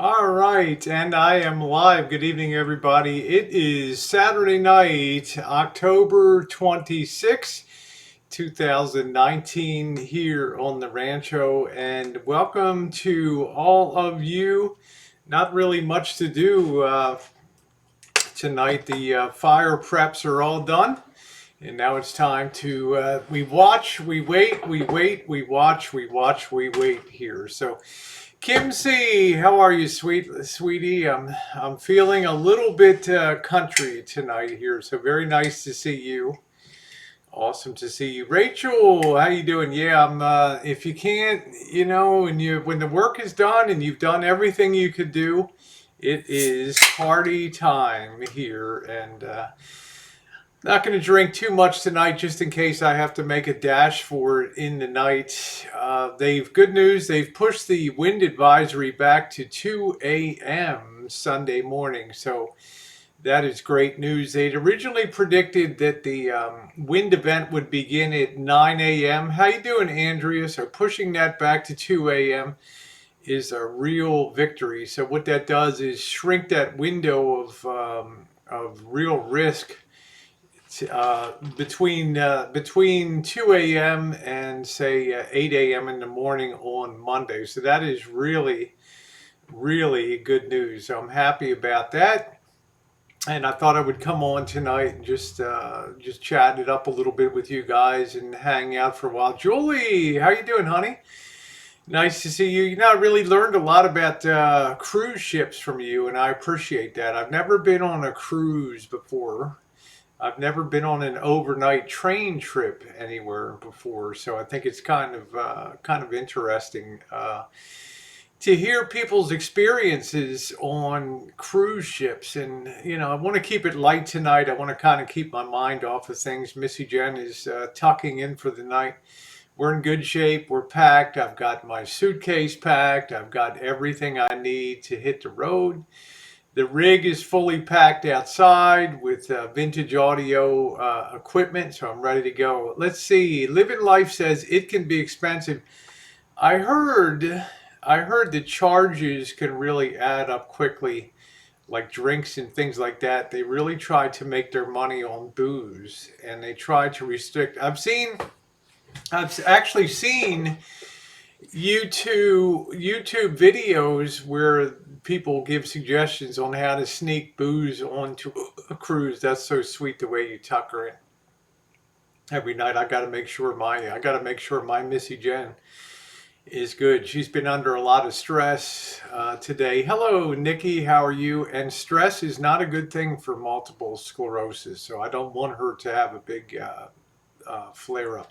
All right, and I am live. Good evening, everybody. It is Saturday night, October 26th, 2019, here on the Rancho, and welcome to all of you. Not really much to do tonight. The fire preps are all done. And now it's time to we watch, we wait, we wait, we watch, we watch, we wait here. So Kim C, how are you, sweetie? I'm feeling a little bit country tonight here, so very nice to see you. Awesome to see you, Rachel. How you doing? Yeah, I'm. If you can't, when the work is done and you've done everything you could do, it is party time here, and not going to drink too much tonight, just in case I have to make a dash for it in the night. Good news. They've pushed the wind advisory back to 2 a.m. Sunday morning. So that is great news. They'd originally predicted that the wind event would begin at 9 a.m. How you doing, Andrea? So pushing that back to 2 a.m. is a real victory. So what that does is shrink that window of real risk between 2 a.m. and say 8 a.m. in the morning on Monday. So that is really, really good news. So I'm happy about that. And I thought I would come on tonight and just chat it up a little bit with you guys and hang out for a while. Julie, how you doing, honey? Nice to see you. You know, I really learned a lot about cruise ships from you, and I appreciate that. I've never been on a cruise before. I've never been on an overnight train trip anywhere before, so I think it's kind of interesting to hear people's experiences on cruise ships. And I want to keep it light tonight. I want to kind of keep my mind off of things. Missy Jen is tucking in for the night. We're in good shape. We're packed. I've got my suitcase packed. I've got everything I need to hit the road. The rig is fully packed outside with vintage audio equipment, so I'm ready to go. Let's see. Living Life says it can be expensive. I heard, I heard the charges can really add up quickly, like drinks and things like that. They really try to make their money on booze, and they try to restrict. I've actually seen YouTube videos where people give suggestions on how to sneak booze onto a cruise. That's so sweet the way you tuck her in. Every night I gotta make sure my Missy Jen is good. She's been under a lot of stress today. Hello, Nikki. How are you? And stress is not a good thing for multiple sclerosis, so I don't want her to have a big flare up.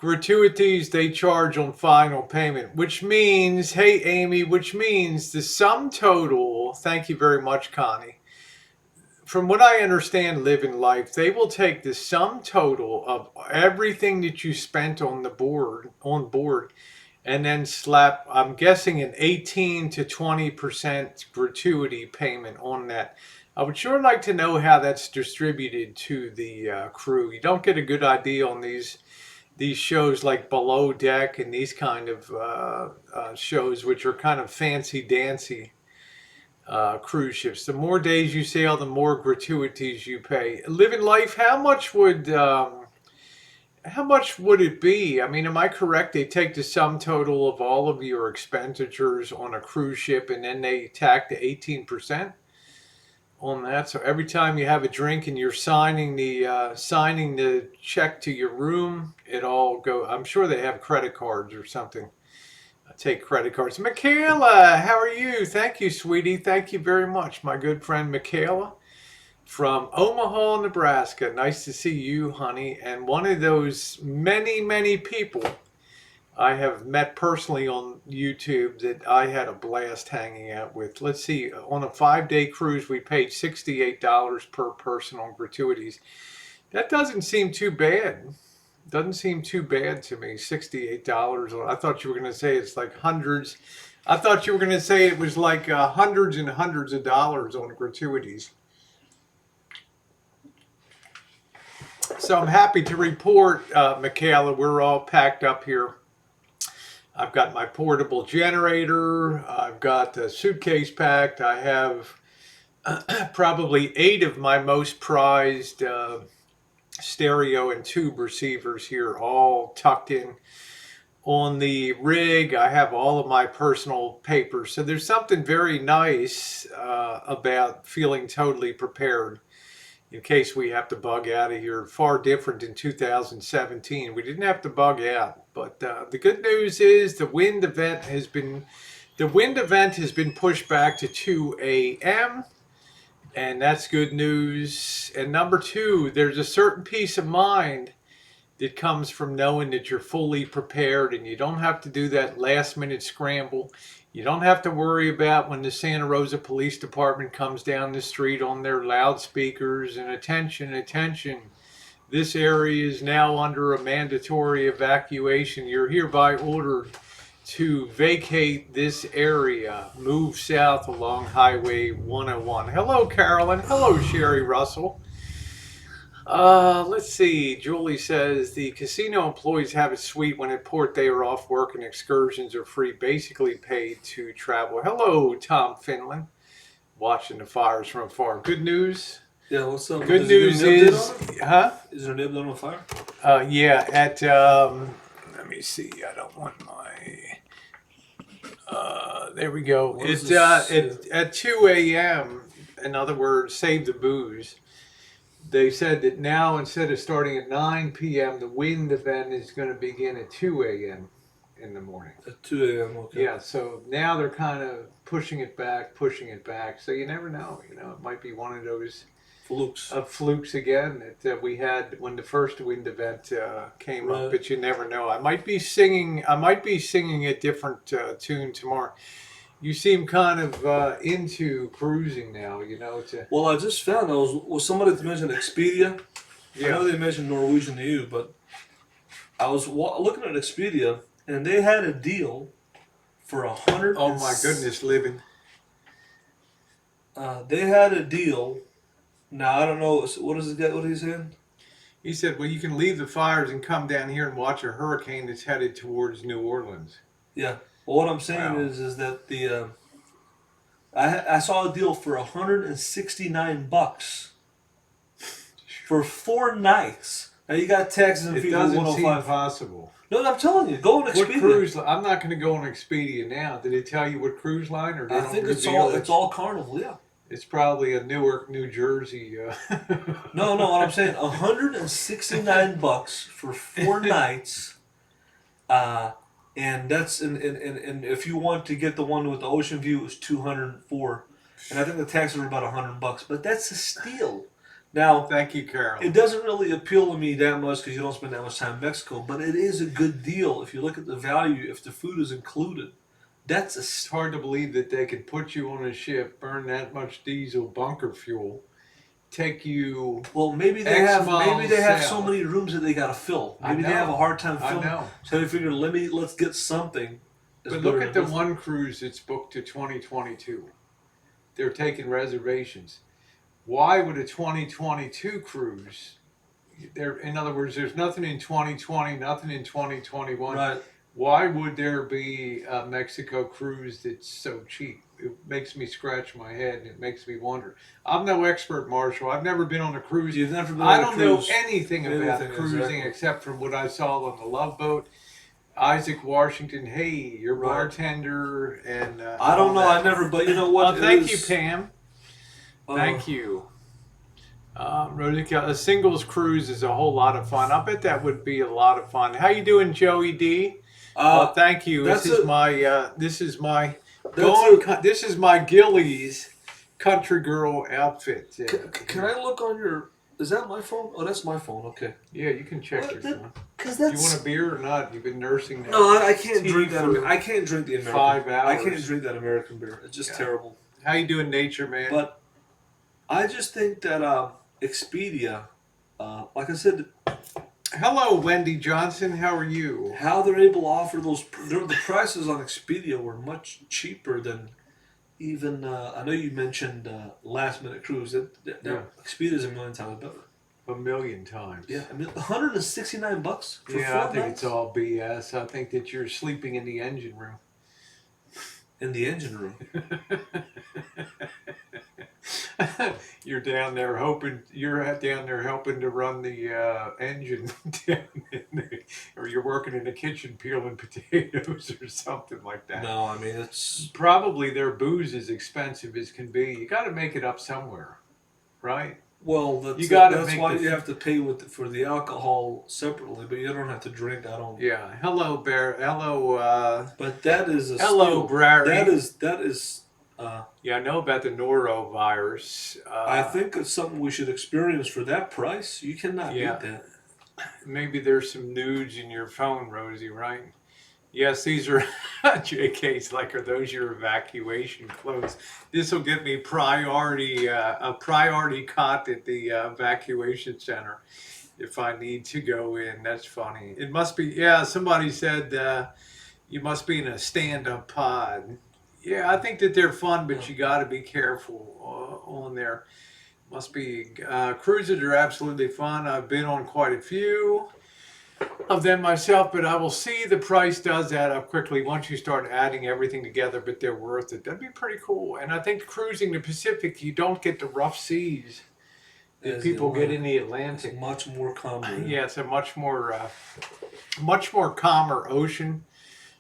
Gratuities they charge on final payment, which means, hey, Amy, which means the sum total, thank you very much, Connie. From what I understand, Living Life, they will take the sum total of everything that you spent on board, and then slap, I'm guessing, an 18 to 20% gratuity payment on that. I would sure like to know how that's distributed to the crew. You don't get a good idea on these shows like Below Deck and these kind of shows, which are kind of fancy dancy cruise ships. The more days you sail, the more gratuities you pay. Living Life, how much would it be? I mean, am I correct? They take the sum total of all of your expenditures on a cruise ship, and then they tack the 18% on that. So every time you have a drink and you're signing the check to your room, it all go. I'm sure they have credit cards or something. I take credit cards. Michaela, how are you? Thank you, sweetie. Thank you very much, my good friend Michaela from Omaha, Nebraska. Nice to see you, honey. And one of those many, many people I have met personally on YouTube that I had a blast hanging out with. Let's see, on a 5-day cruise, we paid $68 per person on gratuities. That doesn't seem too bad. Doesn't seem too bad to me, $68. I thought you were going to say it's like hundreds. I thought you were going to say it was like hundreds and hundreds of dollars on gratuities. So I'm happy to report, Michaela, we're all packed up here. I've got my portable generator. I've got the suitcase packed. I have probably 8 of my most prized stereo and tube receivers here, all tucked in on the rig. I have all of my personal papers. So there's something very nice about feeling totally prepared in case we have to bug out of here. Far different in 2017. We didn't have to bug out. But the good news is the wind event has been pushed back to 2 a.m. And that's good news. And number 2, there's a certain peace of mind that comes from knowing that you're fully prepared and you don't have to do that last minute scramble. You don't have to worry about when the Santa Rosa Police Department comes down the street on their loudspeakers and attention, attention. This area is now under a mandatory evacuation. You're hereby ordered to vacate this area. Move south along Highway 101. Hello, Carolyn. Hello, Sherry Russell. Let's see. Julie says the casino employees have it sweet when at port they are off work and excursions are free, basically paid to travel. Hello, Tom Finland, watching the fires from afar. Good news. Yeah, what's up? Good news is, huh? Is there a nib on fire? Yeah, at let me see. I don't want my. There we go. It's at 2 a.m. In other words, save the booze. They said that now, instead of starting at 9 p.m., the wind event is going to begin at 2 a.m. in the morning. At 2 a.m., okay. Yeah, so now they're kind of pushing it back. So you never know. You know, it might be one of those flukes again that we had when the first wind event came up, but you never know. I might be singing a different tune tomorrow. You seem kind of into cruising now, you know. Well, I just found was somebody that mentioned Expedia. Yeah. I know they mentioned Norwegian to you, but I was looking at Expedia, and they had a deal for 100. Oh my goodness, living. They had a deal. Now I don't know. What is it? What are you saying? He said, "Well, you can leave the fires and come down here and watch a hurricane that's headed towards New Orleans." Yeah. Well, what I'm saying is that the I saw a deal for $169 for 4 nights. Now you got taxes and fees. It doesn't seem possible. No, I'm telling you, go on Expedia. What cruise? I'm not going to go on Expedia now. Did it tell you what cruise line, or I think it's all Carnival. Yeah. It's probably a Newark, New Jersey. No. What I'm saying, $169 for 4 nights. And that's and if you want to get the one with the ocean view, it's $204, and I think the taxes are about $100. But that's a steal. Now, thank you, Carol. It doesn't really appeal to me that much because you don't spend that much time in Mexico, but it is a good deal if you look at the value. If the food is included, it's hard to believe that they could put you on a ship, burn that much diesel bunker fuel, take you. Well, maybe they have so many rooms that they got to fill. Maybe they have a hard time filling. I know. So they figure, let's get something. But look at the one cruise that's booked to 2022. They're taking reservations. Why would a 2022 cruise? In other words, there's nothing in 2020, nothing in 2021. Right. Why would there be a Mexico cruise that's so cheap? It makes me scratch my head and it makes me wonder. I'm no expert, Marshall. I've never been on a cruise. You've never been on a cruise. I don't know anything about cruising except from what I saw on the Love Boat. Isaac Washington, hey, your bartender, and I don't know. I never, but you know what? Thank you, Pam. Thank you. A singles cruise is a whole lot of fun. I bet that would be a lot of fun. How you doing, Joey D? Thank you. This is my Gillies country girl outfit. Can I look on your? Is that my phone? Oh, that's my phone. Okay. Yeah, you can check your phone. Do you want a beer or not? You've been nursing that. No, I can't drink that. I can't drink the American. 5 hours. I can't drink that American beer. It's just terrible. How you doing, Nature Man? But I just think that Expedia, like I said. Hello, Wendy Johnson. How are you? How they're able to offer those? The prices on Expedia were much cheaper than even. I know you mentioned last minute cruise. Expedia is a million times better. A million times. Yeah, I mean, $169 for Yeah, I 4 think nights? it's all BS. I think that you're sleeping in the engine room. In the engine room. You're down there hoping you're down there helping to run the engine down in the, or you're working in the kitchen peeling potatoes or something like that. No, I mean, it's Probably their booze is expensive as can be. You got to make it up somewhere, right? well, You got to that's make why the you have to pay for the alcohol separately, but you don't have to drink. I don't. yeah. Hello, Bear. Hello. But that is a Hello, steal. Brary. That is. Yeah, I know about the norovirus. I think it's something we should experience for that price. You cannot Yeah, beat that. maybe there's some nudes in your phone, Rosie, right? Yes, these are JK's. Like, are those your evacuation clothes? This will get me a priority cot at the evacuation center if I need to go in. That's funny. It must be. Yeah, somebody said you must be in a stand-up pod. Yeah, I think that they're fun, but you got to be careful on there. Must be cruises are absolutely fun. I've been on quite a few of them myself, but I will see the price does add up quickly once you start adding everything together, but they're worth it. That'd be pretty cool. And I think cruising the Pacific, you don't get the rough seas that As the people get Atlantic. in the It's Atlantic. much more common. Yeah, it's a much more calmer ocean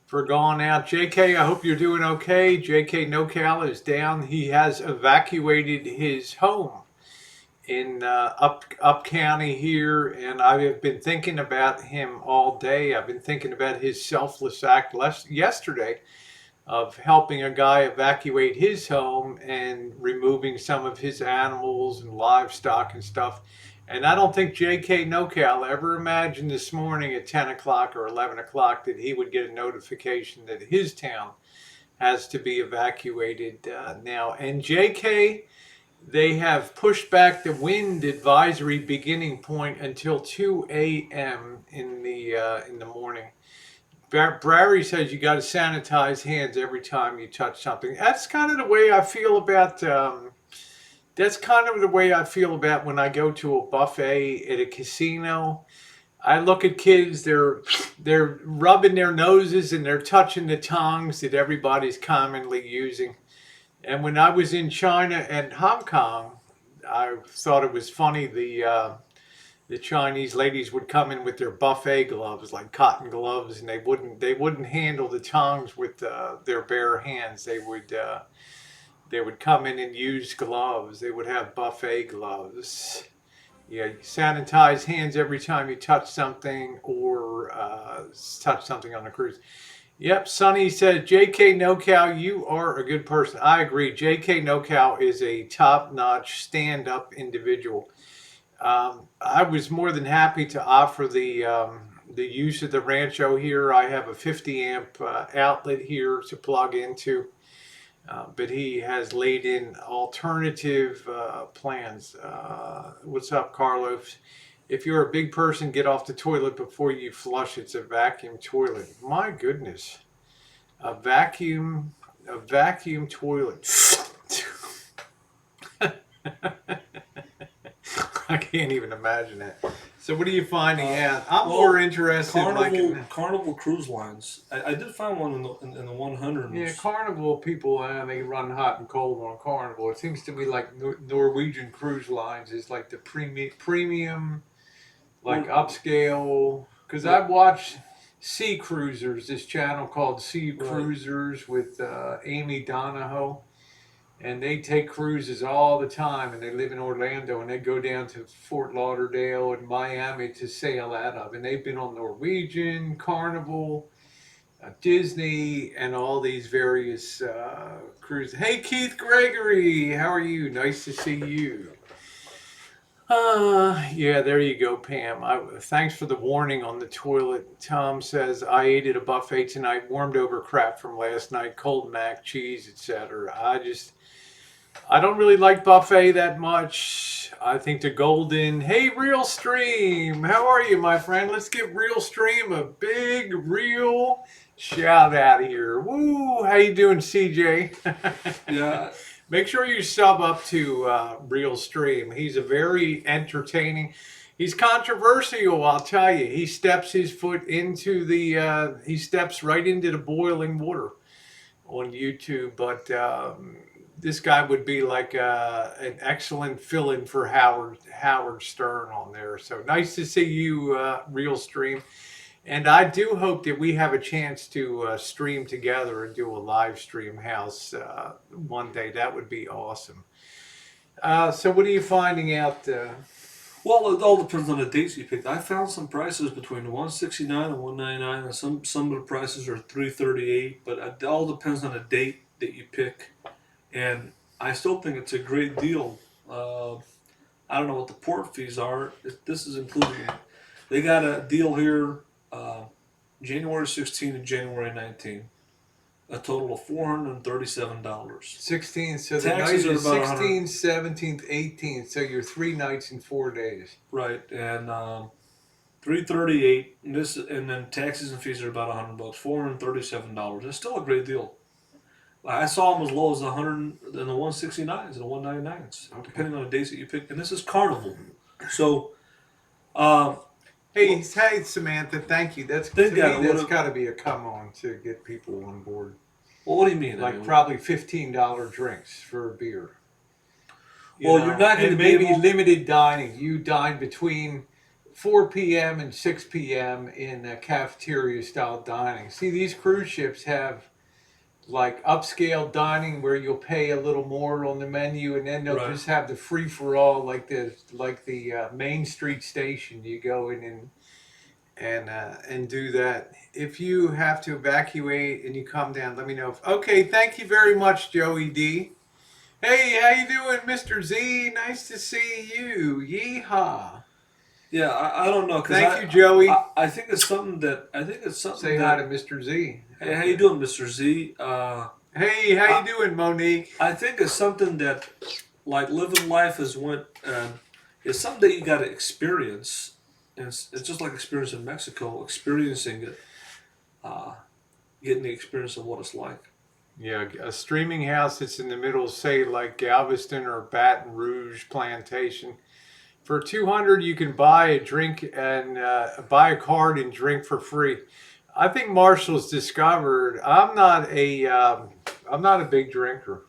for going out. JK, I hope you're doing okay. JK NoCal is down. He has evacuated his home in up county here, and I have been thinking about him all day. I've been thinking about his selfless act yesterday of helping a guy evacuate his home and removing some of his animals and livestock and stuff. And I don't think JK NoCal ever imagined this morning at 10 o'clock or 11 o'clock that he would get a notification that his town has to be evacuated now. And JK, they have pushed back the wind advisory beginning point until 2 a.m. in the morning. Brary says you got to sanitize hands every time you touch something. That's kind of the way I feel about. That's kind of the way I feel about when I go to a buffet at a casino. I look at kids; they're rubbing their noses and they're touching the tongs that everybody's commonly using. And when I was in China and Hong Kong, I thought it was funny. The Chinese ladies would come in with their buffet gloves, like cotton gloves, and they wouldn't handle the tongs with their bare hands. They would come in and use gloves. They would have buffet gloves. Yeah, you sanitize hands every time you touch something or touch something on the cruise. Yep, Sonny said, JK NoCal, you are a good person. I agree. JK NoCal is a top-notch stand-up individual. I was more than happy to offer the use of the Rancho here. I have a 50 amp outlet here to plug into, but he has laid in alternative plans. What's up, Carlos? If you're a big person, get off the toilet before you flush. It's a vacuum toilet. My goodness, a vacuum toilet. I can't even imagine it. So what are you finding out? I'm more interested Carnival Cruise Lines. I did find one in the 100s. Yeah, Carnival people, they run hot and cold on Carnival. It seems to me like Norwegian Cruise Lines is like the premium, like upscale. Because I've watched Sea Cruisers, this channel called Sea Cruisers with Amy Donahoe. And they take cruises all the time, and they live in Orlando, and they go down to Fort Lauderdale and Miami to sail out of. And they've been on Norwegian, Carnival, Disney, and all these various cruises. Hey, Keith Gregory, how are you? Nice to see you. Yeah, there you go, Pam. Thanks for the warning on the toilet. Tom says, I ate at a buffet tonight, warmed over crap from last night, cold mac, cheese, etc. I don't really like buffet that much. I think the golden, hey, Real Stream, how are you, my friend? Let's give Real Stream a big, real shout out here. Woo, how you doing, CJ? Yeah. Make sure you sub up to Real Stream. He's a very entertaining. He's controversial, I'll tell you. He steps his foot into the. He steps right into the boiling water on YouTube. But this guy would be like an excellent fill-in for Howard Stern on there. So nice to see you, Real Stream. And I do hope that we have a chance to stream together and do a live stream house one day. That would be awesome. So, what are you finding out? Well, it all depends on the dates you picked. I found some prices between 169 and 199, and some of the prices are 338. But it all depends on the date that you pick, and I still think it's a great deal. I don't know what the port fees are. This is including. They got a deal here, January 16 and January 19. A total of $437. 16th, so the night Taxes are is about 16th, 17th, 18th. So you're 3 nights and 4 days. Right, and 338. And then taxes and fees are about $100. $437. That's still a great deal. I saw them as low as 100 and the 169s and the 199s, depending on the days that you pick. And this is Carnival, so. Hey, Samantha, thank you. That's to me, that's got to be a come on to get people on board. Well, what do you mean? Like probably $15 drinks for a beer. You're not going to maybe limited dining. You dine between 4 p.m. and 6 p.m. in cafeteria style dining. See, these cruise ships have like upscale dining where you'll pay a little more on the menu, and then they'll just have the free for all like the Main Street station. You go in and do that. If you have to evacuate and you come down, let me know. Okay, thank you very much, Joey D. Hey, how you doing, Mr. Z? Nice to see you. Yeehaw. Yeah, I don't know. Thank you, Joey. I think it's something that Say hi to Mr. Z. Hey, how you doing, Mr. Z? Hey, how you doing, Monique? I think it's something that, like living life is something that you got to experience. And it's just like experience in Mexico, experiencing it, getting the experience of what it's like. Yeah, a streaming house that's in the middle, say like Galveston or Baton Rouge Plantation. For $200, you can buy a drink and buy a card and drink for free. I think Marshall's discovered I'm not a big drinker,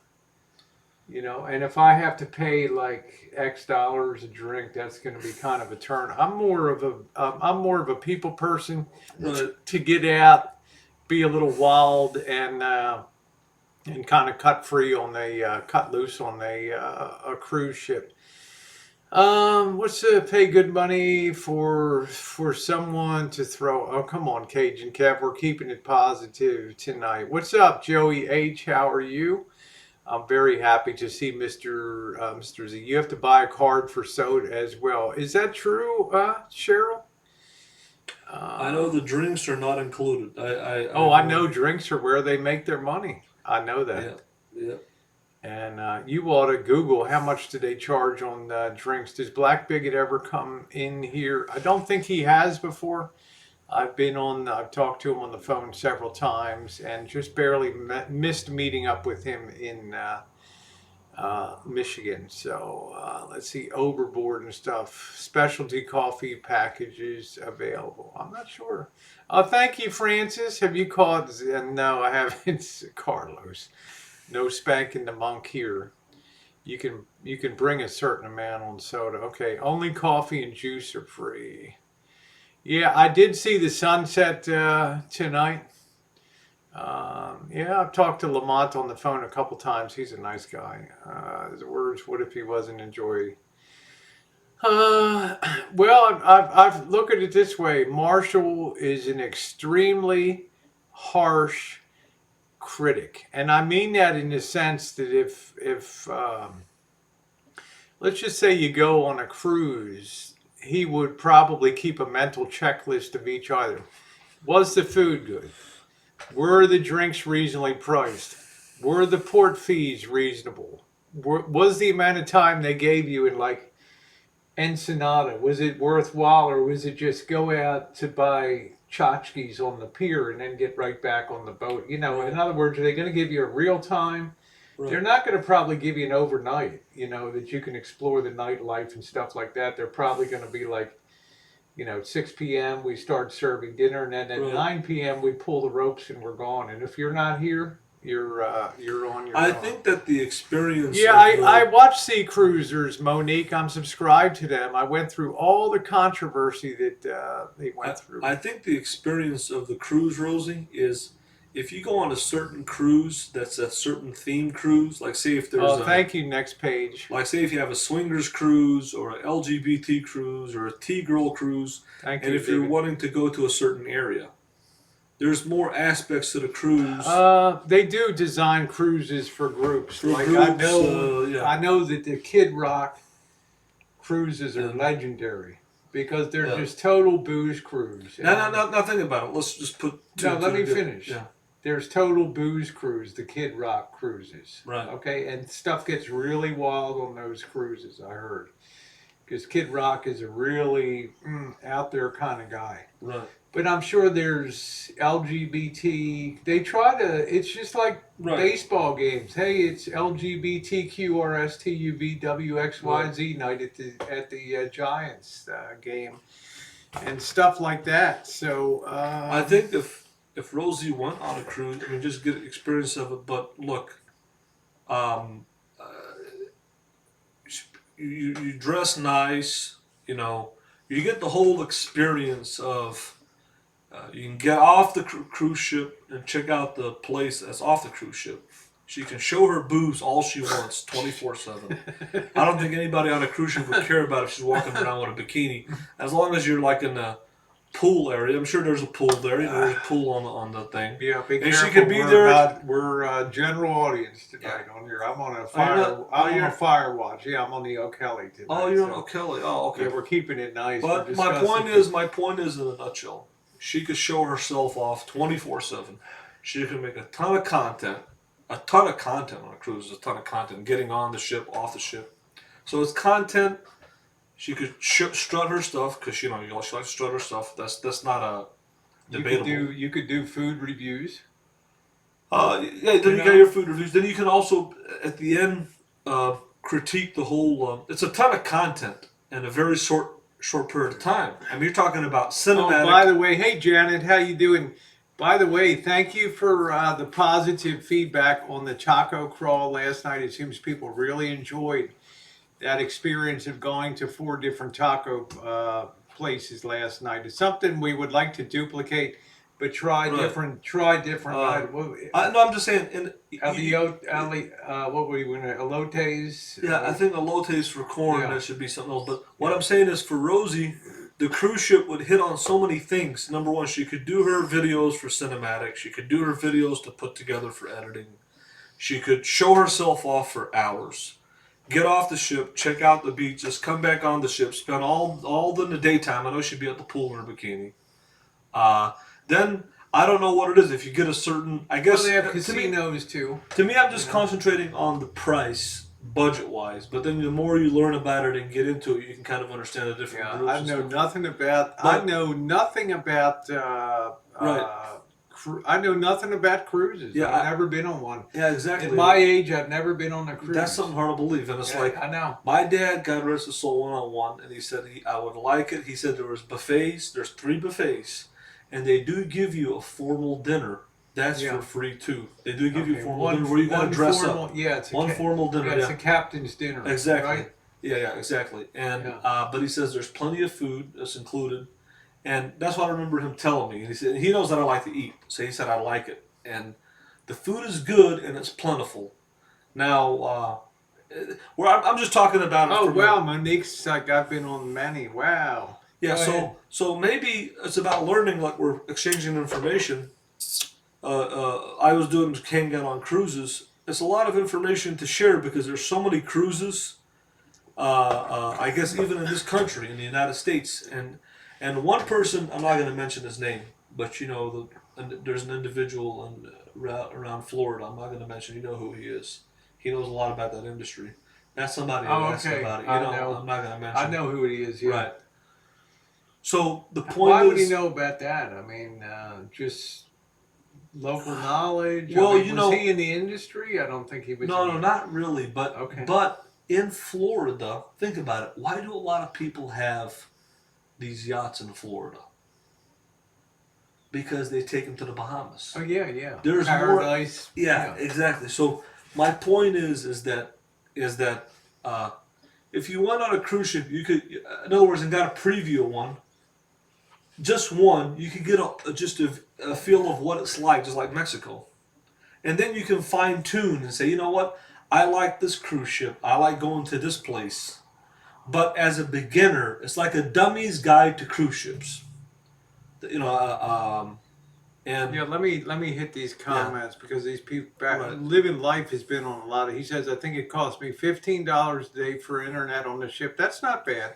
and if I have to pay like X dollars a drink, that's going to be kind of a turn. I'm more of a people person to get out, be a little wild, and kind of cut loose on a cruise ship. What's pay good money for someone to throw? Oh, come on, Cajun Kev, we're keeping it positive tonight. What's up, Joey H? How are you? I'm very happy to see Mr. Z. You have to buy a card for soda as well. Is that true, Cheryl? I know the drinks are not included. I know drinks are where they make their money. I know that. Yeah. And you ought to Google how much do they charge on drinks. Does Black Bigot ever come in here? I don't think he has before. I've talked to him on the phone several times and just barely missed meeting up with him in Michigan. So let's see, Overboard and stuff. Specialty coffee packages available. I'm not sure. Thank you, Francis. Have you called? No, I haven't. It's Carlos. No spanking the monk here. You can bring a certain amount on soda. Okay, only coffee and juice are free. Yeah, I did see the sunset tonight. Yeah, I've talked to Lamont on the phone a couple times. He's a nice guy. His words, what if he wasn't enjoying? Well, I've looked at it this way. Marshall is an extremely harsh critic, and I mean that in the sense that if let's just say you go on a cruise, he would probably keep a mental checklist of each item. Was the food good? Were the drinks reasonably priced? Were the port fees reasonable? Was the amount of time they gave you in like Ensenada, was it worthwhile, or was it just go out to buy tchotchkes on the pier and then get right back on the boat? In other words, are they going to give you a real time Right. They're not going to probably give you an overnight, that you can explore the nightlife and stuff like that. They're probably going to be like, 6 p.m. we start serving dinner, and then at Right. 9 p.m. we pull the ropes and we're gone. And if you're not here, you're on your I own. think that the experience. Yeah, Of I the, watch Sea Cruisers, Monique. I'm subscribed to them. I went through all the controversy that they went through. I think the experience of the cruise, Rosie, is if you go on a certain cruise that's a certain theme cruise, like say if there's Thank you. Next page. like say if you have a swingers cruise or an LGBT cruise or a T-girl cruise, Thank and you, if you're David. wanting to go to a certain area, there's more aspects to the cruise. They do design cruises for groups. For like groups, I know that the Kid Rock cruises are Yeah. legendary because they're Yeah. just total booze cruise. Now think about it. Let's just put. Let me finish. Yeah. There's total booze cruise, the Kid Rock cruises. Right. Okay, and stuff gets really wild on those cruises. I heard because Kid Rock is a really out there kind of guy. Right. But I'm sure there's LGBT. They try to. It's just like baseball games. Hey, it's LGBTQRSTUVWXYZ night at the Giants game, and stuff like that. So I think if Rosie went on a cruise, I mean, just get experience of it. But look, you dress nice. You get the whole experience of. You can get off the cruise ship and check out the place that's off the cruise ship. She can show her boobs all she wants, 24/7. I don't think anybody on a cruise ship would care about if she's walking around with a bikini, as long as you're like in the pool area. I'm sure there's a pool there. There's a pool on the thing. Yeah, be and careful. She could be there. We're general audience tonight on here. I'm on a fire. not- I'm on a fire watch. Yeah, I'm on the O'Kelly tonight. Oh, you're on O'Kelly. Oh, okay. Yeah, we're keeping it nice. But my point is in a nutshell, she could show herself off 24/7. She could make a ton of content on a cruise. A ton of content getting on the ship, off the ship. So it's content. She could strut her stuff because she likes to strut her stuff. That's not a debatable. You could do food reviews. Yeah. Then you got your food reviews. Then you can also at the end critique the whole. It's a ton of content in a very short period of time. I mean, you're talking about cinematic. Oh, by the way, hey Janet, how you doing? By the way, thank you for the positive feedback on the taco crawl last night. It seems people really enjoyed that experience of going to 4 different taco places last night. It's something we would like to duplicate, but try different. No, I'm just saying. What were you going to elotes? Yeah, I think elotes for corn. That should be something else. But what I'm saying is, for Rosie, the cruise ship would hit on so many things. Number one, she could do her videos for cinematic. She could do her videos to put together for editing. She could show herself off for hours. Get off the ship, check out the beaches, come back on the ship, spend all in the daytime. I know she'd be at the pool in her bikini. Then I don't know what it is. If you get a certain, I guess they have casinos too. To me, I'm just concentrating on the price, budget-wise. But then the more you learn about it and get into it, you can kind of understand the different groups. I know nothing about. I know nothing about cruises. Yeah, I've never been on one. Yeah, exactly. At my age, I've never been on a cruise. That's something hard to believe, and it's I know. My dad, God rest his soul, went on one, and he said I would like it. He said there was buffets. There's 3 buffets, and they do give you a formal dinner. That's for free too. They do give you a formal dinner where you got to dress up. Yeah, it's formal dinner. Yeah, it's a captain's dinner. Exactly. Right? Yeah, exactly. And but he says there's plenty of food that's included. And that's what I remember him telling me. And he said he knows that I like to eat, so he said I like it. And the food is good and it's plentiful. Now, I'm just talking about it. Oh wow, Monique's like I've been on many. Wow. Yeah. So maybe it's about learning. Like we're exchanging information. I was doing King Gun on cruises. It's a lot of information to share because there's so many cruises. I guess even in this country, in the United States, and one person, I'm not going to mention his name, but there's an individual around Florida. I'm not going to mention. You know who he is. He knows a lot about that industry. That's somebody who asked about it. I know. I'm not going to mention. I know who he is. Yeah. Right. So the point Why is, would he know about that? I mean, just local knowledge? Well, I mean, you was know, he in the industry? I don't think he was. no, in no, the, not really. But Okay. in Florida, think about it. Why do a lot of people have these yachts in Florida? Because they take them to the Bahamas. Oh yeah, yeah. There's more. Paradise. Yeah, Yeah. exactly. So my point is that uh, if you went on a cruise ship, you could, in other words, and got a preview of one, just one, you could get just a feel of what it's like, just like Mexico. And then you can fine tune and say, you know what, I like this cruise ship. I like going to this place. But as a beginner, it's like a dummy's guide to cruise ships. You know, and Yeah, let me hit these yeah, comments because these people right. living life has been on a lot of. He says I think it cost me $15 a day for internet on the ship. That's not bad.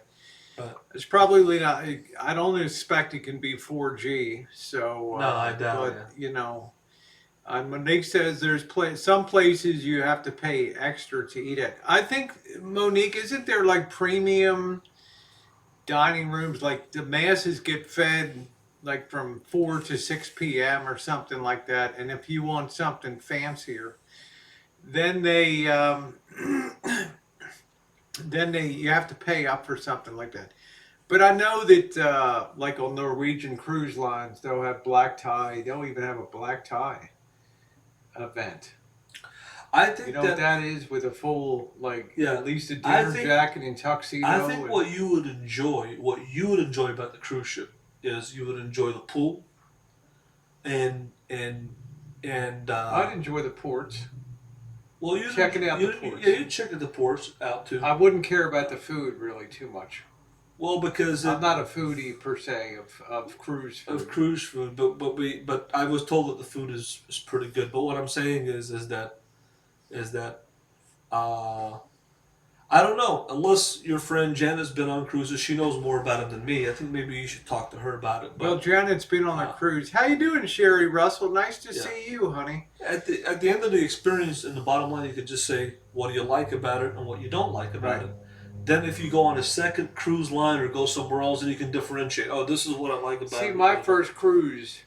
Right. It's probably not. I don't expect it can be 4G. So, No, I doubt. but Yeah. Monique says there's some places you have to pay extra to eat at. I think Monique, isn't there like premium dining rooms? Like the masses get fed like from 4 to 6 p.m. or something like that. And if you want something fancier, then they you have to pay up for something like that. But I know that, like on Norwegian cruise lines, they'll have black tie. They'll even have a black tie event. I You think know what that that is, with a full, like, yeah, at least a I dinner think jacket and I tuxedo. think And what you would enjoy about the cruise ship is you would enjoy the pool and and and I'd enjoy the ports, well checking out the ports. you check the ports out too. I wouldn't care about the food really too much. Well, because I'm not a foodie per se of cruise of food. cruise food, but I was told that the food is pretty good. But what I'm saying is that uh, I don't know. Unless your friend Janet's been on cruises, she knows more about it than me. I think maybe you should talk to her about it. Well, But Janet's been on a uh, cruise. How you doing, Sherry Russell? Nice to yeah, see you, honey. at the end of the experience, in the bottom line, you could just say what do you like about it and what you don't like about Right. it. Then, if you go on a second cruise line or go somewhere else, then you can differentiate. Oh, this is what I like about See, it. my first cruise,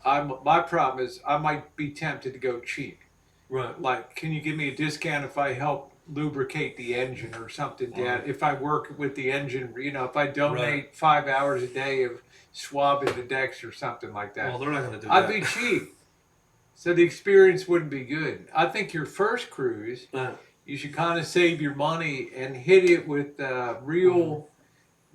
my problem is I might be tempted to go cheap. Right. Like, can you give me a discount if I help lubricate the engine or something, Dad? Right. If I work with the engine, if I Right. donate 5 hours a day of swabbing the decks or something like Well, that, they're not going to do I'd that. be cheap. So the experience wouldn't be good. I think your first cruise, Right. you should kind of save your money and hit it with real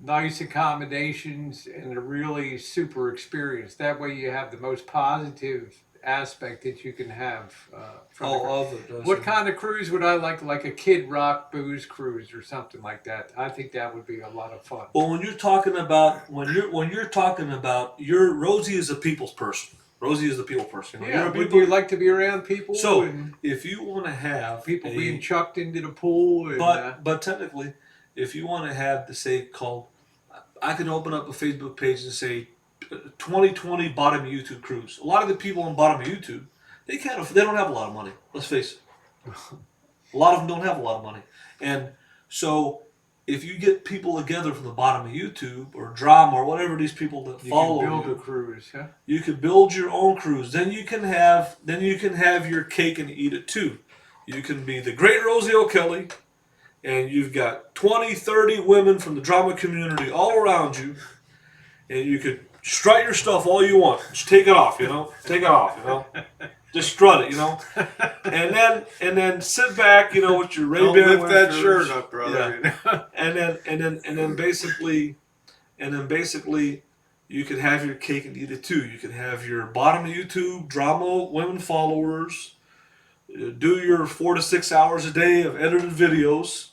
nice accommodations and a really super experience. That way you have the most positive aspect that you can have from the cruise. All of it. What kind of cruise would I like? Like a Kid Rock booze cruise or something like that. I think that would be a lot of fun. Well, when you're talking about your Rosie is a people's person. Rosie is the people person. When Yeah, you're a would people. you like to be around people So and if you want to have people a, being chucked into the pool? And, but technically, if you want to have the say called, I could open up a Facebook page and say 2020 bottom YouTube cruise. A lot of the people on bottom of YouTube, they don't have a lot of money. Let's face it. A lot of them don't have a lot of money, and so if you get people together from the bottom of YouTube or drama or whatever these people that you follow can build you, a cruise, huh? you could build your own cruise. Then you can have your cake and eat it too. You can be the great Rosie O'Kelly, and you've got 20, 30 women from the drama community all around you, and you could strut your stuff all you want. Just take it off, Take it off, Just strut it, and then sit back, with your Ray-Ban Don't lift that whiskers. shirt up, brother. Yeah. And then basically, you could have your cake and eat it too. You could have your bottom of YouTube drama women followers, do your 4 to 6 hours a day of edited videos,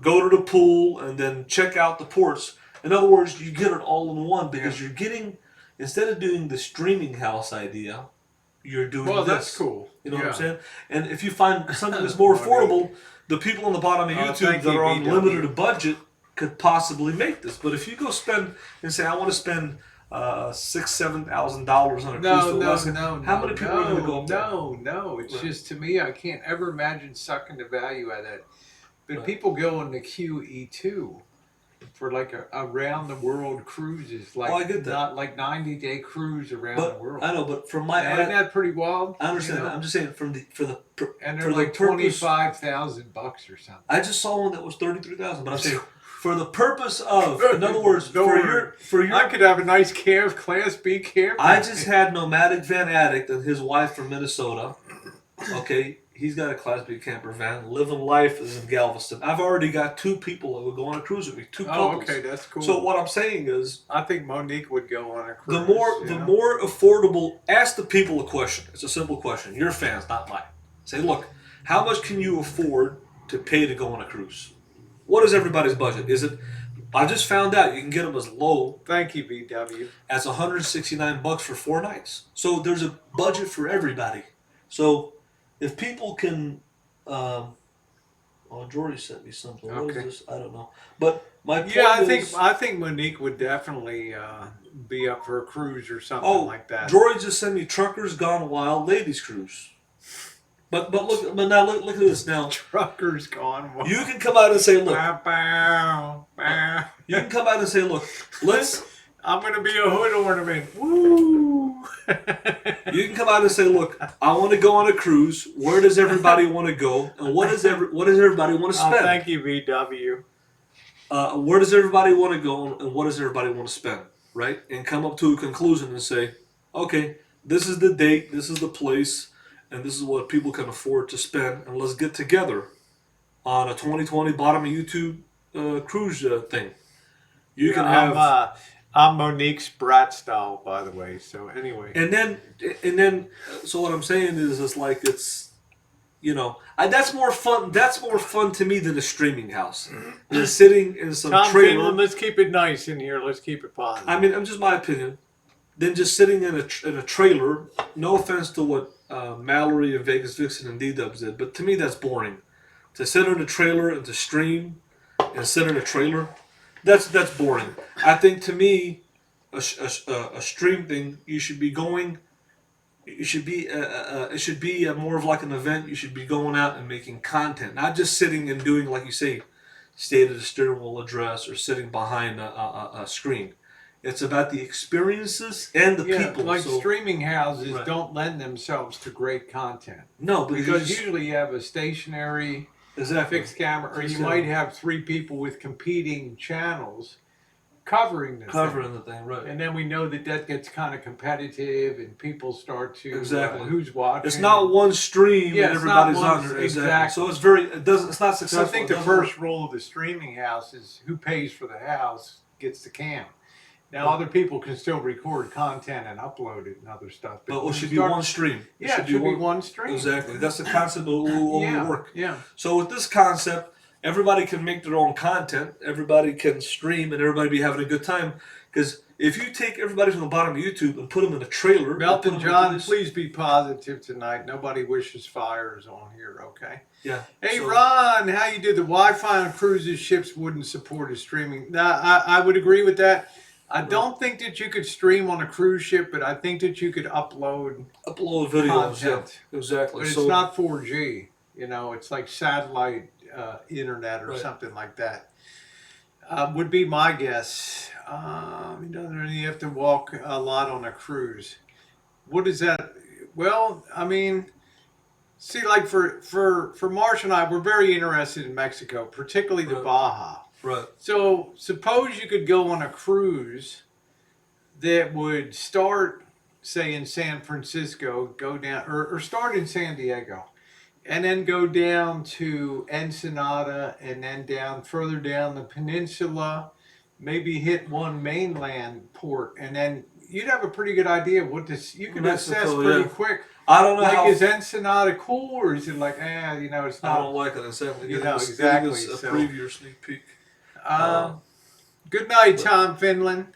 go to the pool, and then check out the ports. In other words, you get it all in one because you're getting, instead of doing the streaming house idea, you're doing Well, this. that's cool. You know what I'm Yeah. saying? And if you find something that's more affordable, the people on the bottom of YouTube thank that you, are on BW. limited budget could possibly make this. But if you go spend and say, I want to spend $6,000-7,000 on a cruise to Alaska, how many people are going to go up there? No. It's Right. just, to me, I can't ever imagine sucking the value out of that. But Right. people go on the QE2, for like a around the world cruises, like Oh, I get that. not like 90-day cruise around the But world. I know, but from my Now, isn't that pretty wild? I understand You know? that. I'm just saying And they're for the like purpose. $25,000 or something. I just saw one that was 33,000, but I'm saying for the purpose of, in other words, Lord. for your I could have a nice Class B camper. I just had Nomadic Van Addict and his wife from Minnesota. Okay, he's got a Class B camper van, living life is in Galveston. I've already got 2 people that would go on a cruise with me, 2 couples. Okay, that's cool. So what I'm saying is, I think Monique would go on a cruise. the more affordable. Ask the people a question. It's a simple question. Your fans, not mine. Say, look, how much can you afford to pay to go on a cruise? What is everybody's budget? Is it? I just found out you can get them as low. Thank you, BW. As $169 for 4 nights. So there's a budget for everybody. So if people can, oh, Jory sent me something. What is this? I don't know. But my point is, I think Monique would definitely be up for a cruise or something like that. Jory just sent me Truckers Gone Wild Ladies Cruise. But now look at this now. Truckers Gone Wild. You can come out and say, look. Bow, bow, bow. You can come out and say, look. Let's. I'm gonna be a hood ornament. Woo! You can come out and say, look, I want to go on a cruise. Where does everybody want to go? And what does everybody want to spend? Oh, thank you, VW. Where does everybody want to go and what does everybody want to spend? Right? And come up to a conclusion and say, okay, this is the date, this is the place, and this is what people can afford to spend. And let's get together on a 2020 bottom of YouTube cruise thing. You can have... I'm Monique's brat style, by the way. So anyway, and then, so what I'm saying is like it's, that's more fun. That's more fun to me than a streaming house. Than sitting in some trailer. Finland, let's keep it nice in here. Let's keep it positive. I mean, I'm just my opinion. Then just sitting in a trailer. No offense to what Mallory and Vegas Vixen and D-Dubs did, but to me that's boring. To sit in a trailer and to stream and sit in a trailer. That's boring. I think to me, a stream thing, you should be going. It should be more of like an event. You should be going out and making content, not just sitting and doing like you say, stay at a steering wheel address or sitting behind a screen. It's about the experiences and the people. Like streaming houses don't lend themselves to great content. No, because usually you have a stationary. Fixed camera, or you might have 3 people with competing channels covering the thing, right? And then we know that gets kind of competitive, and people start to who's watching. It's not one stream and everybody's on there. Exactly. So it's not successful. So I think the first rule of the streaming house is who pays for the house gets the cam. Now, other people can still record content and upload it and other stuff. But it should be one stream. It should be one stream. Exactly. That's the concept that will work. Yeah. So with this concept, everybody can make their own content. Everybody can stream and everybody be having a good time. Because if you take everybody from the bottom of YouTube and put them in a trailer... Melton John, please be positive tonight. Nobody wishes fires on here, okay? Yeah. Hey, Ron, how you do? The Wi-Fi on cruises ships wouldn't support a streaming. Now, I would agree with that. I don't think that you could stream on a cruise ship, but I think that you could upload videos. Content. Yeah, exactly. But it's not 4G. It's like satellite internet or something like that. Would be my guess. You have to walk a lot on a cruise. What is that? Well, I mean, see, like for Marsh and I, we're very interested in Mexico, particularly the Baja. Right. So suppose you could go on a cruise that would start, say, in San Francisco, go down, or start in San Diego, and then go down to Ensenada, and then further down the peninsula, maybe hit one mainland port, and then you'd have a pretty good idea of what this, you can assess pretty quick. I don't know is Ensenada cool, or is it like, it's not. I don't like it. Exactly. Exactly. A preview or sneak peek. Good night, Tom Finland.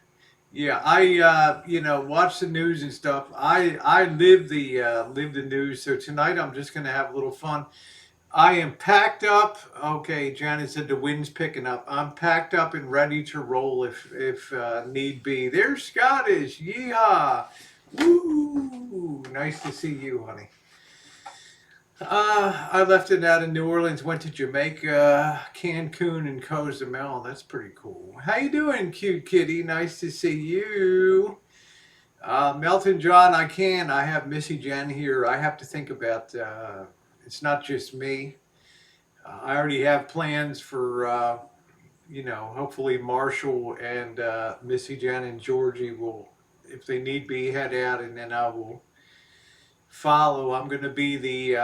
Yeah, I watch the news and stuff. I live the news. So tonight I'm just gonna have a little fun. I am packed up. Okay, Janet said the wind's picking up. I'm packed up and ready to roll if need be. There's Scottish. Yeehaw! Woo! Nice to see you, honey. I left it out of New Orleans, went to Jamaica, Cancun, and Cozumel. That's pretty cool. How you doing, cute kitty? Nice to see you. Melton John, I have Missy Jen here. I have to think about, it's not just me. I already have plans for, hopefully Marshall and Missy Jen and Georgie will, if they need be, head out, and then I will follow. I'm going to be the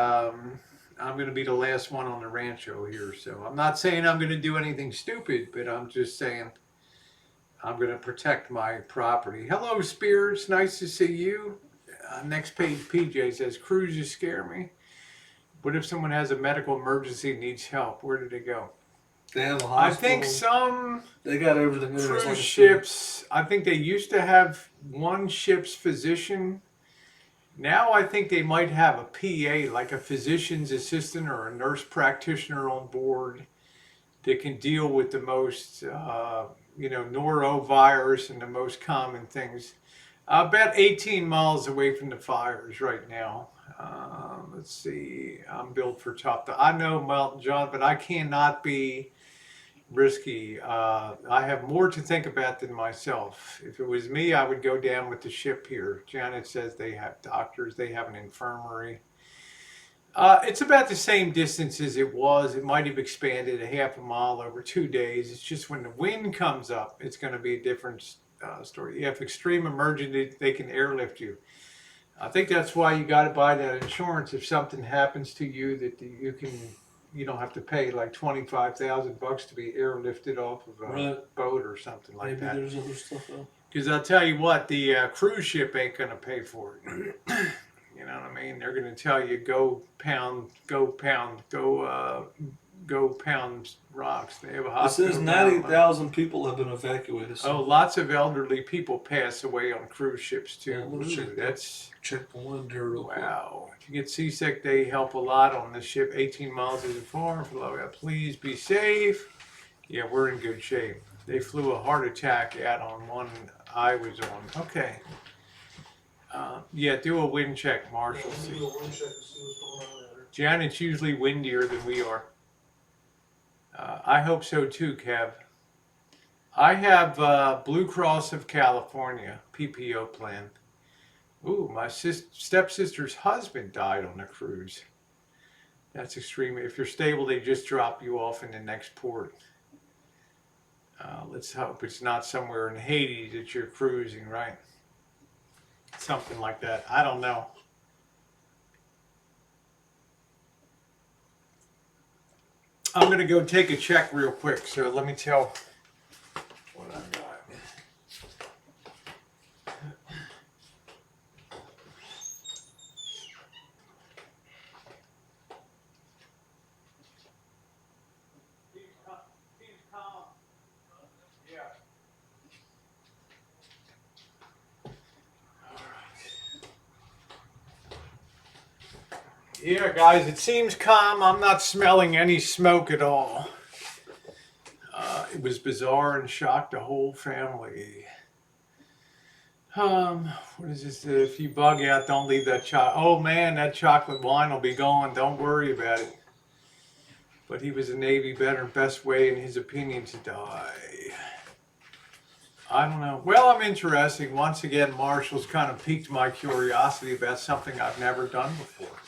last one on the Rancho here. So I'm not saying I'm going to do anything stupid, but I'm just saying I'm going to protect my property. Hello, spirits. Nice to see you. Next page, PJ says, cruises scare me. What if someone has a medical emergency and needs help? Where did they go? They have a I think hospital. some They got everything in there. It's like cruise a ships, I think they used to have one ship's physician. Now I think they might have a PA, like a physician's assistant or a nurse practitioner on board that can deal with the most, norovirus and the most common things. About 18 miles away from the fires right now. Let's see. I'm built for top. I know Mountain John, but I cannot be risky. I have more to think about than myself. If it was me, I would go down with the ship here. Janet says they have doctors, they have an infirmary. It's about the same distance as it was. It might have expanded a half a mile over 2 days. It's just when the wind comes up, it's going to be a different story. If extreme emergency, they can airlift you. I think that's why you got to buy that insurance. If something happens to you, that you don't have to pay like $25,000 to be airlifted off of a right. boat or something like Maybe that. there's other stuff though. Because I'll tell you what, the cruise ship ain't going to pay for it. You know what I mean? They're going to tell you go pound, go pound rocks. They have a It says hospital. 90,000 people have been evacuated. So. Oh, lots of elderly people pass away on cruise ships too. Yeah, we'll check That's check the wind here real quick. wow. If you get seasick, they help a lot on the ship. 18 miles isn't far. Please be safe. Yeah, we're in good shape. They flew a heart attack out on one I was on. Okay. Yeah, do a wind check, Marshall. Yeah, do a wind check and see what's going on there. Janet's usually windier than we are. I hope so too, Kev. I have Blue Cross of California PPO plan. Ooh, my stepsister's husband died on a cruise. That's extreme. If you're stable, they just drop you off in the next port. Let's hope it's not somewhere in Haiti that you're cruising, right? Something like that. I don't know. I'm going to go take a check real quick, so let me tell what I got. Yeah, guys, it seems calm. I'm not smelling any smoke at all. It was bizarre and shocked the whole family. What is this? If you bug out, don't leave that chocolate. Oh man, that chocolate wine will be gone. Don't worry about it. But he was a Navy veteran. Best way, in his opinion, to die. I don't know. Well, I'm interested. Once again, Marshall's kind of piqued my curiosity about something I've never done before.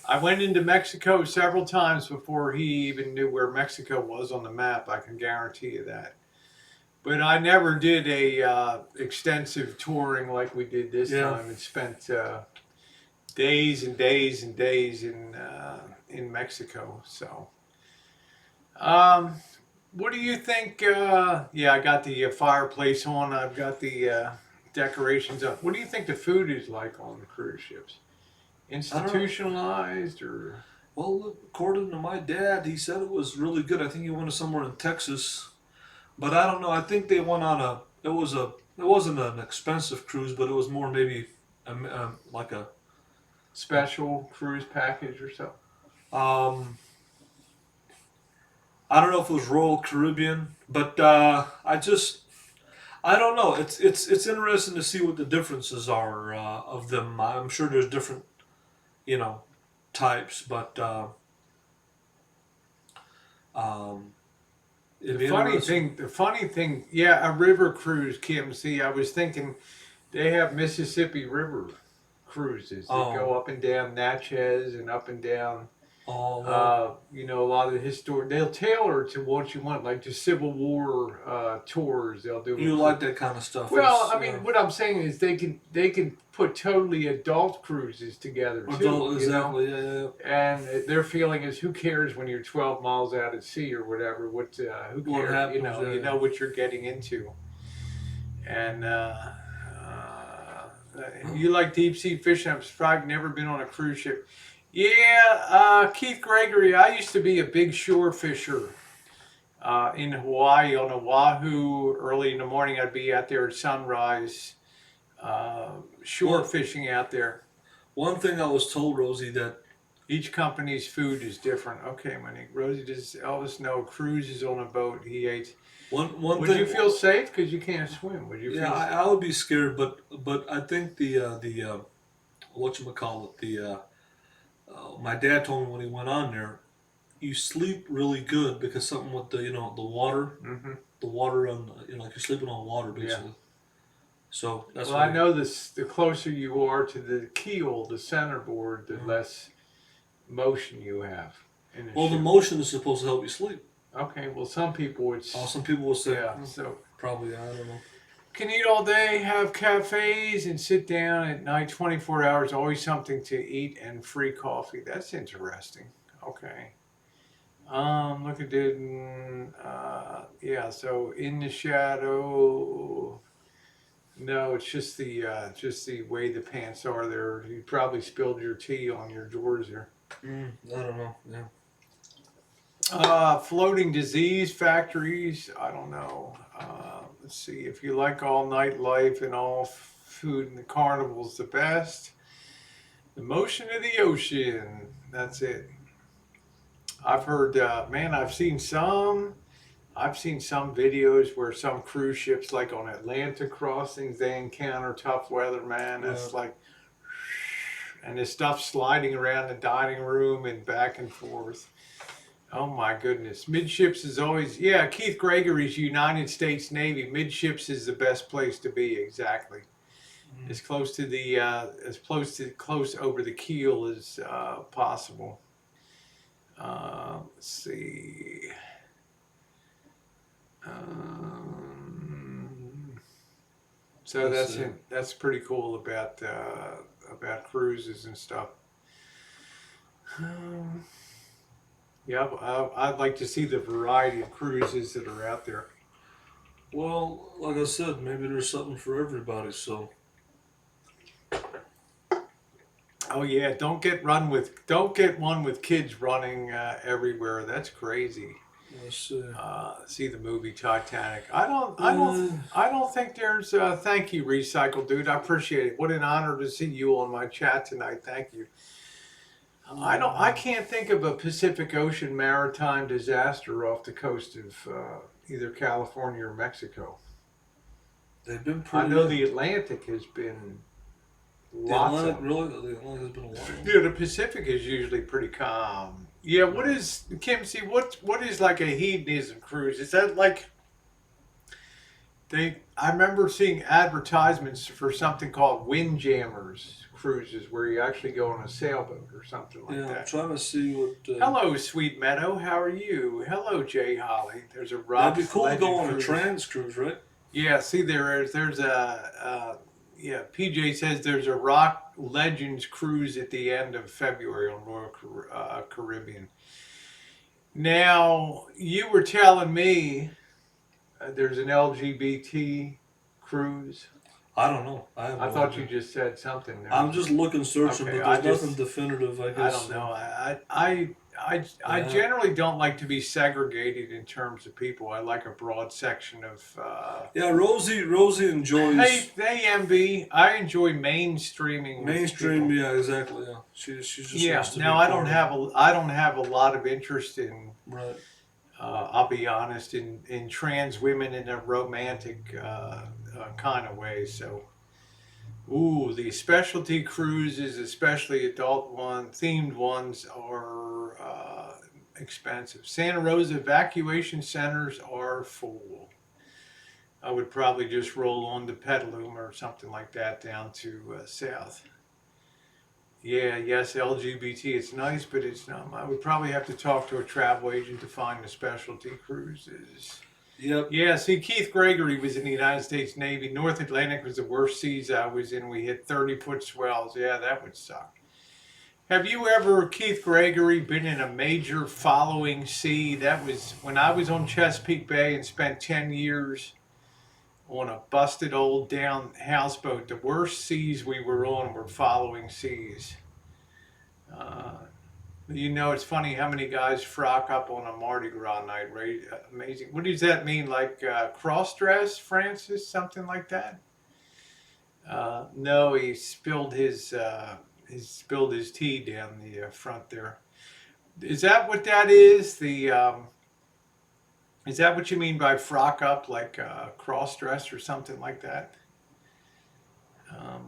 I went into Mexico several times before he even knew where Mexico was on the map. I can guarantee you that. But I never did a extensive touring like we did this time, and spent days and days and days in Mexico. So, what do you think? Yeah, I got the fireplace on. I've got the decorations up. What do you think the food is like on the cruise ships? Institutionalized or? Well, look, according to my dad, he said it was really good. I think he went to somewhere in Texas, but I don't know. I think they went on a. It wasn't an expensive cruise, but it was more maybe like a Special cruise package or so. I don't know if it was Royal Caribbean, but I don't know. It's interesting to see what the differences are of them. I'm sure there's different, you know, types, but um, it'd The be funny interesting. thing, the funny thing, yeah, a river cruise, Kim. See, I was thinking they have Mississippi River cruises that go Oh, up and down Natchez and up and down. oh well, A lot of the historic. They'll tailor to what you want, like the Civil War tours. They'll do a you cruise. like that kind of stuff. Well, It's I mean, what I'm saying is they can put totally adult cruises together too. adult, exactly. Yeah, yeah, yeah. And their feeling is, who cares when you're 12 miles out at sea or whatever? Who What cares? happens? Yeah, You yeah. know what you're getting into. And you like deep sea fishing? I'm surprised I've never been on a cruise ship. Yeah, Keith Gregory. I used to be a big shore fisher in Hawaii on Oahu. Early in the morning, I'd be out there at sunrise, shore Well, fishing out there. one thing I was told, Rosie, that Each company's food is different. Okay, Monique. Rosie, does Elvis know cruises on a boat he ate? one Would you thing. feel safe? Because you can't swim. Would you Yeah, feel I would be scared, but I think the whatchamacallit, the my dad told me when he went on there, you sleep really good because something with the hmm the water on like you're sleeping on water Yeah. basically. So that's Well, what I he. know this. The closer you are to the keel, the centerboard, the Mhm. less motion you have in the Well, the ship. motion is supposed to help you sleep. Okay. Well, some people it's Some people will say, yeah. So probably I don't know. can eat all day, have cafes, and sit down at night. 24 hours, always something to eat and free coffee. That's interesting. Okay. Look at it. Yeah. So in the shadow. No, it's just the way the pants are there. You probably spilled your tea on your drawers there. I don't know. Yeah. Floating disease factories. I don't know. Let's see. If you like all night life and all food and the carnival's the best. The motion of the ocean. That's it. I've heard. Man, I've seen some videos where some cruise ships, like on Atlantic crossings, they encounter tough weather. Man, Right. that's like, and this stuff sliding around the dining room and back and forth. Oh my goodness. Midships is always, yeah, Keith Gregory's United States Navy. Midships is the best place to be, exactly. Mm. As close to the, close over the keel as possible. Let's see. Um, so Let's that's see. it. That's pretty cool about cruises and stuff. Um, yeah, I'd like to see the variety of cruises that are out there. Well, like I said, maybe there's something for everybody. So Oh yeah, don't get one with kids running everywhere. That's crazy. let's see. See the movie Titanic. Uh, I don't think there's. Thank you, Recycle Dude. I appreciate it. What an honor to see you on my chat tonight. Thank you. I can't think of a Pacific Ocean maritime disaster off the coast of either California or Mexico. they've been I pretty. know the Atlantic has been The lots Atlantic of. really, the Atlantic has been a lot of them. Yeah, the Pacific is usually pretty calm. Yeah, what Right. is Kim? See, what is like a hedonism cruise? Is that like they? I remember seeing advertisements for something called Windjammers cruises, where you actually go on a sailboat or something like Yeah, I'm that. trying to see what. Hello, Sweet Meadow. How are you? Hello, Jay Holly. There's a That'd be Rocks cool to go Legend on a cruise. trans cruise, right? Yeah, see, there's a yeah. PJ says there's a Rock Legends cruise at the end of February on Royal Caribbean. Now you were telling me there's an LGBT cruise. I don't know. I have I no thought you idea. just said something. There I'm was just looking, searching, okay. but there's nothing definitive. I I guess. don't know. I Yeah. generally don't like to be segregated in terms of people. I like a broad section of. Yeah, Rosie enjoys Hey, MB. I enjoy mainstreaming with mainstream. people. Yeah, exactly. Yeah, she just Yeah. wants to be Now part of it. I don't have a lot of interest in. Right. I'll be honest in trans women in a romantic kind of way. So Ooh, the specialty cruises, especially themed ones, are expensive. Santa Rosa evacuation centers are full. I would probably just roll on to Petaluma or something like that down to south. Yeah, yes, LGBT. It's nice, but it's not. I would probably have to talk to a travel agent to find the specialty cruises. Yep. Yeah, see, Keith Gregory was in the United States Navy. North Atlantic was the worst seas I was in. We hit 30-foot swells. Yeah, that would suck. Have you ever, Keith Gregory, been in a major following sea? That was when I was on Chesapeake Bay and spent 10 years on a busted old down houseboat. The worst seas we were on were following seas. Uh, it's funny how many guys frock up on a Mardi Gras night, right? Amazing. What does that mean? Like cross dress, Francis? Something like that? No, he spilled his tea down the front there. Is that what that is? Is that what you mean by frock up, like cross dress or something like that?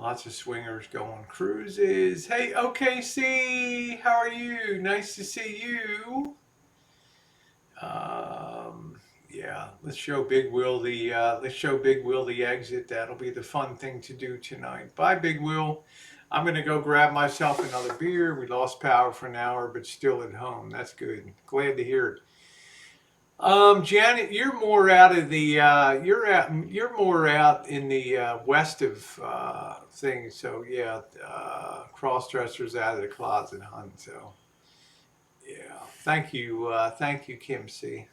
Lots of swingers go on cruises. Hey, OKC, how are you? Nice to see you. Yeah, let's show Big Will the exit. That'll be the fun thing to do tonight. Bye, Big Will. I'm gonna go grab myself another beer. We lost power for an hour, but still at home. That's good. Glad to hear it. Janet, you're more out of the you're more out in the west of things. So yeah, cross dressers out of the closet, hun. So yeah, thank you, Kim C.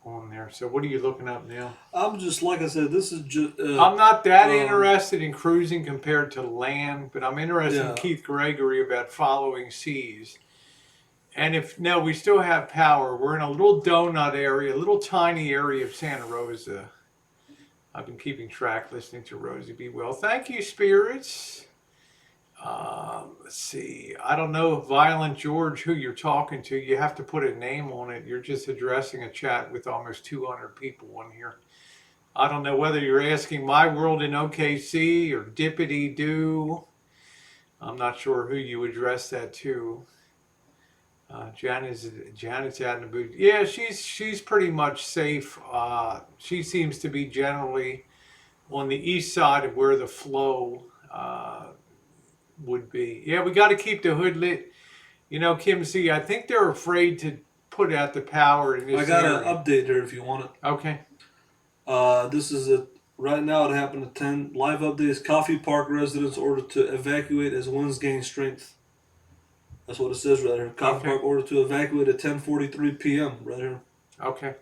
On there. So what are you looking up now? I'm just like I said. This is just. I'm not that interested in cruising compared to land, but I'm interested in Yeah. Keith Gregory about following seas. And if no, we still have power. We're in a little donut area, a little tiny area of Santa Rosa. I've been keeping track, listening to Rosie Be Well. Thank you, spirits. Let's see. I don't know, Violent George, who you're talking to. You have to put a name on it. You're just addressing a chat with almost 200 people on here. I don't know whether you're asking My World in OKC or Dippity Doo. I'm not sure who you address that to. Janet's out in the booth. Yeah, she's pretty much safe. She seems to be generally on the east side of where the flow would be. Yeah, we got to keep the hood lit. Kim C, I think they're afraid to put out the power in I this got area. an update there if you want it. Okay. This is right now. It happened at 10. Live updates. Coffee Park residents ordered to evacuate as winds gain strength. That's what it says right here. Coffee Park ordered to evacuate at 10:43 p.m. right here. Okay.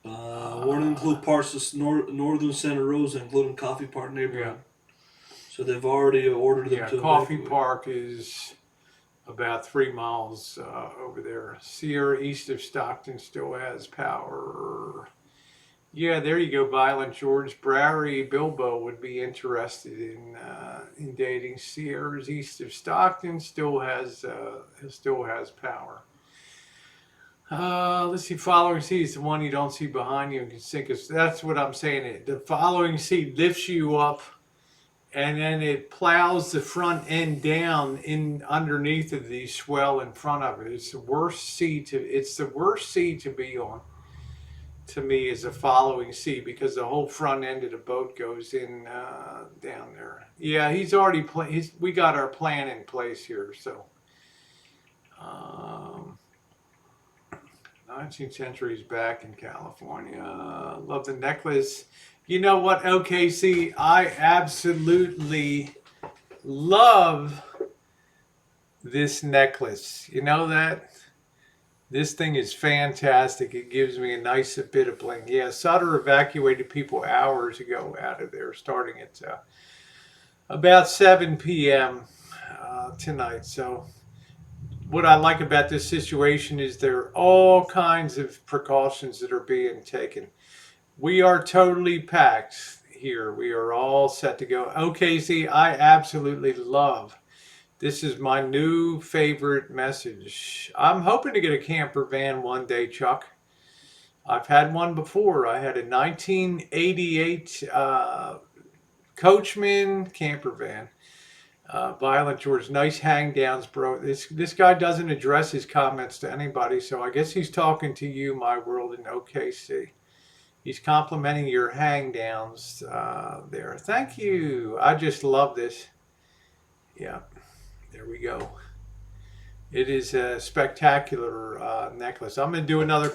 Warning include parts of northern Santa Rosa, including Coffee Park neighborhood. Yeah. So they've already ordered them to Coffee evacuate. Park is about 3 miles over there. Sierra east of Stockton still has power. Yeah, there you go, Violent George. Brary Bilbo would be interested in dating. Sierra's east of Stockton still has power. Let's see. Following sea is the one you don't see behind you and can sink us. That's what I'm saying. The following sea lifts you up, and then it plows the front end down in underneath of the swell in front of it. It's the worst sea to be on. To me, is a following sea because the whole front end of the boat goes in down there. Yeah, he's already we got our plan in place here. So, 19th century's back in California. Love the necklace. You know what, OKC? I absolutely love this necklace. You know that? This thing is fantastic. It gives me a nice bit of bling. Yeah, Sutter evacuated people hours ago out of there, starting at about 7 p.m. Tonight. So what I like about this situation is there are all kinds of precautions that are being taken. We are totally packed here. We are all set to go. OKC, I absolutely love. This is my new favorite message. I'm hoping to get a camper van one day, Chuck. I've had one before. I had a 1988 Coachman camper van. Violent George, nice hang downs, bro. This guy doesn't address his comments to anybody, so I guess he's talking to you, my world in OKC. He's complimenting your hang downs there. Thank you. I just love this. Yeah, there we go. It is a spectacular necklace. I'm gonna do another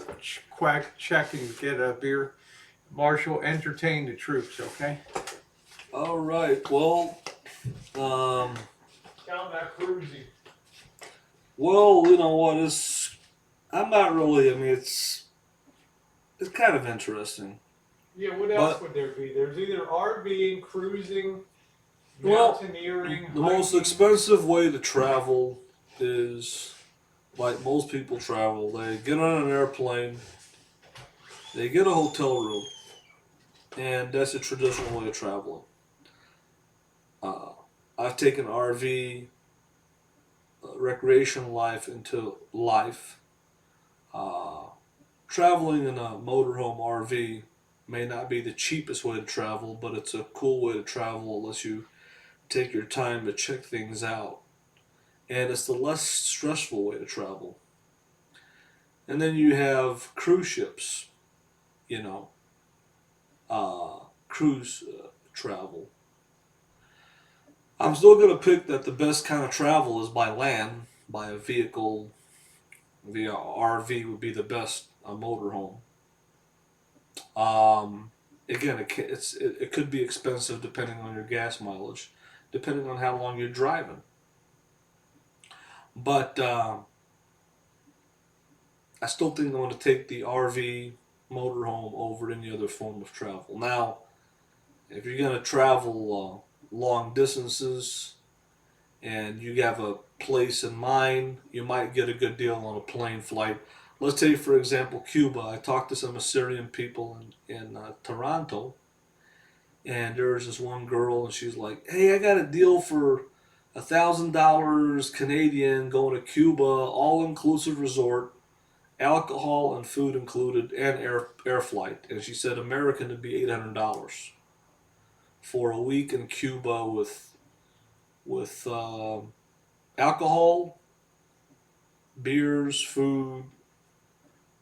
quack check and get a beer. Marshall, entertain the troops, okay? All right. Well, um, Down that cruising. well, you know what is? I'm not really. I mean, it's kind of interesting. Yeah, what else But would there be? There's either RVing, cruising, well, mountaineering, the most hiking. expensive way to travel is like most people travel. They get on an airplane, they get a hotel room, and that's a traditional way of traveling. Uh, I've taken RV recreation life into life. Uh, Traveling in a motorhome RV may not be the cheapest way to travel, but it's a cool way to travel unless you take your time to check things out. And it's the less stressful way to travel. And then you have cruise ships, you know, cruise travel. I'm still going to pick that the best kind of travel is by land, by a vehicle, via RV would be the best, a motorhome. Again, it could be expensive depending on your gas mileage, depending on how long you're driving. But I still think I'm going to take the RV motorhome over any other form of travel. Now, if you're going to travel long distances and you have a place in mind, you might get a good deal on a plane flight. Let's take, for example, Cuba. I talked to some Assyrian people in Toronto, and there was this one girl, and she's like, "Hey, I got a deal for $1,000 Canadian going to Cuba, all inclusive resort, alcohol and food included, and air flight." And she said American would be $800 for a week in Cuba with alcohol, beers, food,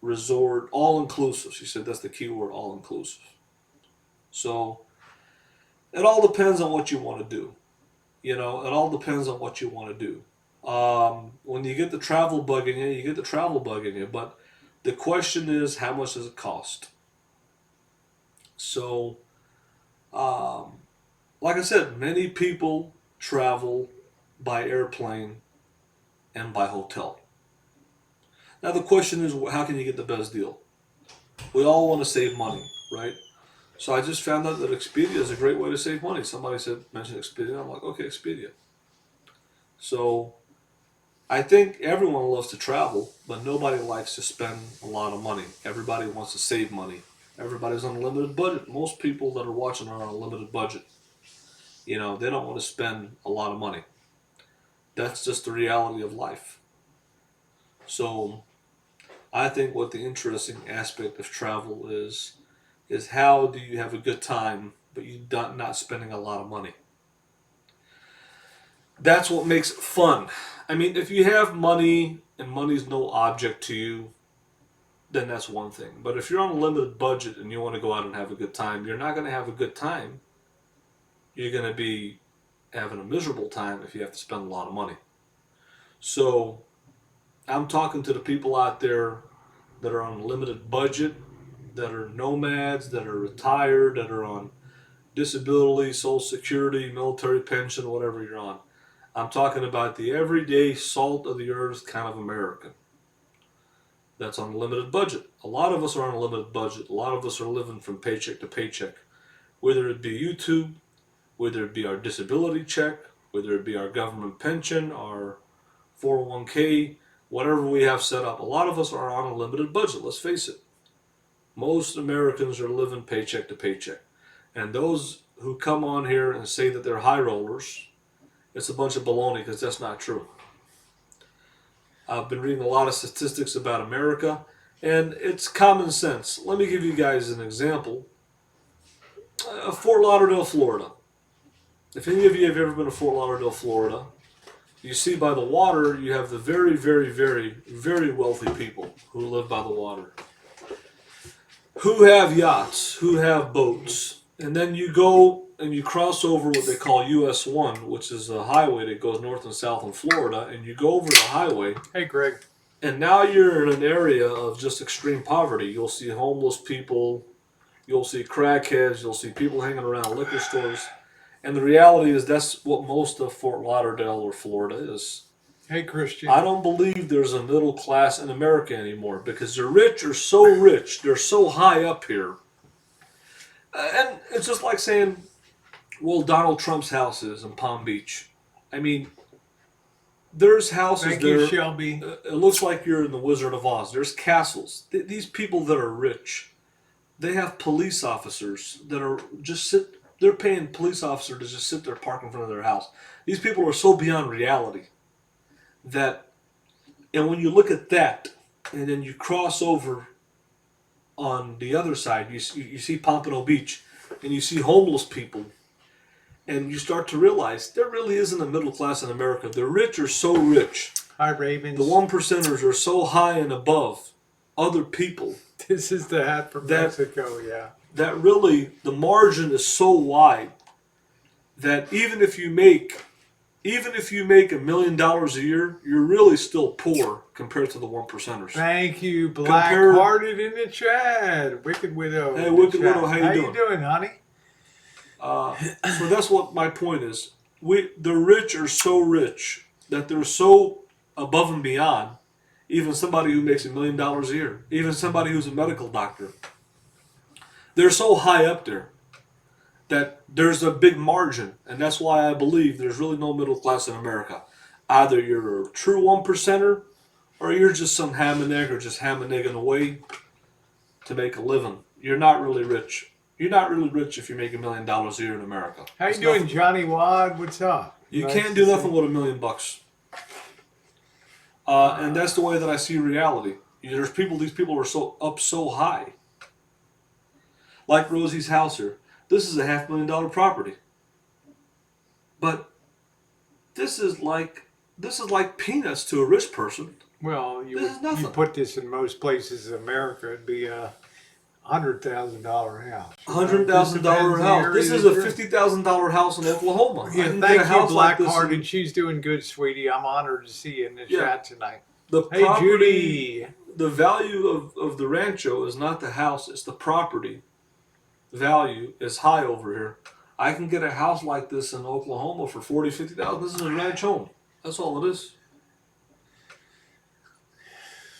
resort, all inclusive. She said that's the key word, all inclusive. So it all depends on what you want to do. You know, it all depends on what you want to do. When you get the travel bug in you, you get the travel bug in you. But the question is, how much does it cost? So, um, like I said, many people travel by airplane and by hotel. Now the question is, how can you get the best deal? We all want to save money, right? So I just found out that Expedia is a great way to save money. Somebody said mention Expedia. I'm like, okay, Expedia. So I think everyone loves to travel, but nobody likes to spend a lot of money. Everybody wants to save money. Everybody's on a limited budget. Most people that are watching are on a limited budget. You know, they don't want to spend a lot of money. That's just the reality of life. So I think what the interesting aspect of travel is how do you have a good time, but you not spending a lot of money. That's what makes it fun. I mean, if you have money and money's no object to you, then that's one thing. But if you're on a limited budget and you want to go out and have a good time, you're not going to have a good time. You're going to be having a miserable time if you have to spend a lot of money. So I'm talking to the people out there that are on a limited budget, that are nomads, that are retired, that are on disability, social security, military pension, whatever you're on. I'm talking about the everyday salt of the earth kind of American that's on a limited budget. A lot of us are on a limited budget. A lot of us are living from paycheck to paycheck, whether it be YouTube, whether it be our disability check, whether it be our government pension, our 401k, whatever we have set up. A lot of us are on a limited budget, let's face it. Most Americans are living paycheck to paycheck. And those who come on here and say that they're high rollers, it's a bunch of baloney because that's not true. I've been reading a lot of statistics about America, and it's common sense. Let me give you guys an example. Fort Lauderdale, Florida. If any of you have ever been to Fort Lauderdale, Florida, you see by the water, you have the very, very, very, very wealthy people who live by the water, who have yachts, who have boats. And then you go and you cross over what they call US 1, which is a highway that goes north and south in Florida, and you go over the highway. Hey, Greg. And now you're in an area of just extreme poverty. You'll see homeless people, you'll see crackheads, you'll see people hanging around liquor stores. And the reality is that's what most of Fort Lauderdale or Florida is. Hey, Christian. I don't believe there's a middle class in America anymore because the rich are so rich, they're so high up here. And it's just like saying, well, Donald Trump's house is in Palm Beach. I mean, there's houses Thank there. you, Shelby. It looks like you're in the Wizard of Oz. There's castles. These people that are rich, they have police officers that are they're paying police officers to just sit there parked in front of their house. These people are so beyond reality that, and when you look at that, and then you cross over on the other side, you see Pompano Beach, and you see homeless people, and you start to realize there really isn't a middle class in America. The rich are so rich. Hi, Ravens. The 1%ers are so high and above other people. This is the hat from Mexico, yeah. That really, the margin is so wide that even if you make $1 million a year, you're really still poor compared to the 1%ers. Thank you, Black-Hearted in the chat. Wicked Widow. Hey, Wicked Widow, how you doing? How you doing, honey? So that's what my point is. The rich are so rich that they're so above and beyond even somebody who makes $1 million a year, even somebody who's a medical doctor. They're so high up there that there's a big margin, and that's why I believe there's really no middle class in America. Either you're a true 1%er, or you're just some ham and egg, or just ham and egging away to make a living. You're not really rich. You're not really rich if you make $1 million a year in America. How you doing, Johnny Wad? What's up? You Nice can't do nothing with $1 million. And that's the way that I see reality. These people are so high. Like Rosie's house here. This is a $500,000 property. But this is like peanuts to a rich person. Well, This is nothing. you put this in most places in America, it'd be a $100,000 house. $100,000 house. This is a $50,000 house in Oklahoma. Yeah, thank you, Black-Hearted. She's doing good, sweetie. I'm honored to see you in the chat tonight. Hey, Judy. The value of the Rancho is not the house, it's the property. Value is high over here. I can get a house like this in Oklahoma for $40,000, $50,000. This is a ranch home. That's all it is.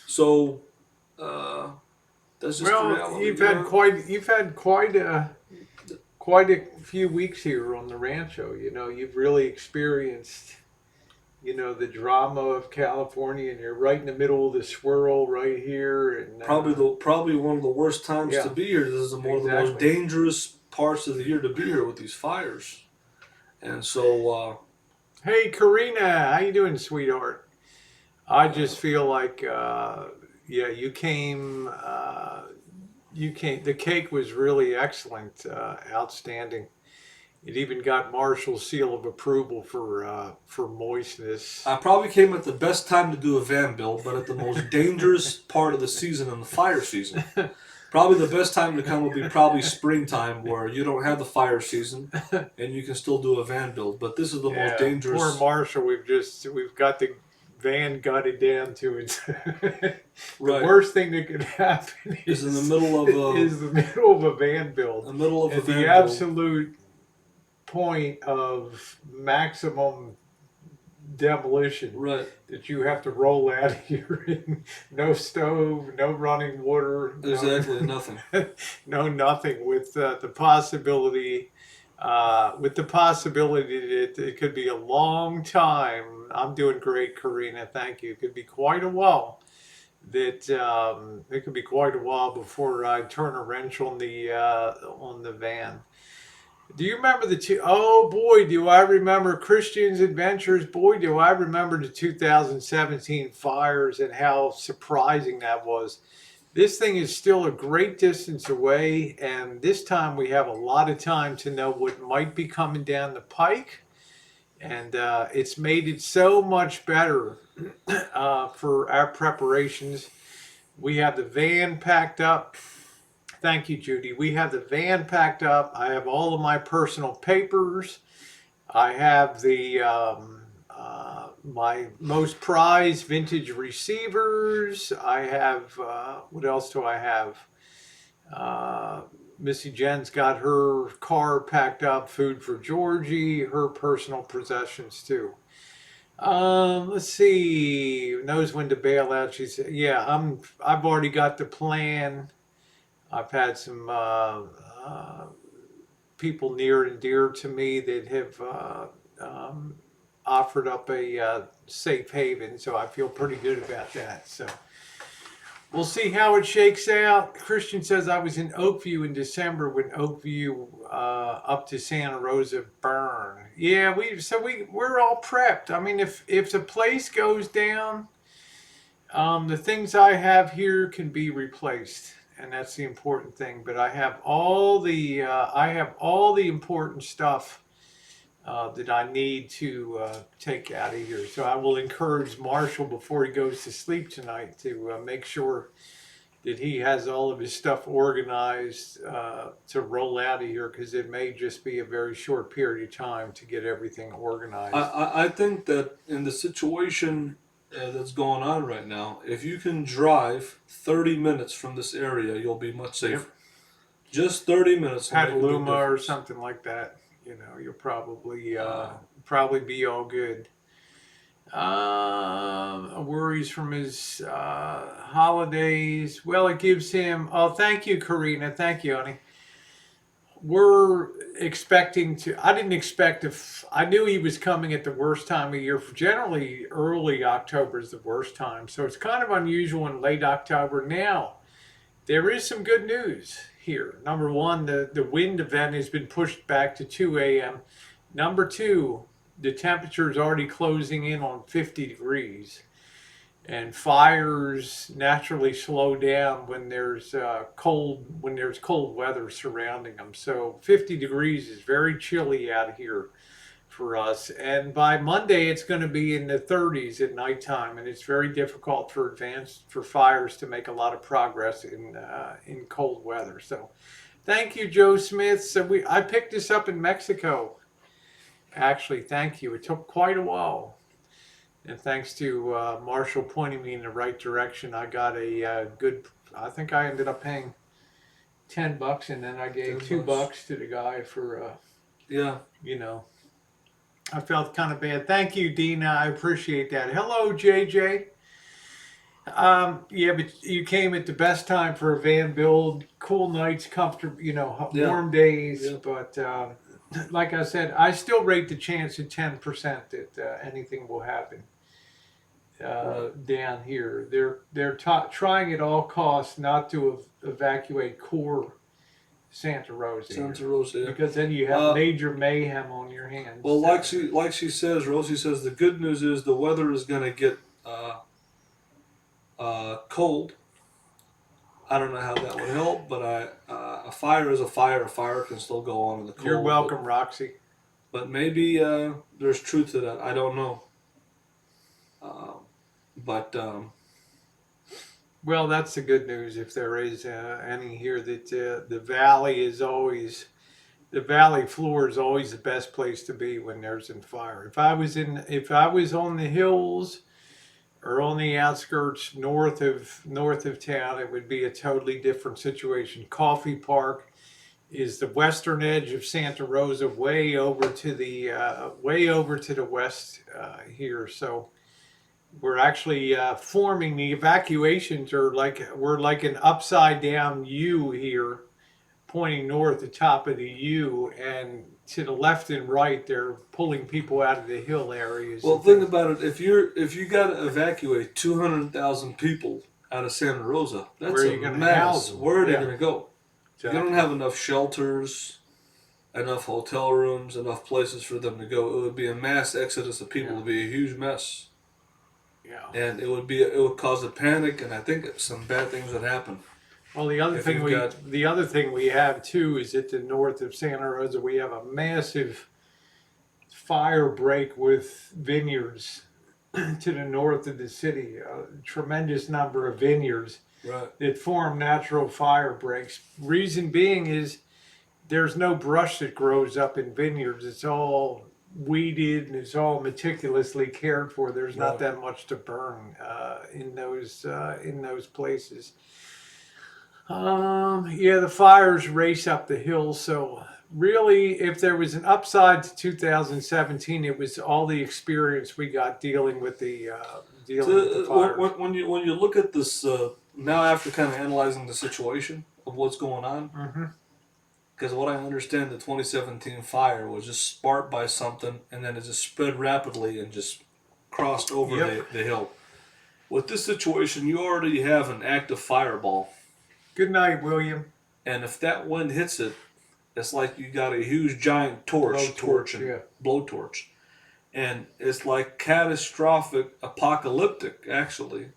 So, that's just the reality. You've had quite a few weeks here on the Rancho. You know, you've really experienced, the drama of California, and you're right in the middle of the swirl right here. And probably one of the worst times to be here. This is one of the most dangerous parts of the year to be here with these fires. And so, hey, Karina, how you doing, sweetheart? I just feel like, you came. The cake was really excellent, outstanding. It even got Marshall's seal of approval for moistness. I probably came at the best time to do a van build, but at the most dangerous part of the season in the fire season. Probably the best time to come would be probably springtime, where you don't have the fire season and you can still do a van build. But this is the most dangerous. Poor Marshall, we've got the van gutted down to its. The worst thing that could happen is in the middle of a van build. The middle of a van build. The absolute point of maximum demolition. Right. That you have to roll out of here. No stove, no running water. Exactly, nothing. No, nothing. With the possibility that it could be a long time. I'm doing great, Karina. Thank you. It could be quite a while. It could be quite a while before I turn a wrench on the van. Do you remember oh boy, do I remember Christian's Adventures. Boy, do I remember the 2017 fires and how surprising that was. This thing is still a great distance away, and this time we have a lot of time to know what might be coming down the pike. And it's made it so much better for our preparations. We have the van packed up. Thank you, Judy. We have the van packed up. I have all of my personal papers. I have the my most prized vintage receivers. I have what else do I have? Uh, Missy Jen's got her car packed up, food for Georgie, her personal possessions too. Let's see. Knows when to bail out. She said, "Yeah, I've already got the plan. I've had some people near and dear to me that have um, offered up a safe haven, so I feel pretty good about that. So we'll see how it shakes out." Christian says I was in Oakview in December when Oakview up to Santa Rosa burned. Yeah, we're all prepped. I mean, if the place goes down, the things I have here can be replaced, and that's the important thing. But I have all the important stuff that I need to take out of here. So I will encourage Marshall before he goes to sleep tonight to make sure that he has all of his stuff organized to roll out of here, because it may just be a very short period of time to get everything organized. I think that in the situation that's going on right now, if you can drive 30 minutes from this area, you'll be much safer. Yep. Just 30 minutes. Petaluma or something like that. You'll probably be all good. Worries from his holidays. Well, it gives him. Oh, thank you, Karina. Thank you, honey. We're expecting to. I didn't expect if I knew he was coming at the worst time of year. Generally, early October is the worst time, so it's kind of unusual in late October. Now, there is some good news here. Number one, the wind event has been pushed back to 2 a.m. Number two, the temperature is already closing in on 50 degrees. And fires naturally slow down when there's cold weather surrounding them. So 50 degrees is very chilly out here for us. And by Monday, it's going to be in the 30s at nighttime, and it's very difficult for fires to make a lot of progress in cold weather. So, thank you, Joe Smith. So I picked this up in Mexico. Actually, thank you. It took quite a while, and thanks to Marshall pointing me in the right direction, I got a good. I think I ended up paying $10, and then I gave $2 to the guy for. Yeah. I felt kind of bad. Thank you, Dina. I appreciate that. Hello, JJ. Yeah, but you came at the best time for a van build. Cool nights, comfortable, warm days. Yeah. But like I said, I still rate the chance at 10% that anything will happen down here. They're trying at all costs not to evacuate core Santa Rosa. Yeah. Because then you have major mayhem on your hands. Well, like she says, Rosie says, the good news is the weather is going to get cold. I don't know how that would help, but a fire is a fire. A fire can still go on in the cold. You're welcome, Roxy. But maybe there's truth to that. I don't know. Well, that's the good news, if there is any here, that the valley floor is always the best place to be when there's a fire. If I was on the hills or on the outskirts north of town, it would be a totally different situation. Coffee Park is the western edge of Santa Rosa, way over to the west here. So we're actually forming the evacuations we're like an upside down U here, pointing north, the top of the U, and to the left and right, they're pulling people out of the hill areas. Well, think about it. If you got to evacuate 200,000 people out of Santa Rosa, that's where are you going to house them? Where are they going to go? Exactly. You don't have enough shelters, enough hotel rooms, enough places for them to go. It would be a mass exodus of people. It would be a huge mess. Yeah. and it would cause a panic, and I think some bad things would happen. Well, If you've got the other thing we have too is at the north of Santa Rosa we have a massive fire break with vineyards to the north of the city. A tremendous number of vineyards right, that form natural fire breaks. Reason being is there's no brush that grows up in vineyards. It's all weeded and it's all meticulously cared for. There's not right. that much to burn in those places. Yeah, the fires race up the hill. So really, if there was an upside to 2017, it was all the experience we got dealing with the fires. When you look at this now, after kind of analyzing the situation of what's going on, Hmm. because what I understand, the 2017 fire was just sparked by something, and then it just spread rapidly and just crossed over Yep. the hill. With this situation, you already have an active fireball, Good night, William. and if that wind hits it, it's like you got a huge giant torch and Yeah. blowtorch, and it's like catastrophic, apocalyptic. Actually,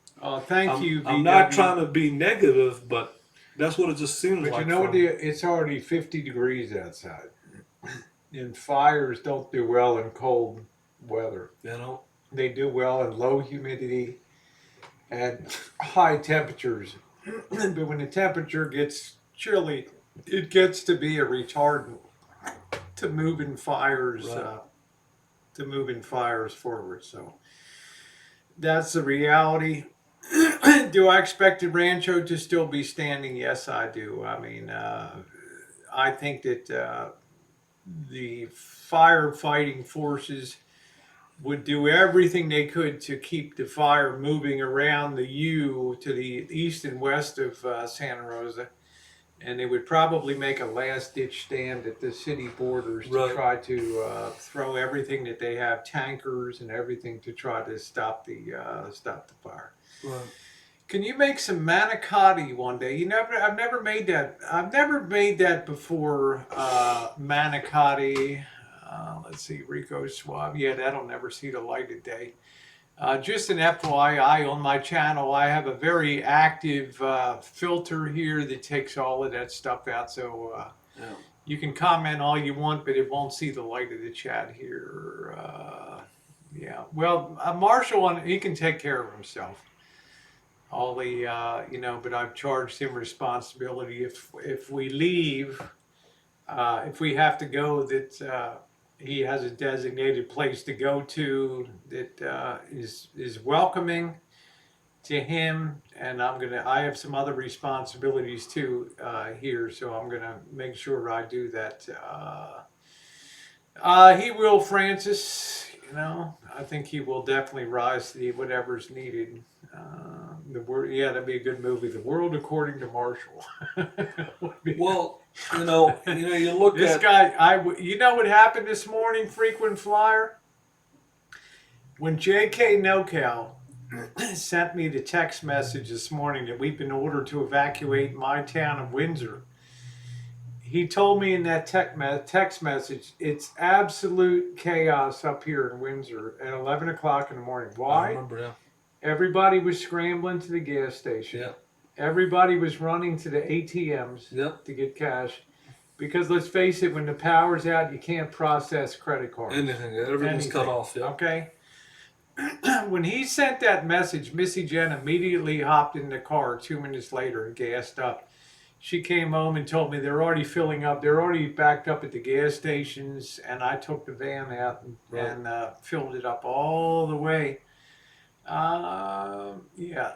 Thank you, I'm not VW. trying to be negative, but that's what it just seems But you like know what? from It's already 50 degrees outside, and fires don't do well in cold weather. you know. They do well in low humidity and high temperatures. But when the temperature gets chilly, it gets to be a retardant to moving fires Right. forward. So that's the reality. Do I expect the Rancho to still be standing? Yes, I do. I mean, I think that the firefighting forces would do everything they could to keep the fire moving around the U to the east and west of Santa Rosa. And they would probably make a last ditch stand at the city borders to Right. try to throw everything that they have, tankers and everything, to try to stop the fire. Right. Can you make some manicotti one day? I've never made that. I've never made that before. Manicotti. Let's see, Rico Suave. Yeah, that'll never see the light of day. Just an FYI, on my channel, I have a very active filter here that takes all of that stuff out. So Yeah. you can comment all you want, but it won't see the light of the chat here. Yeah. Well, Marshall, he can take care of himself. All the but I've charged him responsibility if we leave, if we have to go, that he has a designated place to go to that is welcoming to him, and I have some other responsibilities too here, so I'm gonna make sure I do that. He will, Francis. I think he will definitely rise to whatever's needed. Yeah, that'd be a good movie. The World According to Marshall. Well, you look This at guy, you know what happened this morning, frequent flyer? When J.K. NoCal sent me the text message this morning that we've been ordered to evacuate my town of Windsor, he told me in that text message, it's absolute chaos up here in Windsor at 11 o'clock in the morning. I Why? remember, yeah. Everybody was scrambling to the gas station. Yeah. Everybody was running to the ATMs Yep. to get cash. Because let's face it, when the power's out, you can't process credit cards. Everything's cut off. Yeah. Okay? When he sent that message, Missy Jen immediately hopped in the car 2 minutes later and gassed up. She came home and told me they're already filling up. They're already backed up at the gas stations, and I took the van out and filled it up all the way. Yeah,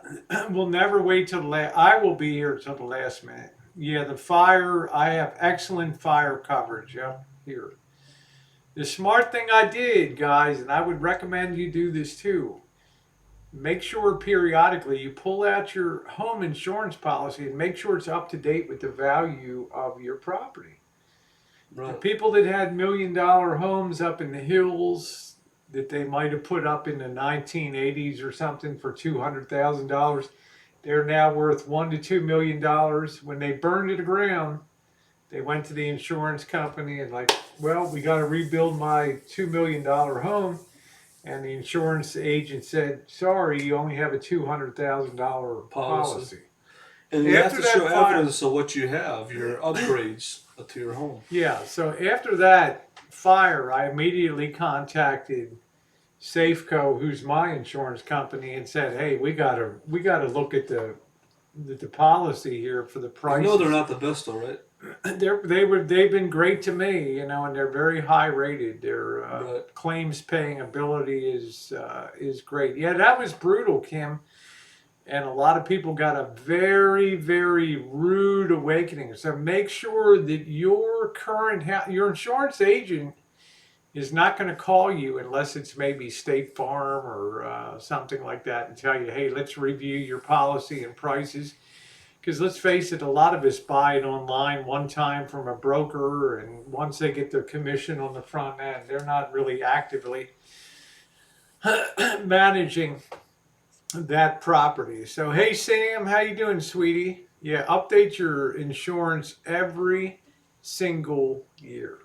we'll never wait till the last. I will be here till the last minute. Yeah, the fire. I have excellent fire coverage up here. The smart thing I did, guys, and I would recommend you do this too. Make sure periodically you pull out your home insurance policy and make sure it's up to date with the value of your property. The Right. people that had $1 million homes up in the hills that they might have put up in the 1980s or something for $200,000, they're now worth $1 to $2 million. When they burned to the ground, they went to the insurance company and well, we got to rebuild my $2 million home. And the insurance agent said, "Sorry, you only have a $200,000 policy." And you have After to show that fire, evidence of what you have, your upgrades to your home. yeah. So after that fire, I immediately contacted Safeco, who's my insurance company, and said, "Hey, we gotta look at the policy here for the I know they're prices." not the best, though, right? They've been great to me, and they're very high rated. Their Right. claims paying ability is great. Yeah, that was brutal, Kim, and a lot of people got a very, very rude awakening. So make sure that your insurance agent is not going to call you unless it's maybe State Farm or something like that and tell you, "Hey, let's review your policy and prices." Because let's face it, a lot of us buy it online one time from a broker, and once they get their commission on the front end, they're not really actively managing that property. So, hey Sam, how you doing, sweetie? Yeah, update your insurance every single year.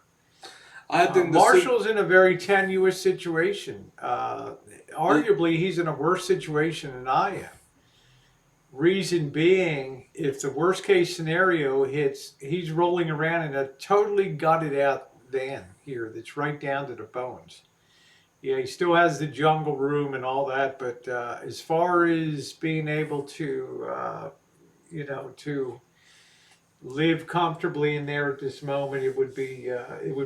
I think Marshall's in a very tenuous situation. Arguably, he's in a worse situation than I am. Reason being, if the worst case scenario hits, he's rolling around in a totally gutted out van here that's right down to the bones. Yeah, he still has the jungle room and all that, but as far as being able to, to live comfortably in there at this moment, it would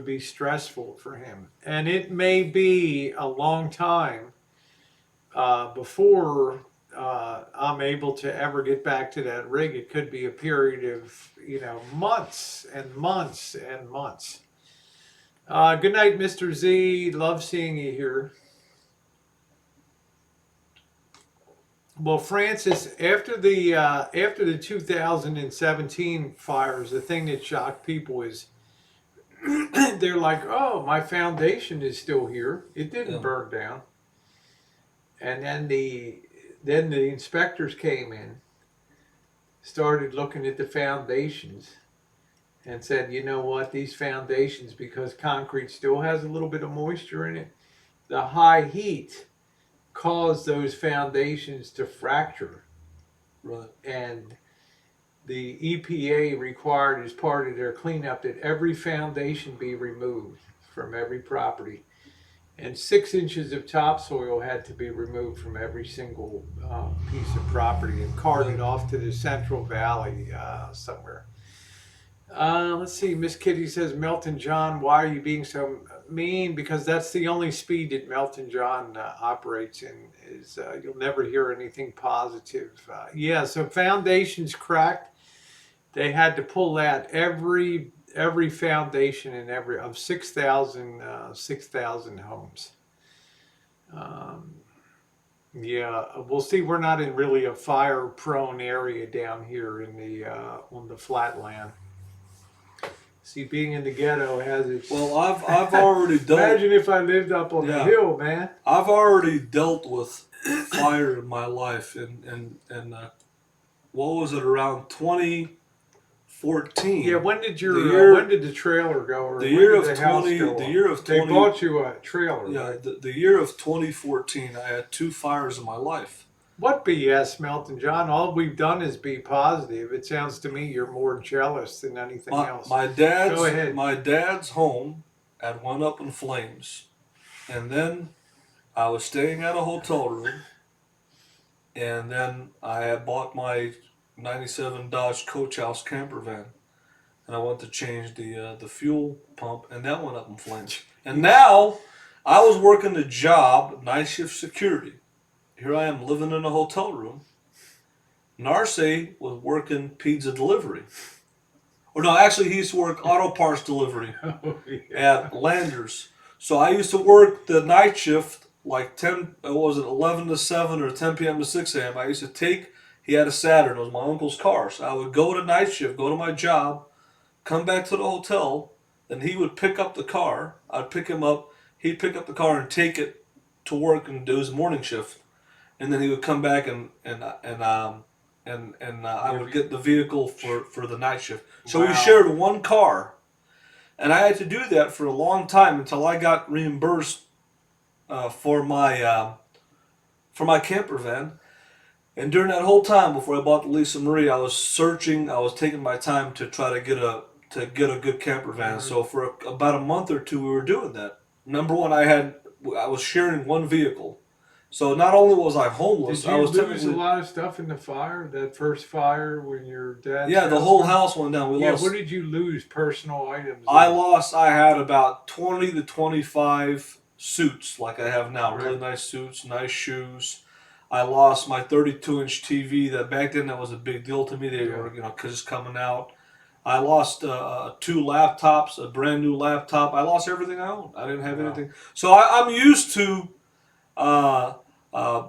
be stressful for him, and it may be a long time before I'm able to ever get back to that rig. It could be a period of months and months and months. Good night, Mr. Z. Love seeing you here. Well, Francis, after the 2017 fires, the thing that shocked people is they're like, "Oh, my foundation is still here. It didn't burn down." And then the inspectors came in, started looking at the foundations, and said, "You know what? These foundations, because concrete still has a little bit of moisture in it, the high heat caused those foundations to fracture." Right. And the EPA required, as part of their cleanup, that every foundation be removed from every property, and 6 inches of topsoil had to be removed from every single piece of property and carted off to the Central Valley somewhere. Let's see. Miss Kitty says, "Melton John, why are you being so mean?" Because that's the only speed that Melton John operates in. Is you'll never hear anything positive. Yeah. So foundations cracked. They had to pull out every foundation in every of 6,000 homes. Yeah, we'll see. We're not in really a fire-prone area down here in the on the flatland. See, being in the ghetto has its. Well, I've already dealt. Imagine if I lived up on the hill, man. I've already dealt with fire in my life, and what was it, around 2014? Yeah, when did the trailer go? Or the year when of did the house 20. go The up? year of 20. They bought you a trailer. Yeah, right? the year of 2014. I had 2 fires in my life. What BS, Melton John? All we've done is be positive. It sounds to me you're more jealous than anything else. My Go ahead. dad's home had went up in flames, and then I was staying at a hotel room, and then I had bought my '97 Dodge Coach House camper van, and I went to change the fuel pump, and that went up in flames. And now I was working a job, night shift security. Here I am living in a hotel room. Narce was working pizza delivery. Or no, actually he used to work auto parts delivery at Landers. So I used to work the night shift like 11 to 7 or 10 p.m. to 6 a.m. I used to he had a Saturn, it was my uncle's car. So I would go to night shift, go to my job, come back to the hotel, then he would pick up the car. I'd pick him up, he'd pick up the car and take it to work and do his morning shift. And then he would come back and I would get the vehicle for the night shift. So we shared one car, and I had to do that for a long time until I got reimbursed for my camper van. And during that whole time before I bought the Lisa Marie, I was searching. I was taking my time to try to get a good camper van. So for about a month or two, we were doing that. Number one, I was sharing one vehicle. So not only was I homeless, Did I you was lose a technically, lot of stuff in the fire? That first fire when your dad's yeah, the house whole went? house went down. We Yeah, what lost. did you lose? Personal items. I had about 20 to 25 suits like I have now. Really Right. nice suits, nice shoes. I lost my 32-inch TV. That back then that was a big deal to me. They Yeah. were, because it's coming out. I lost two laptops, a brand new laptop. I lost everything I owned. I didn't have Wow. anything. So I'm used to uh, uh,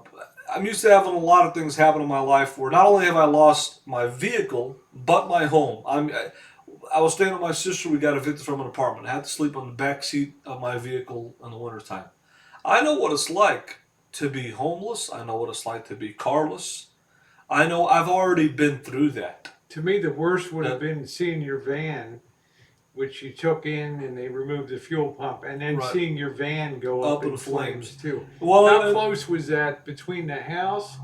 I'm used to having a lot of things happen in my life where not only have I lost my vehicle, but my home. I was staying with my sister. We got evicted from an apartment. I had to sleep on the back seat of my vehicle in the wintertime. I know what it's like to be homeless. I know what it's like to be carless. I know I've already been through that. To me, the worst would have That been seeing your van, which you took in and they removed the fuel pump, and then right seeing your van go up up in in flames flames. too. Well, How close was that between the house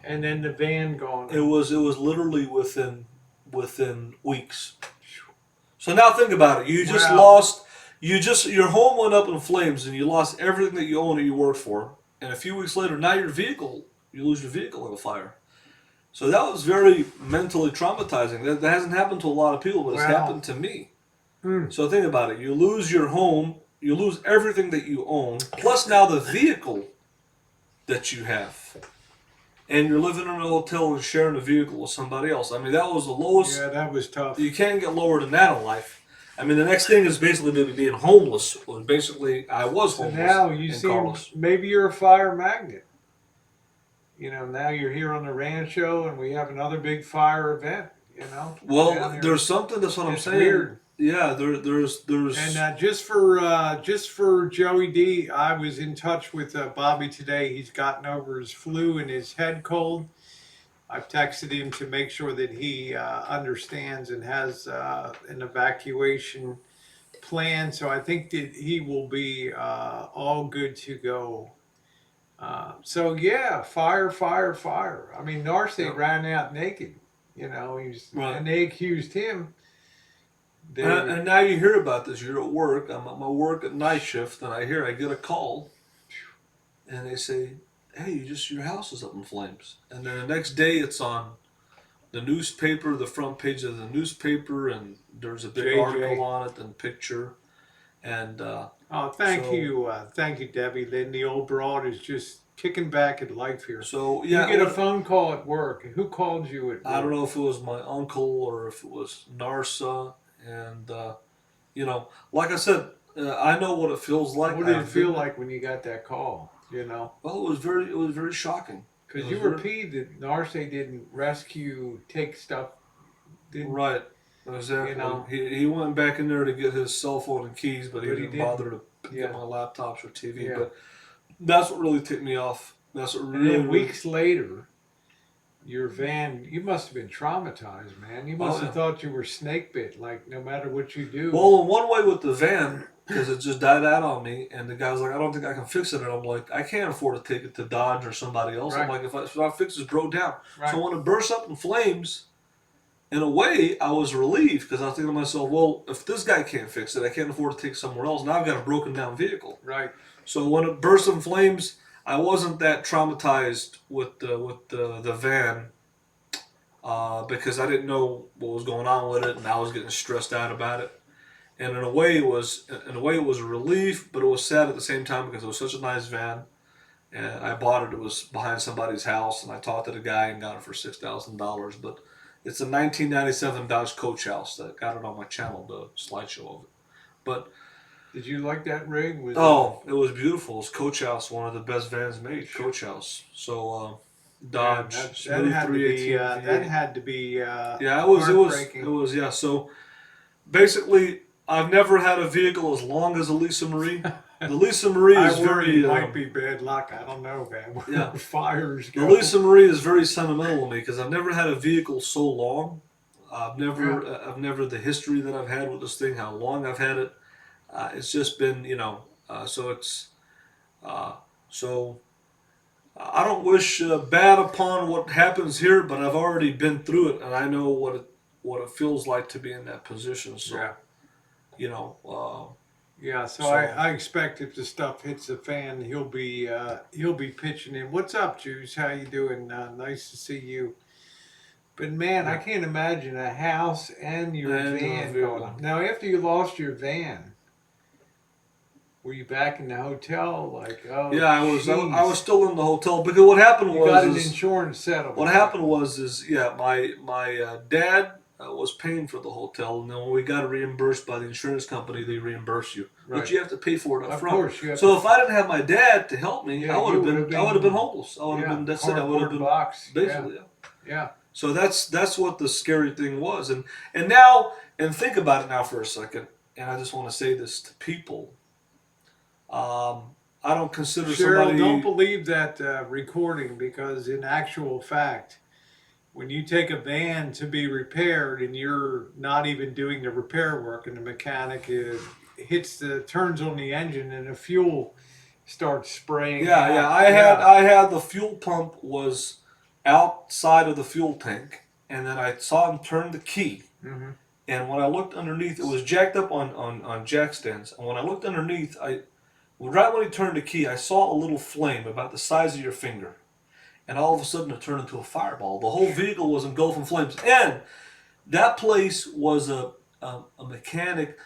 and then the van it gone? was literally within weeks. So now think about it. You just Wow. lost. Your home went up in flames, and you lost everything that you owned and you worked for. And a few weeks later, now you lose your vehicle in a fire. So that was very mentally traumatizing. That hasn't happened to a lot of people, but it's Wow. happened to me. Mm. So think about it. You lose your home, you lose everything that you own, plus now the vehicle that you have. And you're living in a hotel and sharing a vehicle with somebody else. I mean, that was the lowest. Yeah, that was tough. You can't get lower than that in life. I mean, the next thing is basically maybe being homeless. Was basically, I was So homeless now you and seem carless. maybe you're a fire magnet. Now you're here on the Rancho and we have another big fire event, down Well, here. there's something. That's what I'm It's saying. weird. Yeah, And there's. just for Joey D, I was in touch with Bobby today. He's gotten over his flu and his head cold. I've texted him to make sure that he understands and has an evacuation plan. So I think that he will be all good to go. So yeah, fire, fire, fire. I mean, Narce Yeah, ran out naked. right. And they accused him. They, And now you hear about this. You're at work. I'm at my work at night shift, and I get a call, and they say, "Hey, your house is up in flames." And then the next day, it's on the newspaper, the front page of the newspaper, and there's a big article JJ. on it and picture. And Oh, so thank you, Debbie. Lynn, the old broad is just kicking back at life here. so You yeah, get a what phone call at work. Who called you at I don't work? know if it was my uncle or if it was NARSA, and like I said, I know what it feels like. What did it I've feel been there. like when you got that call? Well, it was very shocking. It Because was you were very peeved that Narce didn't rescue, take stuff, didn't, right. you Exactly. know, He went back in there to get his cell phone and keys, but he but he didn't didn't. bother to get Yeah, my laptops or TV. yeah. But that's what really ticked me off. That's what And really, then really. weeks later, your van, you must have been traumatized, man. You Oh must have yeah. thought you were snake bit, like no matter what you do. Well, in one way with the van, because it just died out on me, and the guy's like, I don't think I can fix it. And I'm like, I can't afford to take it to Dodge or somebody else. I'm Right, like, if I fix it, it's broke down. right, So when it burst up in flames, in a way, I was relieved because I was thinking to myself, well, if this guy can't fix it, I can't afford to take it somewhere else. Now I've got a broken down vehicle. right. So when it burst in flames, I wasn't that traumatized with the van because I didn't know what was going on with it, and I was getting stressed out about it. And in a way it was a relief, but it was sad at the same time because it was such a nice van. And I bought it. It was behind somebody's house, and I talked to the guy and got it for $6,000. But it's a 1997 Dodge Coach House that got it on my channel, the slideshow of it. But Did you like that rig? Was it? oh, it was beautiful. It's Coach House, one of the best vans made. Coach House. So Man, Dodge smooth that 318 V8. had to be Yeah, it heartbreaking. was yeah. So basically, I've never had a vehicle as long as a Lisa Marie. The Lisa Marie I is worry it very might be bad luck. I don't know, man. Where yeah. fires The go. Lisa Marie is very sentimental to me because I've never had a vehicle so long. Yeah. I've never the history that I've had with this thing, how long I've had it. It's just been so it's So I don't wish bad upon what happens here, but I've already been through it, and I know what it feels like to be in that position. So Yeah. you know, Yeah, so so I expect if the stuff hits the fan, he'll be pitching in. What's up, Juice? How you doing? Nice to see you. But man, I yeah, can't imagine a house and your and van going vehicle. up. Now, after you lost your van, were you back in the hotel? Like, oh, Yeah, I was jeez, still in the hotel because what happened you got was an is insurance what settlement, right? happened was is yeah, my dad was paying for the hotel, and then when we got reimbursed by the insurance company, they reimburse you, but Right. you have to pay for it up Of front. course, you have to. So if I didn't have my dad to help me, Yeah, you would have I would have been been. homeless. I would have Yeah, been that's it. I would have cardboard been box. Yeah, basically. Yeah. yeah. So that's what the scary thing was, and now and think about it now for a second, and I just want to say this to people. I don't consider Cheryl, don't somebody. believe that recording because, in actual fact, when you take a van to be repaired and you're not even doing the repair work and the mechanic hits the turns on the engine and the fuel starts spraying Yeah, yeah. out. Yeah. I had the fuel pump was outside of the fuel tank, and then I saw him turn the key. Hmm. And when I looked underneath, it was jacked up on jack stands. And when I looked underneath, right when he turned the key, I saw a little flame about the size of your finger. And all of a sudden, it turned into a fireball. The whole vehicle was engulfed in flames. And that place was a mechanic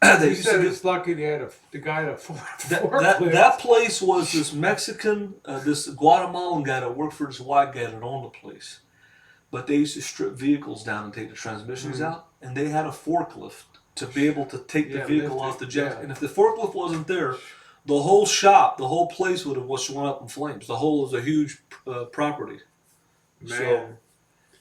that You used to said get it's lucky they had the guy at a that forklift. place was this Mexican, this Guatemalan guy that worked for this white guy that owned the place. But they used to strip vehicles down and take the transmissions Mhm. out, and they had a forklift to be able to take the Yeah, vehicle lift off it. the jacks. Yeah. And if the forklift wasn't there, the whole shop, the whole place would have was went up in flames. The whole was a huge property. So, Man.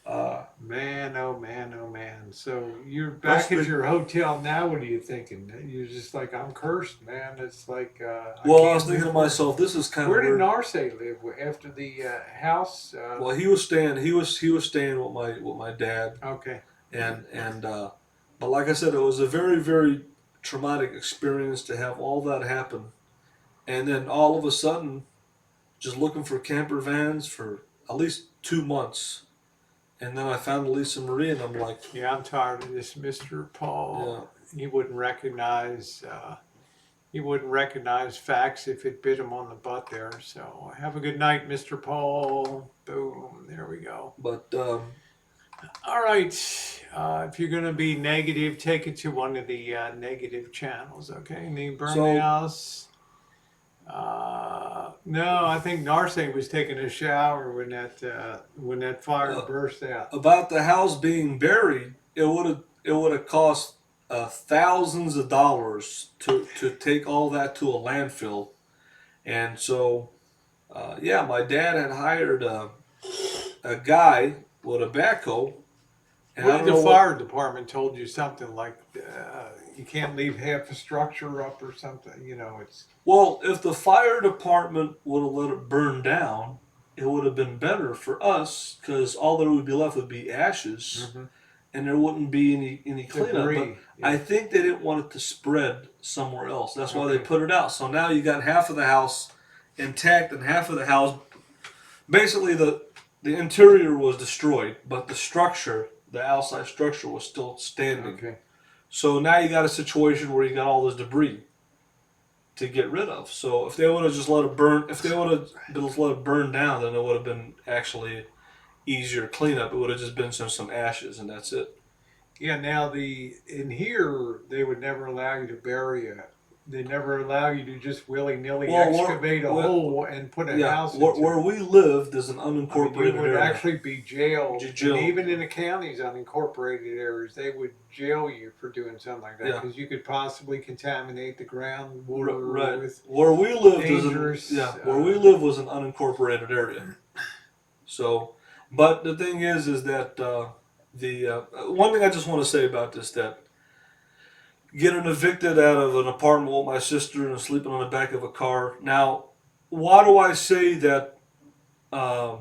uh, Man, oh man, oh man. So you're that's back at been. your hotel now. What are you thinking? You're just like, I'm cursed, man. It's like, I Well, I was can't thinking move to forward. myself, this is kind of Where did weird. Narse live after the house? Well, he was staying. He was staying with my dad, Okay. and but like I said, it was a very traumatic experience to have all that happen, and then all of a sudden, just looking for camper vans for at least 2 months, and then I found Lisa Marie, and I'm like, Yeah, I'm tired of this, Mr. yeah, Paul. He wouldn't recognize. He wouldn't recognize facts if it bit him on the butt there. So have a good night, Mr. Paul. Boom. There we go. but All right. If you're going to be negative, take it to one of the negative channels, okay? Name burn the so house. No, I think Narse was taking a shower when that fire uh, burst out. about the house being buried, it would have cost thousands of dollars to take all that to a landfill, and so yeah, my dad had hired a guy with a backhoe, and What I if don't the know what. fire department told you something like you can't leave half a structure up or something? You know, it's Well, if the fire department would have let it burn down, it would have been better for us because all there would be left would be ashes, mhm, and there wouldn't be any cleanup. But debris. I Yeah. think they didn't want it to spread somewhere else. That's why they Okay. put it out. So now you got half of the house intact and half of the house. Basically, the interior was destroyed, but the structure, the outside structure, was still standing. Okay. So now you got a situation where you got all this debris to get rid of. So if they would have just let it burn, if they would have just let it burn down, then it would have been actually easier cleanup. It would have just been some ashes, and that's it. Yeah, now the in here they would never allow you to bury a. They never allow you to just willy nilly Well, excavate a hole and put a yeah, house into where it. we lived is an I mean, you unincorporated would area. actually be jailed, and Jail, even in the county's unincorporated areas, they would jail you for doing something like that yeah, because you could possibly contaminate the groundwater right. with Where we lived is an dangerous. where we lived was an unincorporated area. So, but the thing is that the one thing I just want to say about this that getting evicted out of an apartment with my sister and sleeping on the back of a car. Now, why do I say that? Um,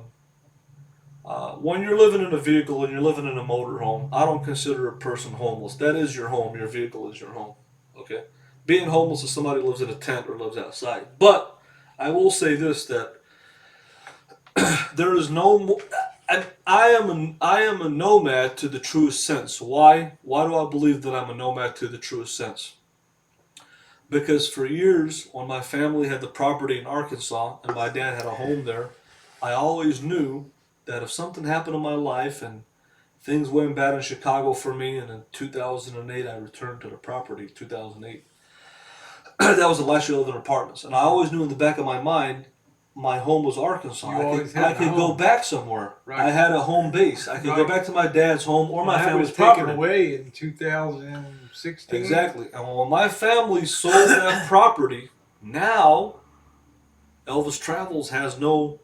when you're living in a vehicle and you're living in a motorhome, I don't consider a person homeless. That is your home. Your vehicle is your home. Okay, being homeless is somebody who lives in a tent or lives outside. But I will say this, that there is no mo- I am a nomad to the truest sense. Why do I believe that I'm a nomad to the truest sense? Because for years, when my family had the property in Arkansas and my dad had a home there, I always knew that if something happened in my life and things went bad in Chicago for me, and in 2008 I returned to the property. 2008, that was the last year I lived in apartments, and I always knew in the back of my mind, my home was Arkansas. You always I had a could go home. back somewhere. Right. I had a home base. I could go Right. back to my dad's home or And my that family's was taken property. away in 2016. Exactly. And when my family sold that property, now Elvis Travels has no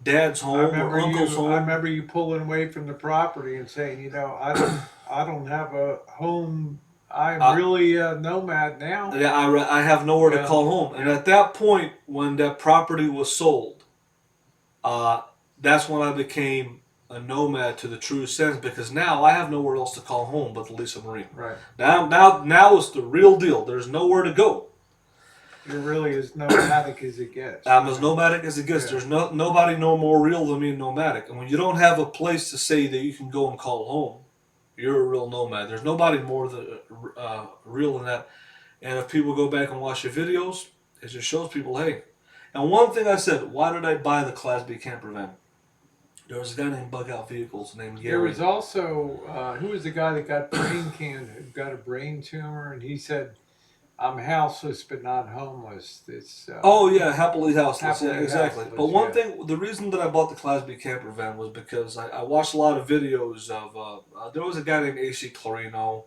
dad's home or uncle's home. I remember you pulling away from the property and saying, I don't have a home. I'm really a nomad now. Yeah, I have nowhere to call home. And at that point, when that property was sold, that's when I became a nomad to the true sense, because now I have nowhere else to call home but the Lisa Marine. Right. Now it's the real deal. There's nowhere to go. You're really as nomadic as it gets. I'm as nomadic as it gets. Yeah. There's nobody no more real than me nomadic. And when you don't have a place to say that you can go and call home, you're a real nomad. There's nobody more real than that. And if people go back and watch your videos, it just shows people, hey. And one thing I said, why did I buy the Class B camper van? There was a guy named Bug Out Vehicles named Gary. There was also, who was the guy that got got a brain tumor, and he said, I'm houseless but not homeless. It's oh yeah, happily houseless. Happily yeah, exactly. houseless, But one yeah. thing, the reason that I bought the Class B camper van was because I watched a lot of videos of. There was a guy named AC Clarino,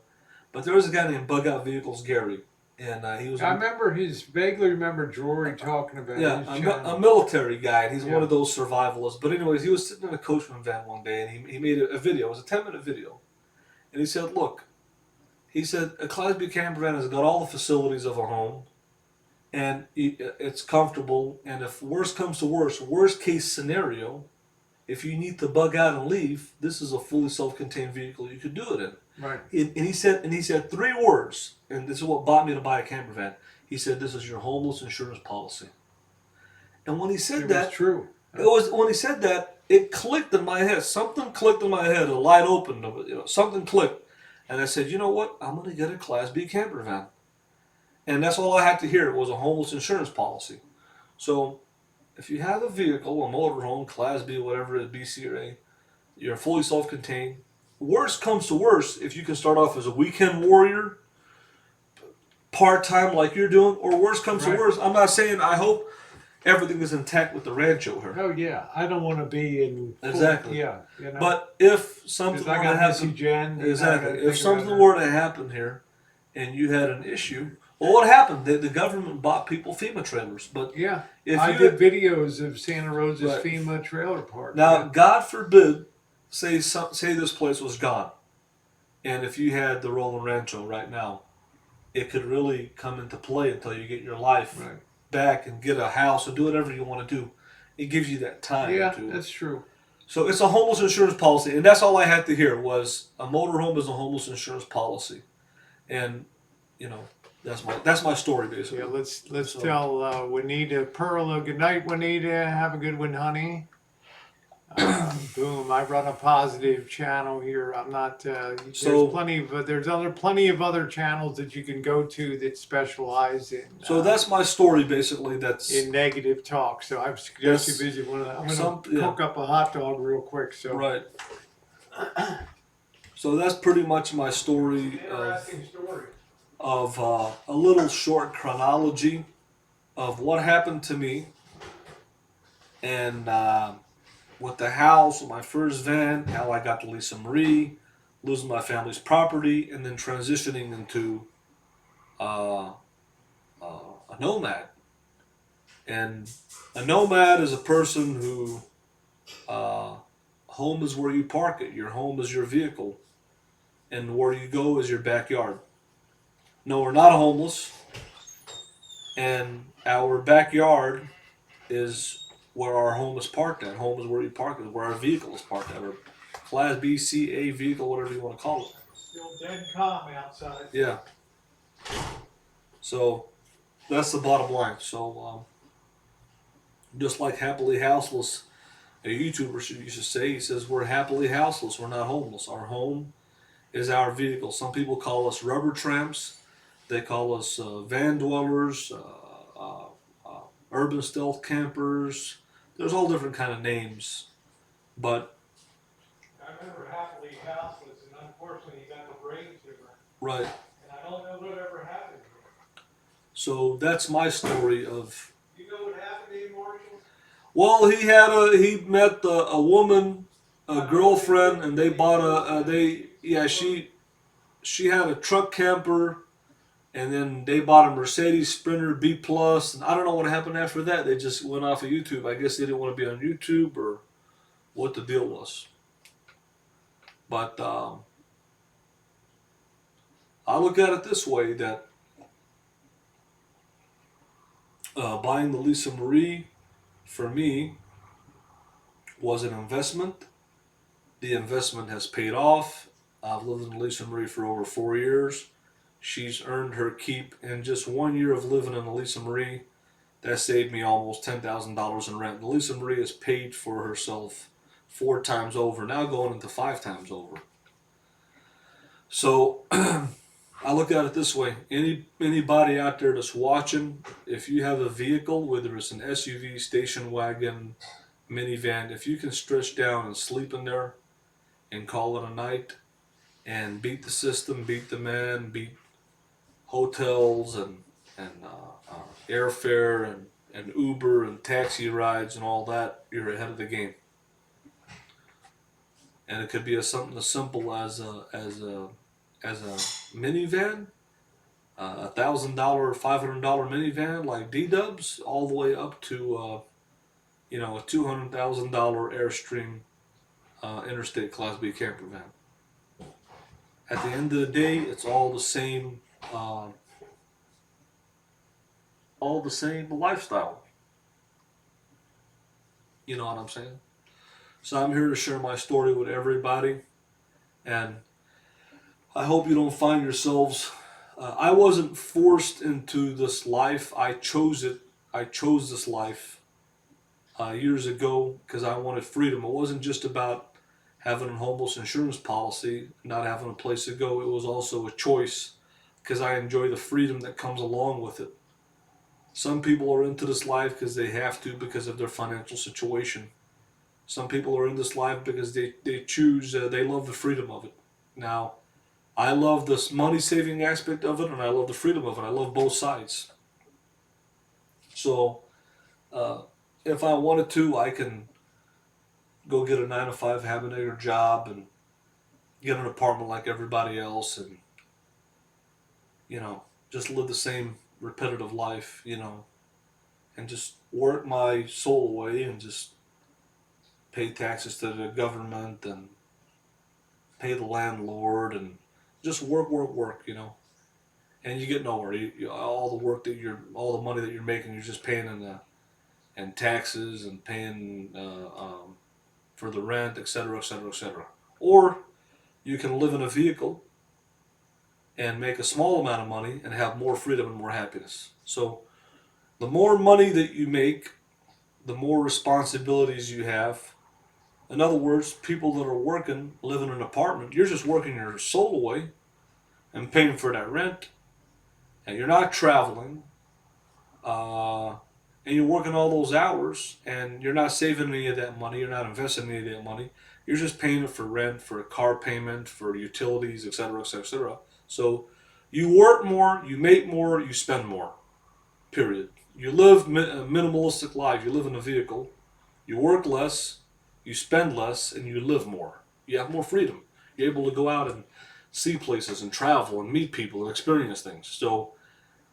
but there was a guy named Bug Out Vehicles Gary, and he was. I vaguely remember Jory talking about Yeah, his channel. a military guy, and he's Yeah. one of those survivalists. But anyways, he was sitting in a coachman van one day, and he made a video. It was a 10-minute video, and he said, "Look," he said, "a Class B camper van has got all the facilities of a home, and it's comfortable. And if worst comes to worst case scenario, if you need to bug out and leave, this is a fully self-contained vehicle you could do it in." Right. And he said 3 words, and this is what bought me to buy a camper van. He said, "This is your homeless insurance policy." And when he said that, was true. it was when he said that, it clicked in my head. Something clicked in my head. A light opened. Something clicked, and I said, "You know what? I'm going to get a Class B camper van." And that's all I had to hear was a homeless insurance policy. So, if you have a vehicle, a motorhome, Class B, whatever it is, B, C, or A, you're fully self-contained. Worst comes to worst, if you can start off as a weekend warrior, part-time like you're doing, or worst comes to worst, I'm not saying I hope everything is intact with the Rancho here. Oh yeah, I don't want to be in Exactly. Yeah, But if something were I to got happen, Missy Jen. exactly. If something were to happen here, and you had an issue, well, what happened? The government bought people FEMA trailers, but Yeah, if I you did videos of Santa Rosa's Right. FEMA trailer park. now, God forbid, say this place was gone, and if you had the rolling Rancho right now, it could really come into play until you get your life Right. back and get a house and do whatever you want to do. It gives you that time. Yeah, to that's true. So it's a homeless insurance policy, and that's all I had to hear was a motorhome is a homeless insurance policy, and that's my story basically. Yeah, let's tell Juanita Perla good night, Juanita. Have a good one, honey. Boom! I run a positive channel here. I'm not. There's plenty of other channels that you can go to that specialize in. So that's my story basically. That's in negative talk. So I suggest you visit one of them. I'm going to cook up a hot dog real quick. So right. So that's pretty much my story of a little short chronology of what happened to me, and with the house, with my first van, how I got to Lisa Marie, losing my family's property, and then transitioning into a nomad. And a nomad is a person who home is where you park it. Your home is your vehicle, and where you go is your backyard. No, we're not homeless, and our backyard is where our home is parked at. Home is where you park it, where our vehicle is parked at, or Class B, C, A vehicle, whatever you want to call it. Still dead calm outside. Yeah. So that's the bottom line. So Just like happily houseless, a YouTuber used to say, he says, we're happily houseless, we're not homeless. Our home is our vehicle. Some people call us rubber tramps. They call us van dwellers, urban stealth campers. There's all different kind of names, but I remember happily houseless, and unfortunately, he got the brain tumor, right. and I don't know whatever happened to him. So that's my story of. You know what happened to him, Marshall? Well, he met a woman, a girlfriend, and they bought they yeah she had a truck camper, and then they bought a Mercedes Sprinter B plus, and I don't know what happened after that. They just went off of YouTube. I guess they didn't want to be on YouTube or what the deal was. But I look at it this way that buying the Lisa Marie for me was an investment. The investment has paid off. I've lived in Lisa Marie for over 4 years. She's earned her keep in just 1 year of living in Lisa Marie. That saved me almost $10,000 in rent. Lisa Marie has paid for herself 4 times over, now going into 5 times over. So I look at it this way: anybody out there that's watching, if you have a vehicle, whether it's an SUV, station wagon, minivan, if you can stretch down and sleep in there and call it a night and beat the system, beat the man, beat hotels and airfare and Uber and taxi rides and all that, you're ahead of the game. And it could be something as simple as a minivan, $1,000, $500 minivan like D Dubs, all the way up to a $200,000 Airstream interstate Class B camper van. At the end of the day, it's all the same lifestyle. You know what I'm saying? So I'm here to share my story with everybody, and I hope you don't find yourselves. I wasn't forced into this life. I chose it. I chose this life years ago because I wanted freedom. It wasn't just about having a homeless insurance policy, not having a place to go. It was also a choice because I enjoy the freedom that comes along with it. Some people are into this life because they have to because of their financial situation. Some people are in this life because they choose, they love the freedom of it. Now, I love this money saving aspect of it and I love the freedom of it. I love both sides. So, uh, if I wanted to, I can go get a 9 to 5 habitator job and get an apartment like everybody else and, just live the same repetitive life, and just work my soul away and just pay taxes to the government and pay the landlord and just work, work, work, and you get nowhere. All the work all the money that you're making, you're just paying in taxes and paying for the rent, etc., etc., etc. Or you can live in a vehicle and make a small amount of money and have more freedom and more happiness. So the more money that you make, the more responsibilities you have. In other words, people that are working, live in an apartment, you're just working your soul away and paying for that rent, and you're not traveling, uh, and you're working all those hours, and you're not saving any of that money, you're not investing any of that money, you're just paying it for rent, for a car payment, for utilities, etc., etc., etc. So you work more, you make more, you spend more. Period. You live a minimalistic life. You live in a vehicle. You work less, you spend less, and you live more. You have more freedom. You're able to go out and see places and travel and meet people and experience things. So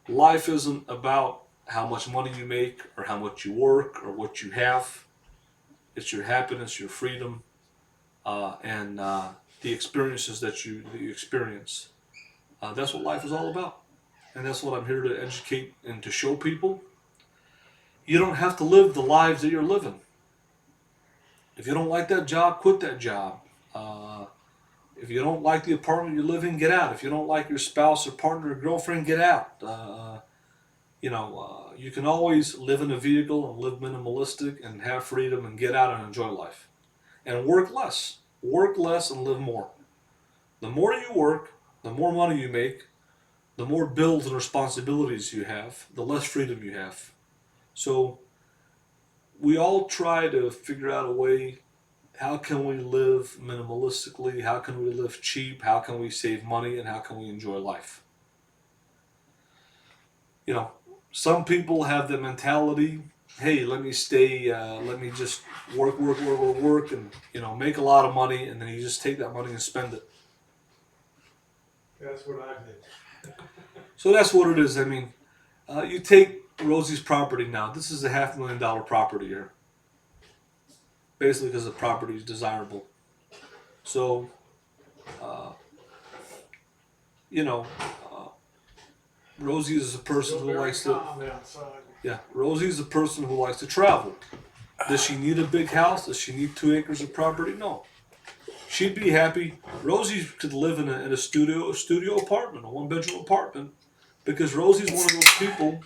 life isn't about how much money you make or how much you work or what you have. It's your happiness, your freedom, and the experiences that you experience. That's what life is all about, and that's what I'm here to educate and to show people. You don't have to live the lives that you're living. If you don't like that job, quit that job. If you don't like the apartment you live in, get out. If you don't like your spouse or partner or girlfriend, get out. You can always live in a vehicle and live minimalistic and have freedom and get out and enjoy life. And work less. Work less and live more. The more you work, the more money you make, the more bills and responsibilities you have, the less freedom you have. So we all try to figure out a way, how can we live minimalistically, how can we live cheap, how can we save money, and how can we enjoy life. You know, some people have the mentality, hey, let me stay, let me just work, and make a lot of money, and then you just take that money and spend it. That's what I did. So that's what it is. I mean, you take Rosie's property now. This is a $500,000 property here, basically because the property is desirable. So, uh, you know, uh, Rosie is a person who likes to. Yeah, Rosie is a person who likes to travel. Does she need a big house? Does she need 2 acres of property? No. She'd be happy. Rosie could live in a studio apartment, a 1 bedroom apartment, because Rosie's one of those people.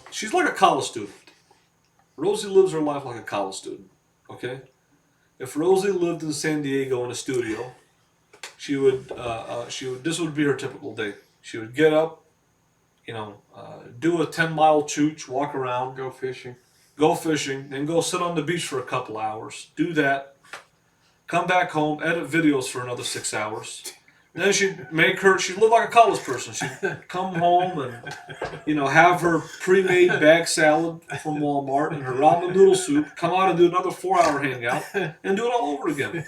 She's like a college student. Rosie lives her life like a college student. Okay, if Rosie lived in San Diego in a studio, she would. This would be her typical day. She would get up, do a 10-mile chooch, walk around, go fishing, then go sit on the beach for a couple hours. Do that. Come back home, edit videos for another 6 hours. Then she'd live like a college person. She'd come home and, have her pre-made bag salad from Walmart and her ramen noodle soup, come out and do another 4-hour hangout, and do it all over again.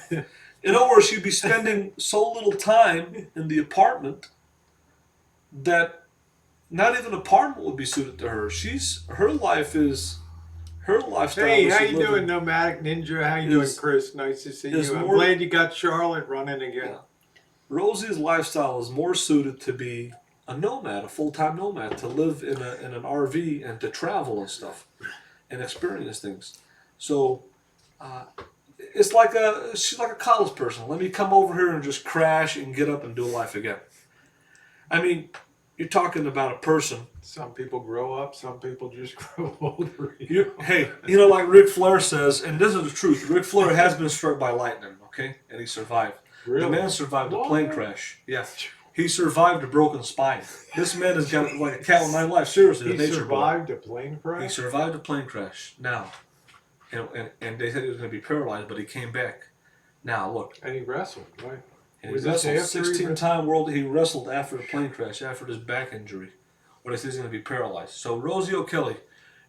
In other words, she'd be spending so little time in the apartment that not even an apartment would be suited to her. Her lifestyle. Hey, how you doing, Nomadic Ninja? How you doing, Chris? Nice to see you. I'm glad you got Charlotte running again. Yeah. Rosie's lifestyle is more suited to be a nomad, a full-time nomad, to live in an RV and to travel and stuff and experience things. So she's like a college person. Let me come over here and just crash and get up and do life again. I mean, you're talking about a person. Some people grow up, some people just grow older. Hey, like Ric Flair says, and this is the truth. Ric Flair has been struck by lightning, okay, and he survived. Really? The man survived a plane crash. Yeah, he survived a broken spine. This man has got like a cat with 9 lives. Seriously, he survived a plane crash. He survived a plane crash. Now, and they said he was going to be paralyzed, but he came back. Now look. And he wrestled, right? And he wrestled 16-time world. He wrestled after the plane crash, after his back injury. What he says he's going to be paralyzed. So Rosie O'Kelly,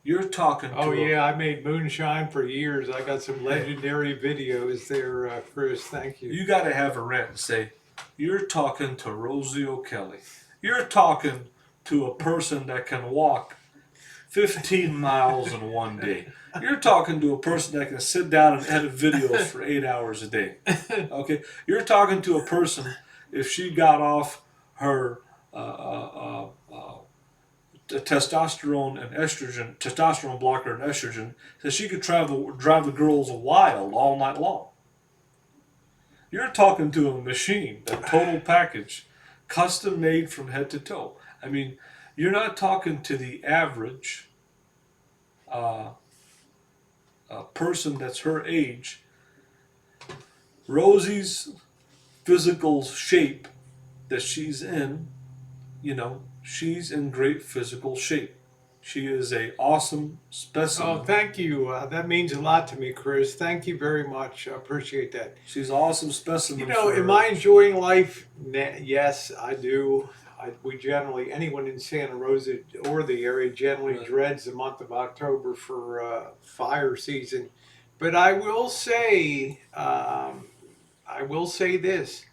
you're talking to. Oh yeah, I made moonshine for years. I got some legendary videos there, Chris. Thank you. You got to have a rant and say, you're talking to Rosie O'Kelly. You're talking to a person that can walk 15 miles in one day. You're talking to a person that can sit down and edit videos for 8 hours a day. Okay, you're talking to a person, if she got off her testosterone blocker and estrogen, that she could drive the girls wild all night long. You're talking to a machine, a total package, custom made from head to toe. I mean, you're not talking to the average person that's her age. Rosie's physical shape that she's in, she's in great physical shape. She is a awesome specimen. Oh, thank you. That means a lot to me, Chris. Thank you very much. I appreciate that. She's an awesome specimen. Am I enjoying life? Yes, I do. We generally, anyone in Santa Rosa or the area generally dreads the month of October for fire season. But I will say this.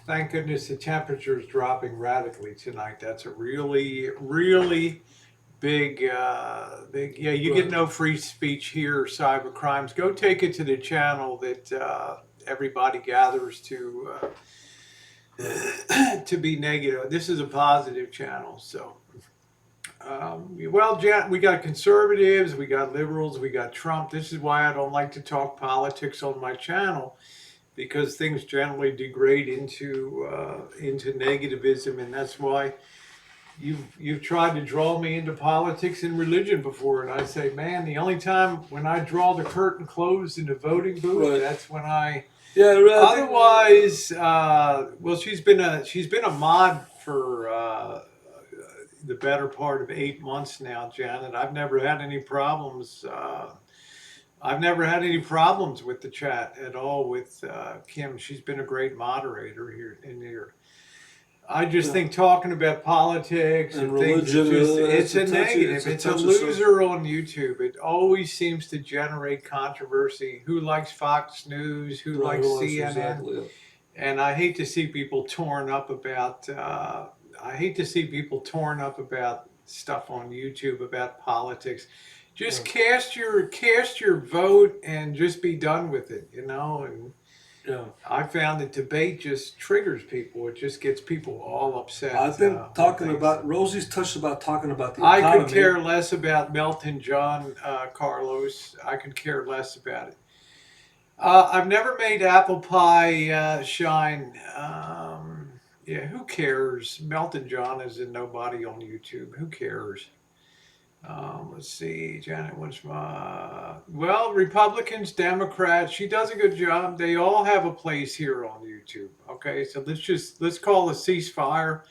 Thank goodness the temperature is dropping radically tonight. That's a really, really big. Yeah, you get no free speech here, cyber crimes. Go take it to the channel that everybody gathers to be negative. This is a positive channel, so. We got conservatives, we got liberals, we got Trump. This is why I don't like to talk politics on my channel, because things generally degrade into negativism, and that's why you've tried to draw me into politics and religion before, and I say, man, the only time when I draw the curtain closed in the voting booth, Right. that's when I. Yeah. I think, Otherwise, well, she's been a mod for the better part of 8 months now, Janet. I've never had any problems. I've never had any problems with the chat at all with Kim. She's been a great moderator here in here. I just think talking about politics and and things is religion, just it's it's a a touchy- negative. it's a It's a touchy loser on YouTube. It always seems to generate controversy. Who likes Fox News? Who right, likes who else CNN? exactly? And I hate to see people torn up about. I hate to see people torn up about stuff on YouTube about politics. Just cast your vote and just be done with it, you know. And Yeah. I found that debate just triggers people. It just gets people all upset. I think on talking things. about Rosie's touched about talking about the I economy. could care less about Melton John, Carlos. I could care less about it. I've never made apple pie shine. Yeah, who cares? Melton John is a nobody on YouTube. Who cares? Let's see, Janet. What's my well? Republicans, Democrats. She does a good job. They all have a place here on YouTube. Okay, so let's call a ceasefire,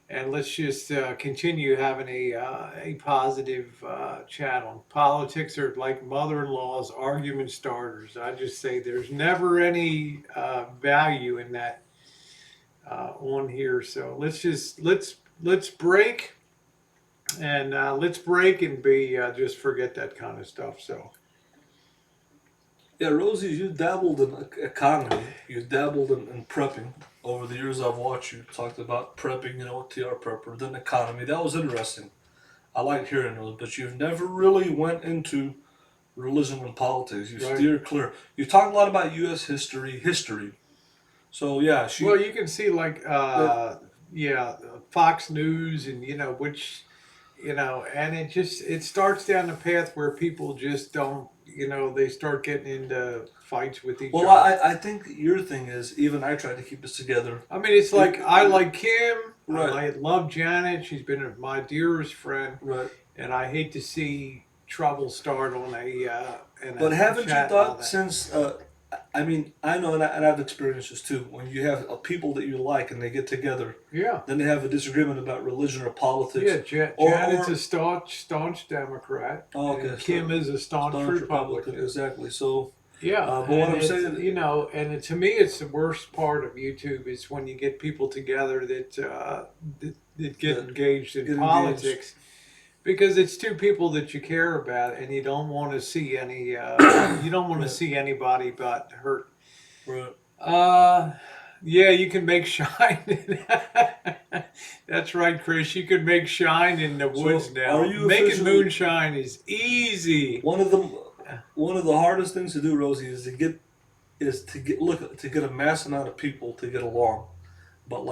and let's just continue having a positive chat on politics. Are like mother-in-laws, argument starters. I just say there's never any value in that on here. So let's break. And let's break and be just forget that kind of stuff. So Yeah, Rosie, you dabbled in economy. You dabbled in prepping. Over the years I've watched you talked about prepping, TR prepper, then economy. That was interesting. I like hearing those, but you've never really went into religion and politics. You right. steer clear. You talk a lot about U.S. history. So yeah, Well, you can see like yeah, Fox News and which and it starts down the path where people just don't they start getting into fights with each well, other. I think your thing is even I try to keep us together. I mean, it's like I like Kim. Right. I love Janet. She's been my dearest friend. Right. And I hate to see trouble start on But haven't you chat thought since? I mean, I know, and I've experienced this too. When you have people that you like and they get together, yeah, then they have a disagreement about religion or politics. Yeah, Janet's a staunch Democrat. Oh, okay. And Kim is a staunch Republican. Exactly. So yeah, but what I'm saying, and to me, it's the worst part of YouTube is when you get people together that get engaged in politics. Because it's two people that you care about, and you don't want to see any. You don't want to see anybody but hurt. Right. Yeah, you can make shine. That's right, Chris. You can make shine in the woods now. Making moonshine is easy. One of the hardest things to do, Rosie, is to get a mass amount of people to get along. But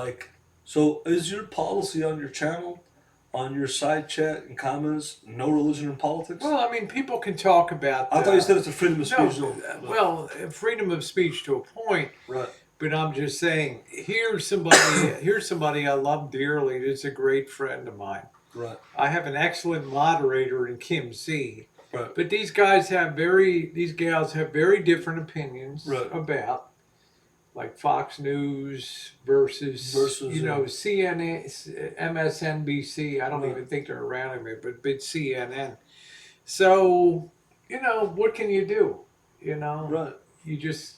so is your policy on your channel? On your side chat and comments, no religion and politics? Well, I mean, people can talk about. I thought you said it's a freedom of speech. Well, freedom of speech to a point. Right. But I'm just saying, here's somebody I love dearly. That's a great friend of mine. Right. I have an excellent moderator in Kim Z. Right. But these gals have very different opinions about. Like Fox News versus CNN, MSNBC. I don't even think they're around anymore, but CNN. So, what can you do? Right. You just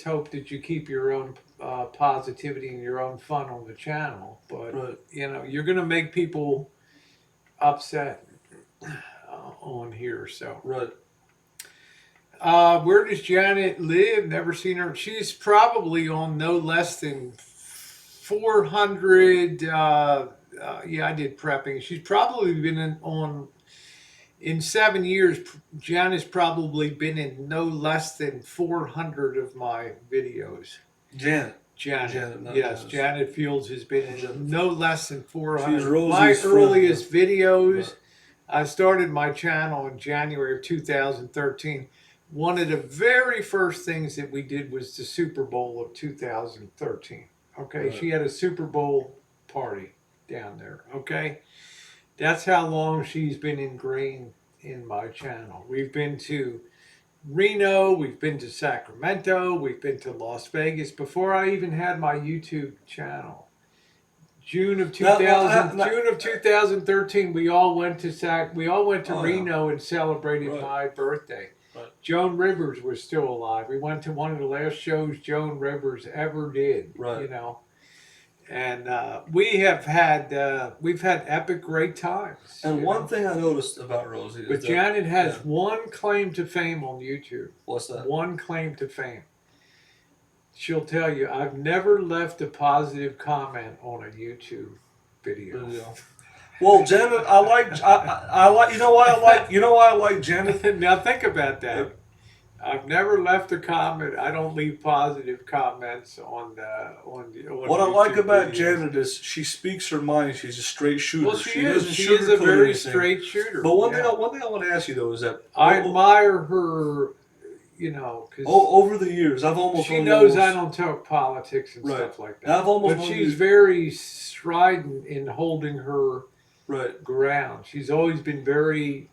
hope that you keep your own positivity and your own fun on the channel. But you're going to make people upset on here. So right. Where does Janet live? Never seen her. She's probably on no less than 400. Yeah, I did prepping. She's probably been in 7 years. Janet's probably been in no less than 400 of my videos. Janet, yes. Janet Fields has been in no less than 400. My earliest videos. Right. I started my channel in January of 2013. One of the very first things that we did was the Super Bowl of 2013. Okay, right. She had a Super Bowl party. down there. Okay, that's how long she's been ingrained in my channel. We've been to Reno, we've been to Sacramento, we've been to Las Vegas before I even had my YouTube channel. June of June of 2013, we all went to Oh yeah. Reno and celebrated Right. my birthday. Right. Joan Rivers was still alive. We went to one of the last shows Joan Rivers ever did. Right. You know, and we've had epic great times. And you one know? thing I noticed about Rosie is But that Janet has yeah. one claim to fame on YouTube. What's that? One claim to fame. She'll tell you, I've never left a positive comment on a YouTube video. Well, Janet, I like. You know why I like. You know why I like Janet. Now think about that. I've never left a comment. I don't leave positive comments on What I like YouTube about videos. Janet is she speaks her mind. She's a straight shooter. Well, she is. doesn't She is a sugarcoat very anything. straight shooter. But one thing I want to ask you though is that I admire her. You know, because over the years, I've almost she knows I don't talk politics and stuff like that. I've almost but she's very strident in holding her ground. She's always been very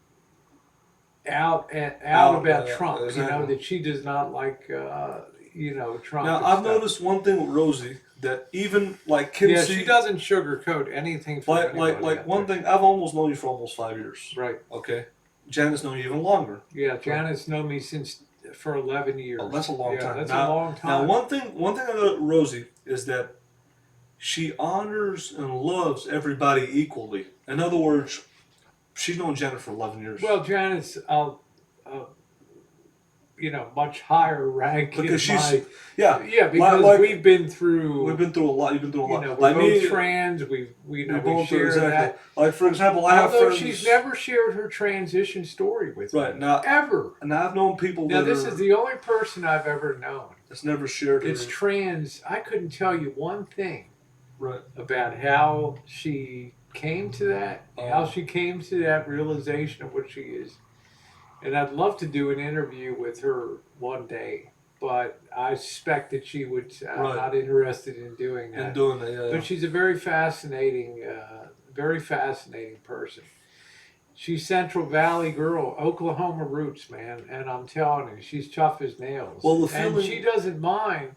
out about Trump. Exactly. You know that she does not like Trump. Now I've noticed one thing with Rosie that even like Kinsey, she doesn't sugarcoat anything. For like one thing I've almost known you for almost 5 years. Right. Okay. Janet's known you even longer. Yeah, Janet's known me for 11 years. Oh, that's a long time. That's a long time. Now, one thing I know about Rosie is that she honors and loves everybody equally. In other words, she's known Janet for 11 years. Well, Janet's, much higher rank. Because because we've been through a lot. You've been through a lot. We're both trans. We share that. Like for example, although she's never shared her transition story with me. Now ever. And I've known people. Now this is the only person I've ever known that's never shared. It's trans. I couldn't tell you one thing. Right. About how she came to that, how she came to that realization of what she is. And I'd love to do an interview with her one day, but I suspect that she would. I'm not interested in doing that. But she's a very fascinating person. She's Central Valley girl, Oklahoma roots, man, and I'm telling you, she's tough as nails. Well, and she doesn't mind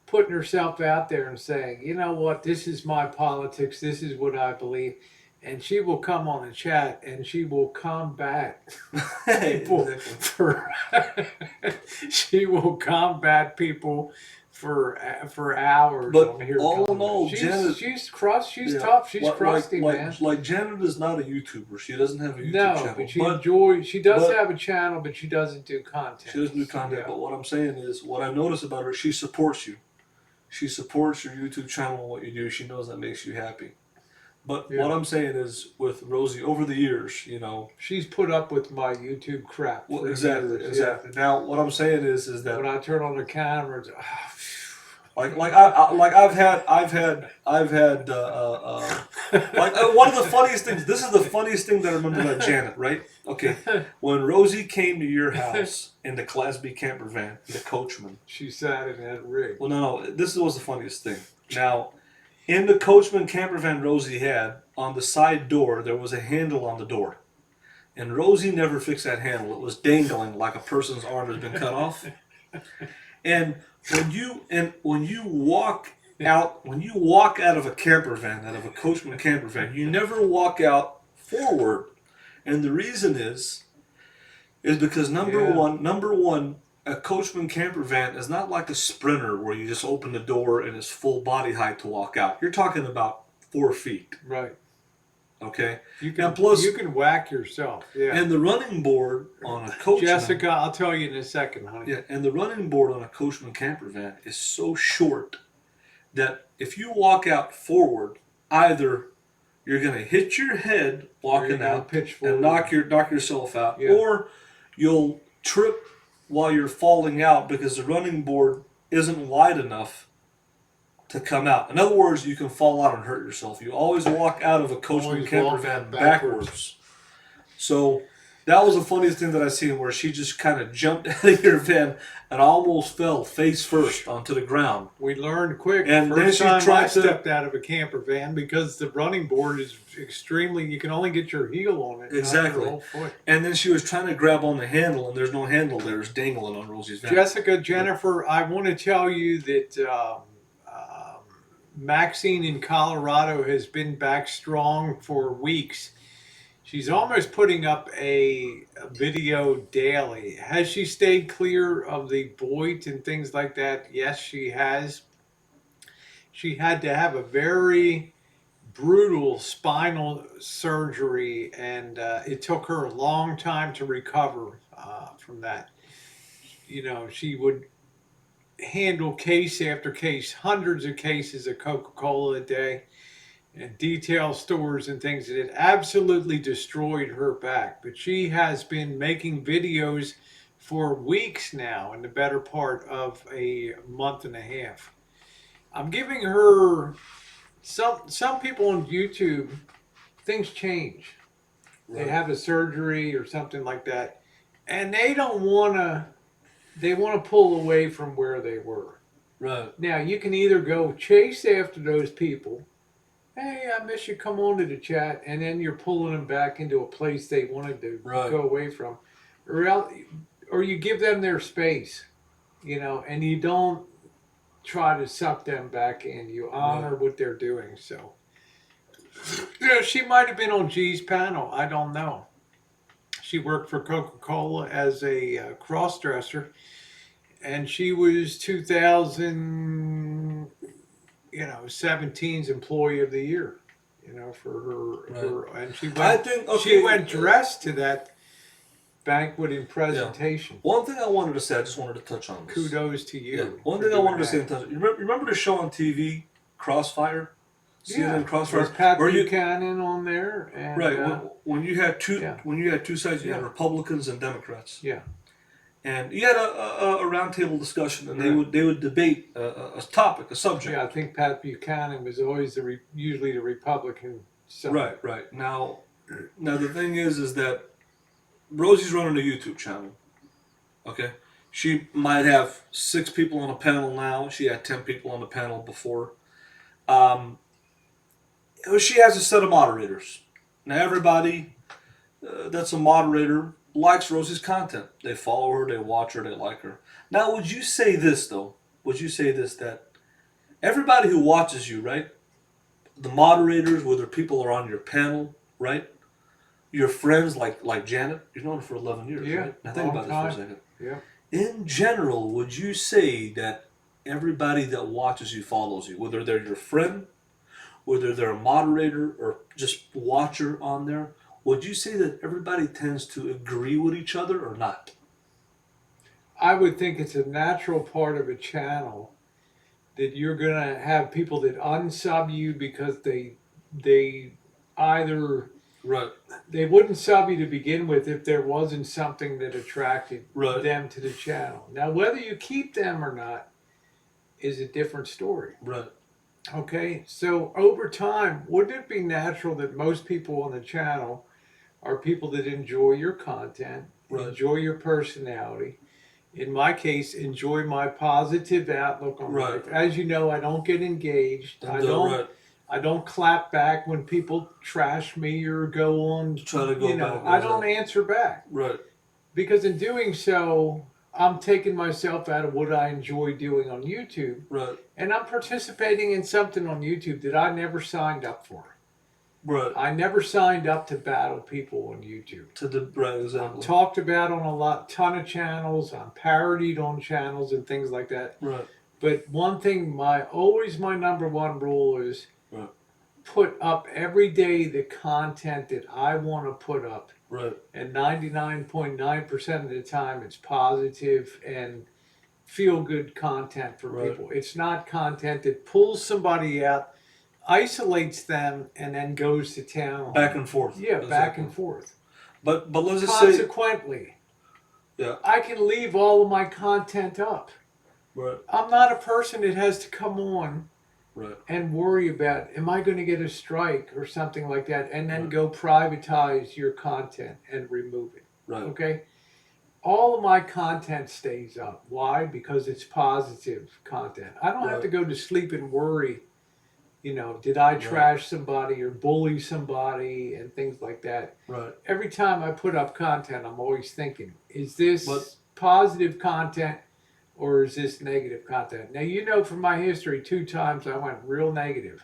putting herself out there and saying, you know what, this is my politics, this is what I believe. And she will come on the chat and she will combat people she will combat people for hours. But on here all in all, Janet, she's tough. She's crusty, man. Like Janet is not a YouTuber. She doesn't have a YouTube channel. But she does have a channel, but she doesn't do content. She doesn't do content. Yeah. But what I'm saying is, what I've noticed about her, she supports you. She supports your YouTube channel and what you do. She knows that makes you happy. But what I'm saying is, with Rosie, over the years, she's put up with my YouTube crap. Well, exactly. Now, what I'm saying is that when I turn on the camera, it's, I've had one of the funniest things. This is the funniest thing that I remember about Janet, right? Okay, when Rosie came to your house in the Class B camper van, the Coachman, she sat in that rig. Well, no, this was the funniest thing. Now, in the Coachman camper van Rosie had, on the side door, there was a handle on the door. And Rosie never fixed that handle. It was dangling like a person's arm has been cut off. And when you walk out of a camper van, out of a Coachman camper van, you never walk out forward. And the reason is because number one, a Coachman camper van is not like a Sprinter where you just open the door and it's full body height to walk out. You're talking about 4 feet. Right. Okay. You can whack yourself. Yeah. And the running board on a Coachman. Jessica, I'll tell you in a second, honey. Yeah. And the running board on a Coachman camper van is so short that if you walk out forward, either you're going to hit your head walking out and knock yourself out, or you'll trip while you're falling out because the running board isn't wide enough to come out. In other words, you can fall out and hurt yourself. You always walk out of a Coachman camper van backwards. So That was the funniest thing that I seen, where she just kind of jumped out of your van and almost fell face first onto the ground. We learned quick. And then First she time I tried to. stepped out of a camper van, because the running board is extremely, you can only get your heel on it, not Exactly. your whole foot. And then she was trying to grab on the handle, and there's no handle there. It's dangling on Rosie's van. Jessica, Jennifer, I want to tell you that Maxine in Colorado has been back strong for weeks. She's almost putting up a video daily. Has she stayed clear of the Boyd and things like that? Yes, she has. She had to have a very brutal spinal surgery, and it took her a long time to recover from that. You know, she would handle case after case, hundreds of cases of Coca-Cola a day, and detail stores and things, that it absolutely destroyed her back. But she has been making videos for weeks now, in the better part of a month and a half. I'm giving her some people on YouTube, things change. They Right. have a surgery or something like that, and they don't want to, they want to pull away from where they were. Right. Now, you can either go chase after those people. Hey, I miss you. Come on to the chat, and then you're pulling them back into a place they wanted to Right. go away from, or you give them their space, you know, and you don't try to suck them back in. You honor what they're doing. So, you know, she might have been on G's panel. I don't know. She worked for Coca-Cola as a cross-dresser, and she was 2000, you know, 17's Employee of the Year, you know, for her and she I went, think, okay, she went dressed to that banquet and presentation. One thing I wanted to say, I just wanted to touch on this. Kudos to you. Yeah. One for thing I doing wanted to say, that. you remember the show on TV, Crossfire? CNN Yeah, Crossfire. there's Pat Where you, Buchanan on there, and right, when you had two yeah. when you had two sides, you had Yeah. Republicans and Democrats. Yeah. And you had a roundtable discussion, and Right. they would debate a topic, a subject. Yeah, I think Pat Buchanan was always usually the Republican side. Right. Now the thing is that Rosie's running a YouTube channel. Okay, she might have 6 people on a panel now. She had 10 people on the panel before. She has a set of moderators. Now everybody that's a moderator likes Rosie's content. They follow her, they watch her, they like her. Now, would you say this though? Would you say this, that everybody who watches you, right? The moderators, whether people are on your panel, right? Your friends, like Janet, you've known her for 11 years, Yeah, right? Now think about this for a second. Yeah. In general, would you say that everybody that watches you follows you, whether they're your friend, whether they're a moderator or just watcher on there, would you say that everybody tends to agree with each other or not? I would think it's a natural part of a channel that you're gonna have people that unsub you because they either Right. they wouldn't sub you to begin with if there wasn't something that attracted Right. them to the channel. Now, whether you keep them or not is a different story. Right. Okay, so over time, wouldn't it be natural that most people on the channel are people that enjoy your content, Right. enjoy your personality? In my case, enjoy my positive outlook on Right. life. As you know, I don't get engaged. I don't. Right. I don't clap back when people trash me or go on. Try to go you know, back. I don't answer back Right. because in doing so, I'm taking myself out of what I enjoy doing on YouTube, Right. and I'm participating in something on YouTube that I never signed up for. Right. I never signed up to battle people on YouTube. To the right, I'm exactly. talked about on a ton of channels. I'm parodied on channels and things like that. Right. But one thing, always my number one rule is Right. put up every day the content that I want to put up. Right. And 99.9% of the time, it's positive and feel good content for Right. people. It's not content that pulls somebody out, isolates them, and then goes to town. Back and forth. Yeah, Exactly. back and forth. But let's just say. Consequently, Yeah. I can leave all of my content up. Right. I'm not a person that has to come on Right. and worry about, am I going to get a strike or something like that, and then Right. go privatize your content and remove it. Right. Okay, all of my content stays up. Why? Because it's positive content. I don't have Right. to go to sleep and worry, did I Right. trash somebody or bully somebody and things like that. Right. Every time I put up content, I'm always thinking, is But this positive content or is this negative content? Now, from my history, 2 times I went real negative.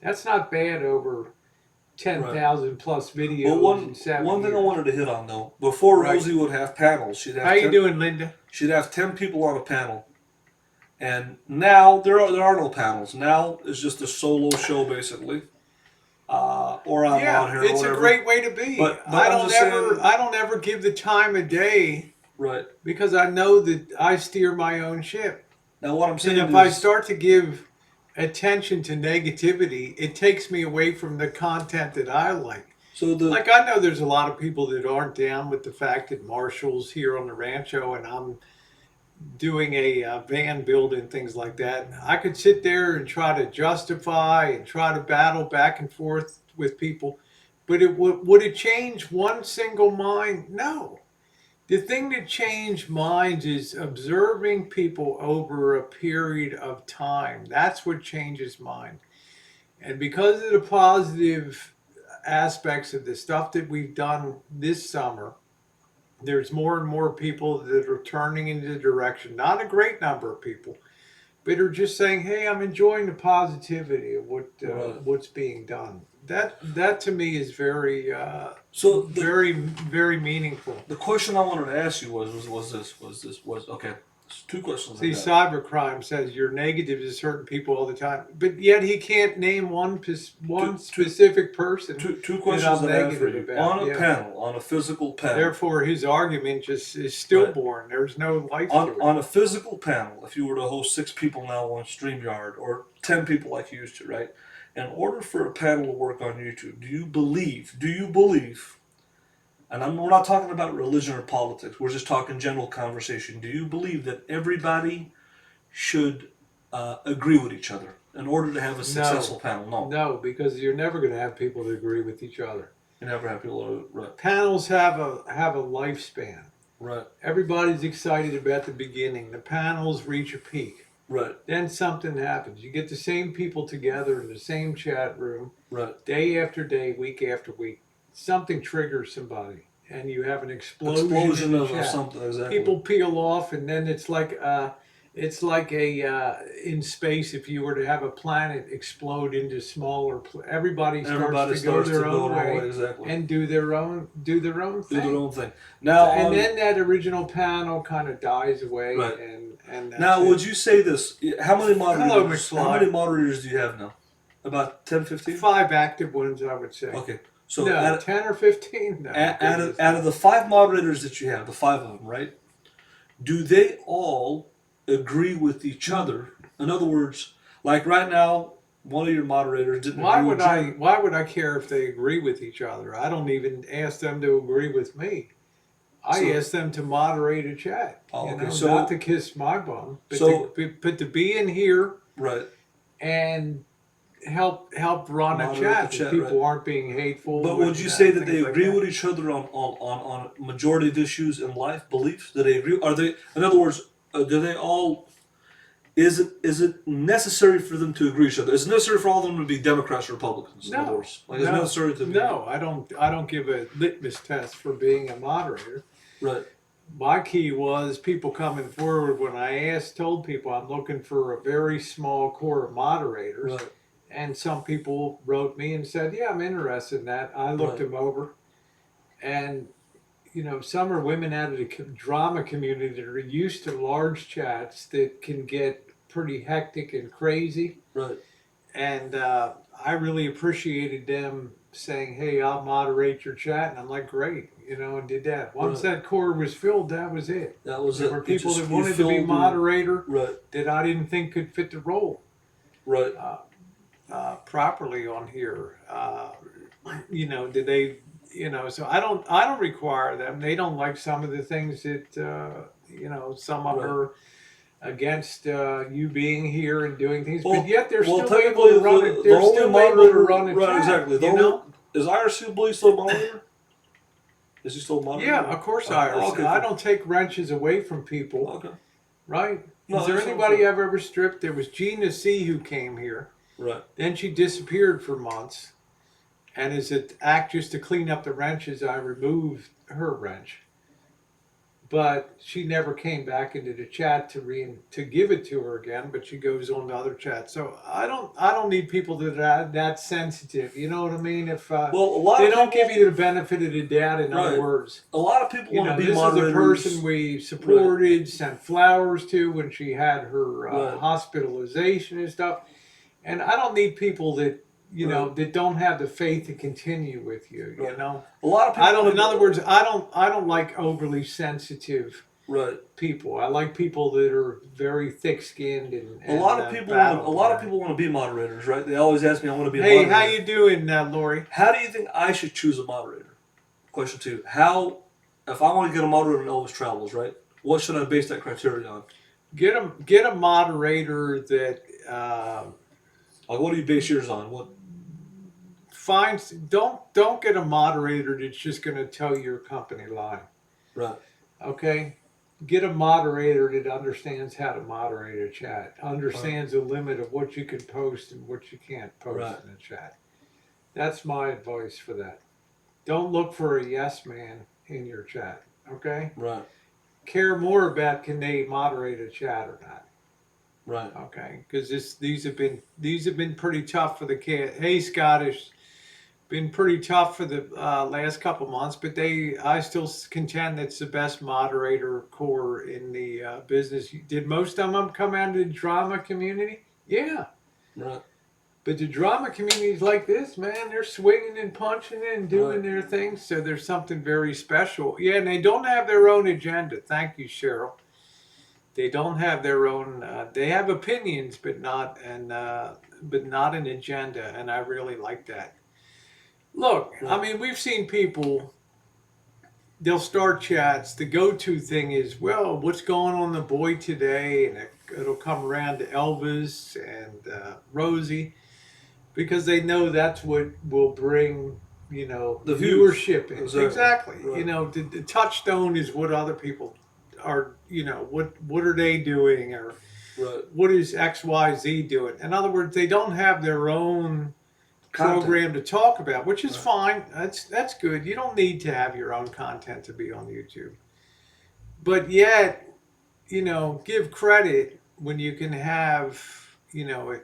That's not bad over right. 10,000 plus But videos in one 7 one thing I years. wanted to hit on though, before Right. Rosie would have panels, How you doing, Linda? she'd have 10 people on a panel, and now there are no panels. Now it's just a solo show basically, or I'm on Yeah, here or it's a whatever. great way to be. But I'm just saying, I don't ever give the time of day right because I know that I steer my own ship. now what I'm And saying if I is, start to give attention to negativity, it takes me away from the content that I like. so the Like I know there's a lot of people that aren't down with the fact that Marshall's here on the Rancho and I'm doing a van build and things like that. I could sit there and try to justify and try to battle back and forth with people, but would it change one single mind? No. The thing that changed minds is observing people over a period of time. That's what changes mind. And because of the positive aspects of the stuff that we've done this summer, there's more and more people that are turning into the direction, not a great number of people, but are just saying, "Hey, I'm enjoying the positivity of right. what's being done." That to me is very So very meaningful. the question I wanted to ask you was okay. So two questions I See, got. cybercrime says you're negative to certain people all the time, but yet he can't name one Two specific person two that questions I'm that I have for negative you. about. On a Yeah. panel, on a physical panel, Therefore, his argument just is right? stillborn. There's no life On to it. on a physical panel, if you were to host 6 people now on StreamYard or 10 people like you used to, right? In order for a panel to work on YouTube, do you believe, and we're not talking about religion or politics, we're just talking general conversation. Do you believe that everybody should agree with each other in order to have a No, successful panel? No. no, because you're never going to have people that agree with each other. You never have people right. Panels have a lifespan. Right. Everybody's excited about the beginning. The panels reach a peak. Right. Then something happens. You get the same people together in the same chat room Right. day after day, week after week. Something triggers somebody, and you have an explosion Explosion in the of chat. something, exactly. People peel off, and then it's like a in space. If you were to have a planet explode into smaller, everybody starts to go their own way, exactly. and do their own Do their own thing. thing. Now, And then that original panel kind of dies away, right. and that's Now, it. would you say this? How many Hello, moderators? How McFly. many moderators do you have now? About 10, 15? 5 active ones, I would say. Okay. So No, 10 or 15. No, out of the 5 moderators that you have, the 5 of them, right? Do they all agree with each other? In other words, like right now, one of your moderators didn't Why agree would with I? you. Why would I care if they agree with each other? I don't even ask them to agree with me. I ask them to moderate a chat. Oh, okay. Not to kiss my bum, but So- to be in here Right. and help run a Moderate chat. the That chat, people right. aren't being hateful. But would you say that they things like agree that. with each other on a majority of issues in life, beliefs? Do they agree? Are they, in other words, do they all? Is it necessary for them to agree with each other? Is it necessary for all of them to be Democrats or Republicans? In other No, words, like, it's necessary to be, no. I don't give a litmus test for being a moderator. right. My key was people coming forward when I told people I'm looking for a very small core of moderators. Right. And some people wrote me and said, yeah, I'm interested in that. I looked Right. them over. And, some are women out of the drama community that are used to large chats that can get pretty hectic and crazy. Right. And I really appreciated them saying, hey, I'll moderate your chat. And I'm like, great, and did that. Once that core was filled, that was it. That was There it. were people that wanted to be filled moderator Right. that I didn't think could fit the role Right. properly on here. Did they? So I don't require them. They don't like some of the things that some of them are against you being here and doing things, but yet they're still able to run it. They're still able to run it. Right, exactly. Is IRC Bully still a moderator? Is he still a moderator? Yeah, of course Okay, I cool. don't take wrenches away from people, Okay. right? No, Is there that's what I'm anybody saying. I've ever stripped? There was Gina C who came here. Right. Then she disappeared for months. And as an act just to clean up the wrenches, I removed her wrench. But she never came back into the chat to give it to her again. But she goes on to other chats. So I don't need people that are that sensitive. You know what I mean? If Well, a lot they of don't people. give you the benefit of the doubt, in other Right. words, A lot of people you want know, to be this is a moderators. person we Right. supported, sent flowers to when she had her Right. hospitalization and stuff. And I don't need people that Right. that don't have the faith to continue with you. You Right. know, A lot of I people don't. want In to. other words, I don't like overly sensitive Right. people. I like people that are very thick-skinned and A lot of people want to. A battle. lot of people want to be moderators, right? They always ask me, "I want to be a Hey, how moderator." you doing, Lori? How do you think I should choose a moderator? Question two: How, if I want to get a moderator in Elvis Travels, right? What should I base that criteria on? Get a moderator that. Like, what do you base yours on? What? Don't get a moderator that's just going to tell your company lie. Right. Okay, get a moderator that understands how to moderate a chat, understands the limit of what you can post and what you can't post Right. in a chat. That's my advice for that. Don't look for a yes man in your chat. Okay, Right. care more about can they moderate a chat or not. Right. Okay, because these have been pretty tough for the kid. Hey, Scottish, been pretty tough for the last couple months, but I still contend it's the best moderator core in the business. Did most of them come out of the drama community? Yeah, Right. but the drama communities like this, man, they're swinging and punching and doing Right. their thing. So there's something very special. Yeah, and they don't have their own agenda. Thank you, Cheryl. They don't have their own. They have opinions, but not an agenda, and I really like that. Look, I Right. mean, we've seen people, they'll start chats. The go to thing is, well, what's going on the boy today? And it'll come around to Elvis and Rosie because they know that's what will bring, The views. viewership in. Exactly. Exactly. Right. The touchstone is what other people are, what are they doing or Right. what is XYZ doing? In other words, they don't have their own Content. program to talk about, which is Right. fine. That's good. You don't need to have your own content to be on YouTube. But yet, give credit when you can have,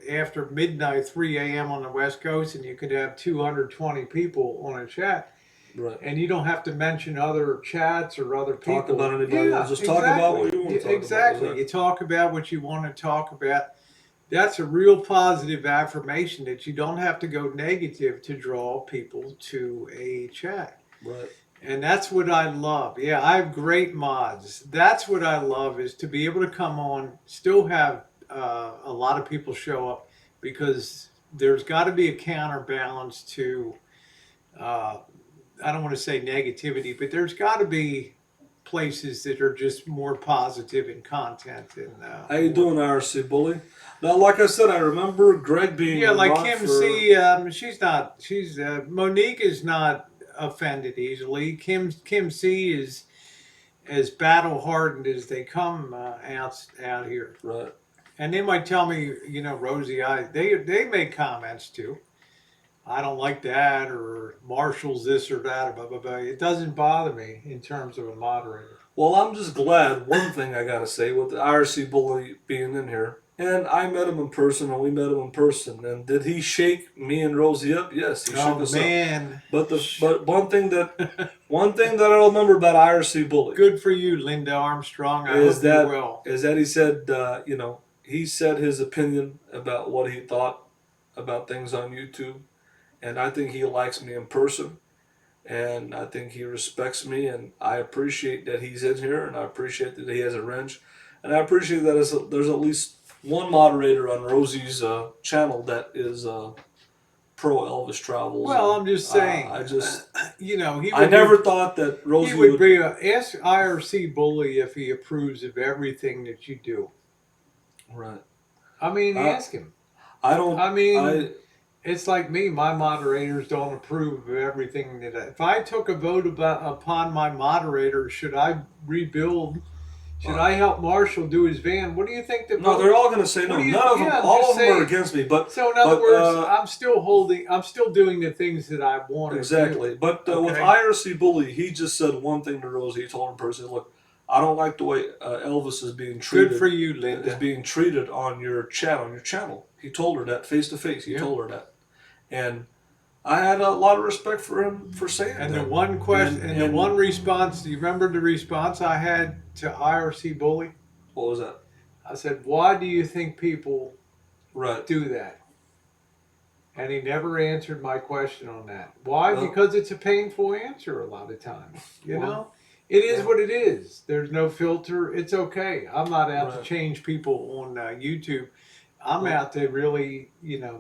after midnight, 3 a.m. on the West Coast, and you could have 220 people on a chat, Right. and you don't have to mention other chats or other people. Talk about anybody else. Yeah, Just exactly. talk about what you want to talk exactly. about. You talk about what you want to talk about. That's a real positive affirmation that you don't have to go negative to draw people to a chat. Right. And that's what I love. Yeah, I have great mods. That's what I love is to be able to come on, still have a lot of people show up because there's got to be a counterbalance to, uh, I don't want to say negativity, but there's got to be places that are just more positive in content and How you doing, IRC Bully? Now, like I said, I remember Greg being yeah, like rock Kim for. C. She's not. Monique is not offended easily. Kim C. is as battle hardened as they come out here, Right. and they might tell me, Rosie, they make comments too. I don't like that, or Marshall's this or that, or blah blah blah. It doesn't bother me in terms of a moderator. Well, I'm just glad. One thing I gotta say with the IRC Bully being in here, and I met him in person, and we met him in person. And did he shake me and Rosie up? Yes, he shook us up. Man, But one thing that I remember about IRC Bully good for you, Linda Armstrong. I is hope that you're well. he said he said his opinion about what he thought about things on YouTube, and I think he likes me in person, and I think he respects me, and I appreciate that he's in here, and I appreciate that he has a wrench, and I appreciate that there's at least one moderator on Rosie's channel that is pro Elvis Travels. Well, and, I'm just saying. I never thought that Rosie he would be ask IRC Bully if he approves of everything that you do. Right. I mean, ask him. I don't. I mean, It's like me. My moderators don't approve of everything that. If I took a vote upon my moderator, should I rebuild? Should Uh, I help Marshall do his van? What do you think the no, vote? they're all going to say What no. do you? None of them, Yeah, I'm all just of them are saying. against me. But So in other but words, I'm still holding. I'm still doing the things that I want to exactly. do. But with Okay. IRC Bully, he just said one thing to Rosie. He told her personally, "Look, I don't like the way Elvis is being treated. Good for you, Is Linda. being treated on your chat on your channel." He told her that face to face. He Yeah. told her that, and I had a lot of respect for him for saying And the that. one question and the one response. Do you remember the response I had to IRC Bully? What was that? I said, "Why do you think people Right. do that?" And he never answered my question on that. Why? Well, Because it's a painful answer a lot of times. You well, know, it is yeah. what it is. There's no filter. It's okay. I'm not out to Right. change people on YouTube. I'm Well, out to really,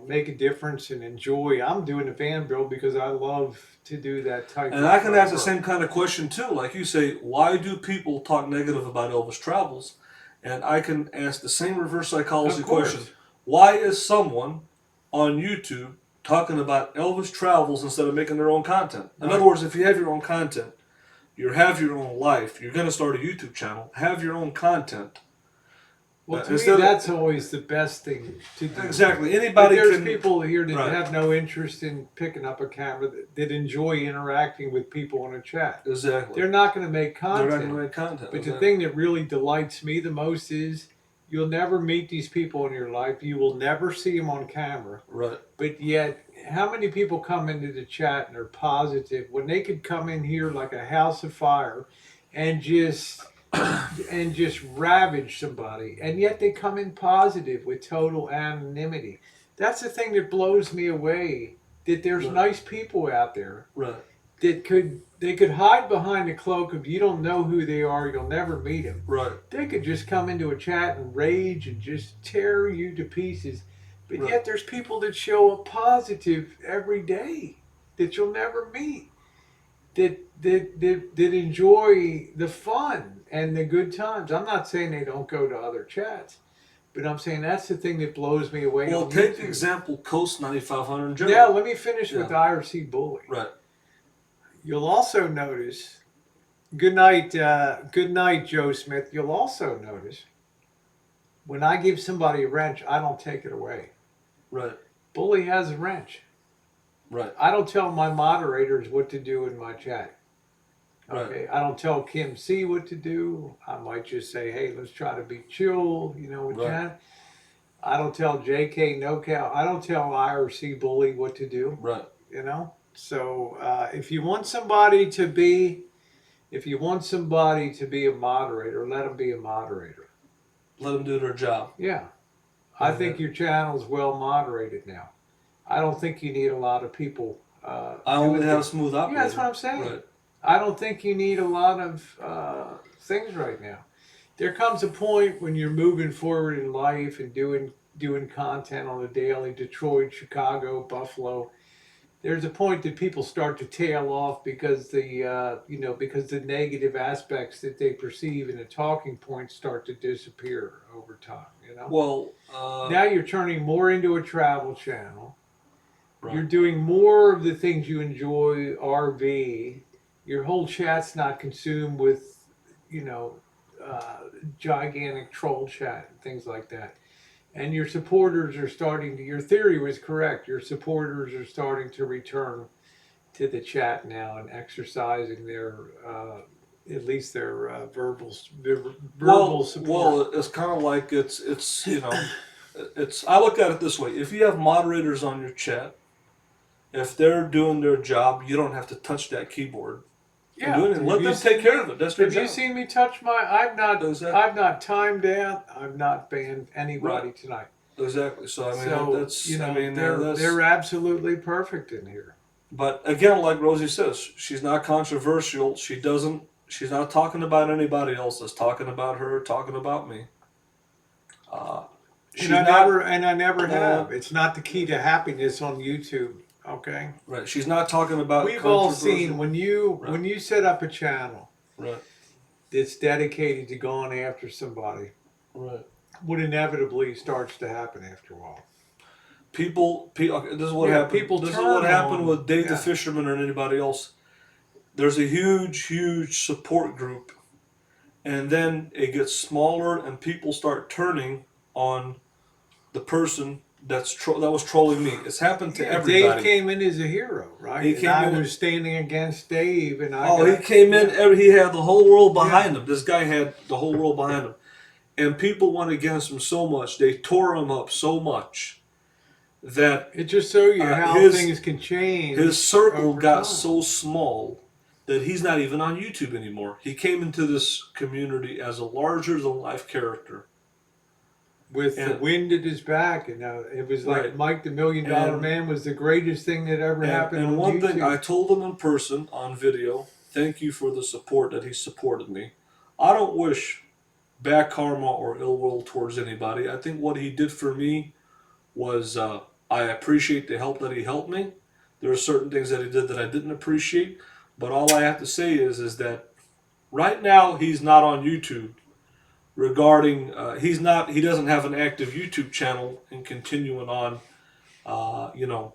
make a difference and enjoy. I'm doing a fan build because I love to do that type and of I can ask the work. same kind of question too. Like you say, why do people talk negative about Elvis Travels? And I can ask the same reverse psychology Of question. course. Why is someone on YouTube talking about Elvis Travels instead of making their own content? In other Right. words, if you have your own content, you have your own life, you're going to start a YouTube channel, have your own content. Well, to me, Instead of, that's always the best thing to do. exactly, But anybody there's can. people here that Right. have no interest in picking up a camera that enjoy interacting with people in a chat. Exactly. They're not going to make They're not going content. to make content. But the Exactly. thing that really delights me the most is you'll never meet these people in your life. You will never see them on camera. Right. But yet, how many people come into the chat and are positive when they could come in here like a house of fire and just ravage somebody, and yet they come in positive with total anonymity. That's the thing that blows me away. That there's Right. nice people out there Right. that they could hide behind the cloak of you don't know who they are, you'll never meet them. Right. They could just come into a chat and rage and just tear you to pieces. But Right. yet there's people that show up positive every day that you'll never meet. That enjoy the fun and the good times. I'm not saying they don't go to other chats, but I'm saying that's the thing that blows me away. Well, on take YouTube. the example Coast 9500 in Now, general. let me finish with Yeah. IRC Bully. Right. You'll also notice. Good night, Joe Smith. You'll also notice when I give somebody a wrench, I don't take it away. Right. Bully has a wrench. Right. I don't tell my moderators what to do in my chat. Okay, Right. I don't tell Kim C what to do. I might just say, hey, let's try to be chill, with Right. Jen. I don't tell JK No Cow. I don't tell IRC Bully what to do. Right. So if you want somebody to be, a moderator, let them be a moderator. Let them do their job. Yeah, I think your channel's well moderated now. I don't think you need a lot of people. I only have smooth operator. Yeah, that's what I'm saying. Right. I don't think you need a lot of things right now. There comes a point when you're moving forward in life and doing content on a daily. Detroit, Chicago, Buffalo. There's a point that people start to tail off because because the negative aspects that they perceive in a talking point start to disappear over time. Well, Now you're turning more into a travel channel. right. You're doing more of the things you enjoy, RV. Your whole chat's not consumed with, gigantic troll chat and things like that. And your supporters are starting to, your theory was correct. Your supporters are starting to return to the chat now and exercising their, at least their verbal support. Well, it's kind of like it's I look at it this way: if you have moderators on your chat, if they're doing their job, you don't have to touch that keyboard. Yeah, Let them take care of it. That's their have job. you seen me touch my? Exactly. I've not timed out. I've not banned anybody tonight. Exactly. So I mean, so they're absolutely perfect in here. But again, like Rosie says, she's not controversial. She's not talking about anybody else. It's talking about her, talking about me. I never have. It's not the key to happiness on YouTube. Okay. Right. She's not talking about. We've all seen when you set up a channel. Right. That's dedicated to going after somebody. Right. What inevitably starts to happen after a while. Okay, this is what Yeah, happened. people This is turn what happened on. with Dave the Yeah. Fisherman or anybody else. There's a huge support group, and then it gets smaller, and people start turning on the person that was trolling me. It's happened to Yeah, Dave everybody. came in as a hero, right? He And came I in. was standing against Dave, and I Oh, he got, came in. yeah, He had the whole world yeah. behind him. This guy had the whole world behind him, and people went against him so much. They tore him up so much that It just shows you uh, how his things can his change circle over got time. so small that he's not even on YouTube anymore. He came into this community as a larger than life character, With the and wind at his back, and it was like right, Mike the Million Dollar and Man was the greatest thing that ever happened and on one thing I YouTube. told him in person on video. Thank you for the support that he supported me. I don't wish bad karma or ill will towards anybody. I think what he did for me was I appreciate the help that he helped me. There are certain things that he did that I didn't appreciate, but all I have to say is that right now he's not on YouTube. Regarding he doesn't have an active YouTube channel and continuing on, you know,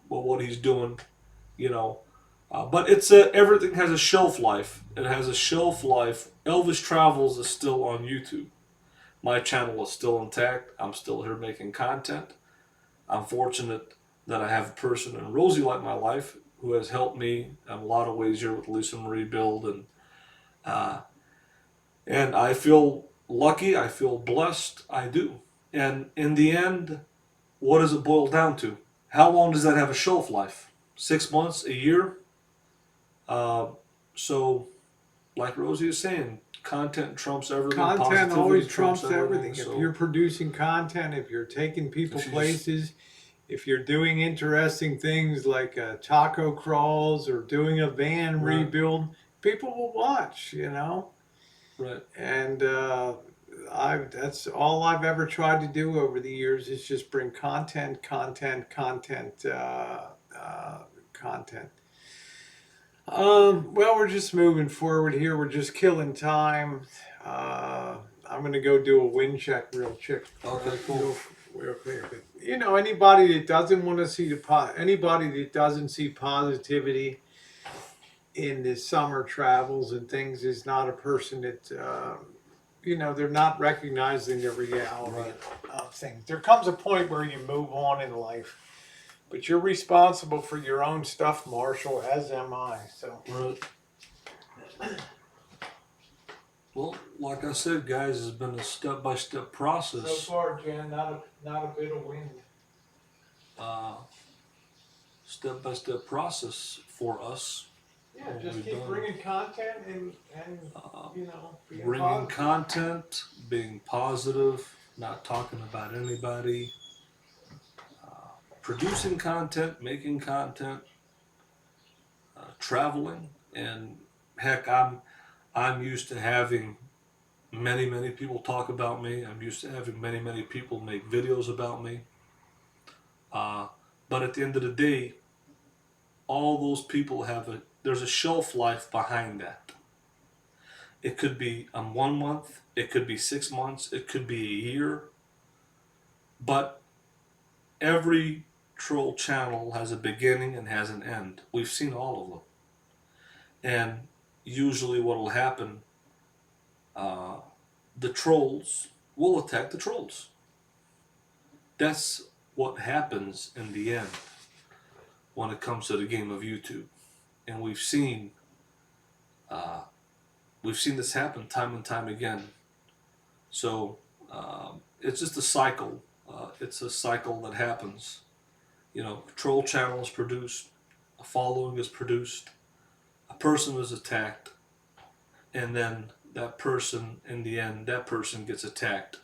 what he's doing, you know. But everything has a shelf life. It has a shelf life. Elvis Travels is still on YouTube. My channel is still intact. I'm still here making content. I'm fortunate that I have a person in Rosie like my life who has helped me in a lot of ways here with Lisa Marie Build, uh, and I feel lucky. I feel blessed. I do. And in the end, what does it boil down to? How long does that have a shelf life? 6 months, a year? Uh, so, like Rosie is saying, content trumps everything. Content Positivity always trumps trumps everything. everything. If you're So, producing content, if you're taking people if you just places, if you're doing interesting things like taco crawls or doing a van right, rebuild, people will watch, right, And that's all I've ever tried to do over the years is just bring content. Well, we're just moving forward here. We're just killing time. I'm gonna go do a wind check real quick. okay, cool. Real quick. Anybody that doesn't want to see anybody that doesn't see positivity in the summer travels and things is not a person that they're not recognizing the reality Right, of things. There comes a point where you move on in life, but you're responsible for your own stuff, Marshall, as am I. So. right. Well, like I said, guys, it's been a step-by-step So process. far, Jan, not a bit of wind. Uh, Step-by-step process for us. Yeah, just We've keep done bringing content and uh, being bringing positive. content, being positive, not talking about anybody, producing content, making content, traveling, and heck, I'm used to having many people talk about me. I'm used to having many people make videos about me. Uh, but at the end of the day, all those people there's a shelf life behind that. It could be 1 month, it could be 6 months, it could be a year, but every troll channel has a beginning and has an end. We've seen all of them. And usually what will happen, uh, the trolls will attack the trolls. That's what happens in the end when it comes to the game of YouTube. And uh, we've seen this happen time and time again. So it's just a cycle. It's a cycle that happens. Troll channel is produced, a following is produced, a person is attacked, and then that person, in the end, that person gets attacked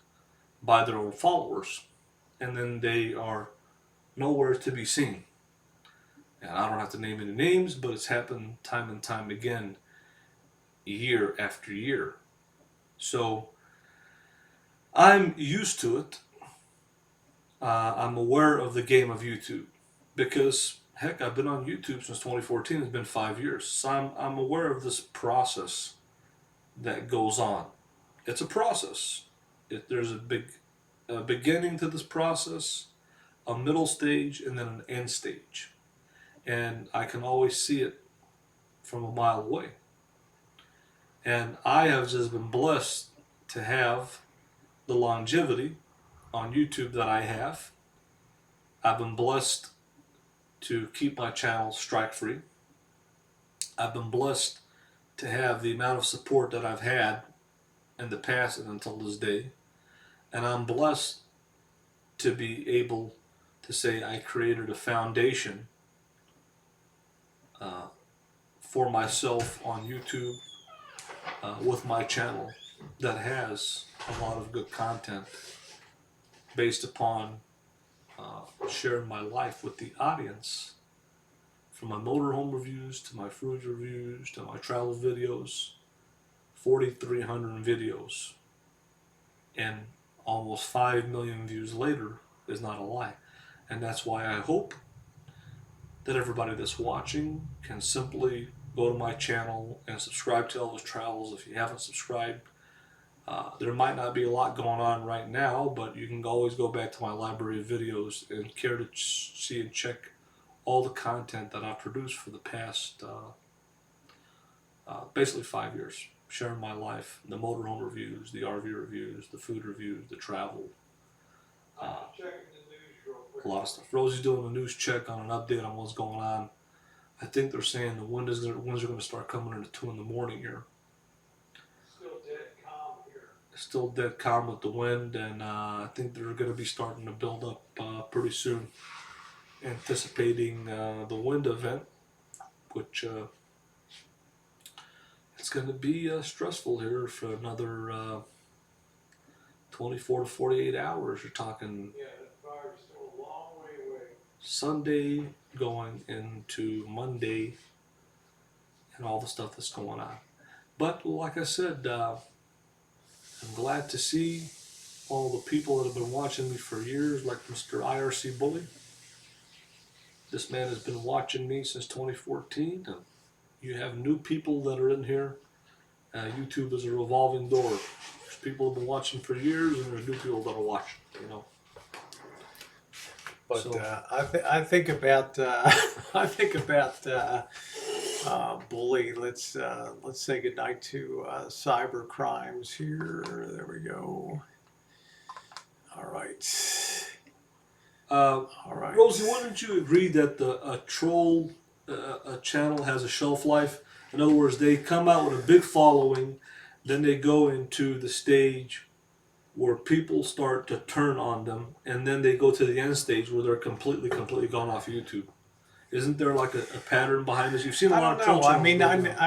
by their own followers, and then they are nowhere to be seen. And I don't have to name any names, but it's happened time and time again, year after year. So I'm used to it. I'm aware of the game of YouTube because heck, I've been on YouTube since 2014. It's been 5 years, so I'm aware of this process that goes on. It's a process. There's a beginning to this process, a middle stage, and then an end stage. And I can always see it from a mile away. And I have just been blessed to have the longevity on YouTube that I have. I've been blessed to keep my channel strike free. I've been blessed to have the amount of support that I've had in the past and until this day. And I'm blessed to be able to say I created a foundation for myself on YouTube with my channel that has a lot of good content based upon sharing my life with the audience, from my motorhome reviews to my food reviews to my travel videos. 4,300 videos and almost 5 million views later is not a lie. And that's why I hope that everybody that's watching can simply go to my channel and subscribe to Elvis Travels if you haven't subscribed. There might not be a lot going on right now, but you can always go back to my library of videos and care to see and check all the content that I've produced for the past basically 5 years. Sharing my life, the motorhome reviews, the RV reviews, the food reviews, the travel. Checking the news real quick. A lot of stuff. Rosie's doing a news check on an update on what's going on. I think they're saying the winds are going to start coming in at 2 in the morning here. Still dead calm here. Still dead calm with the wind, and I think they're going to be starting to build up pretty soon, anticipating the wind event, which it's going to be stressful here for another 24 to 48 hours. You're talking Yeah, the fire's still a long way away. Sunday going into Monday and all the stuff that's going on. But like I said, I'm glad to see all the people that have been watching me for years, like Mr. IRC Bully. This man has been watching me since 2014. And you have new people that are in here. YouTube is a revolving door. There's people who have been watching for years, and there's new people that are watching, you know. But So- I think about Bully. Let's say goodnight to cyber crimes here. There we go. All right. All right. Rosie, wouldn't you agree that a troll a channel has a shelf life? In other words, they come out with a big following, then they go into the stage where people start to turn on them, and then they go to the end stage where they're completely gone off YouTube. Isn't there like a pattern behind this? You've seen a I lot don't of troll know. I channels. mean, go down.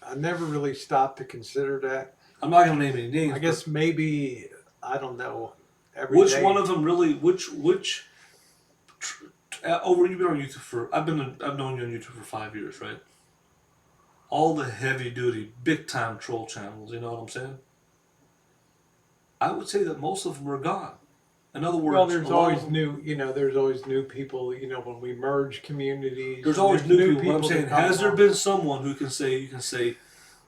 I never really stopped to consider that. I'm not going to name any names. I guess maybe I don't know. Which one of them really? Over you've been on YouTube for? I've known you on YouTube for 5 years, right? All the heavy duty, big time troll channels. You know what I'm saying? I would say that most of them are gone. In other words, Well, there's a lot always of them- new. There's always new people. When we merge communities, There's always new people. What I'm that saying, come has there along. been someone who can say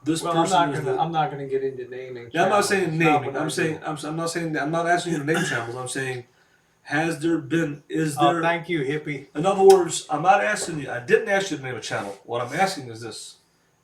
this Well, person is the? I'm not gonna get into naming. Yeah, I'm not channels. saying It's not naming. what I I'm saying do. I'm not saying I'm not asking you to name channels. I'm saying, has there been? Is Oh, there? thank you, hippie. In other words, I'm not asking you. I didn't ask you to name a channel. What I'm asking is this: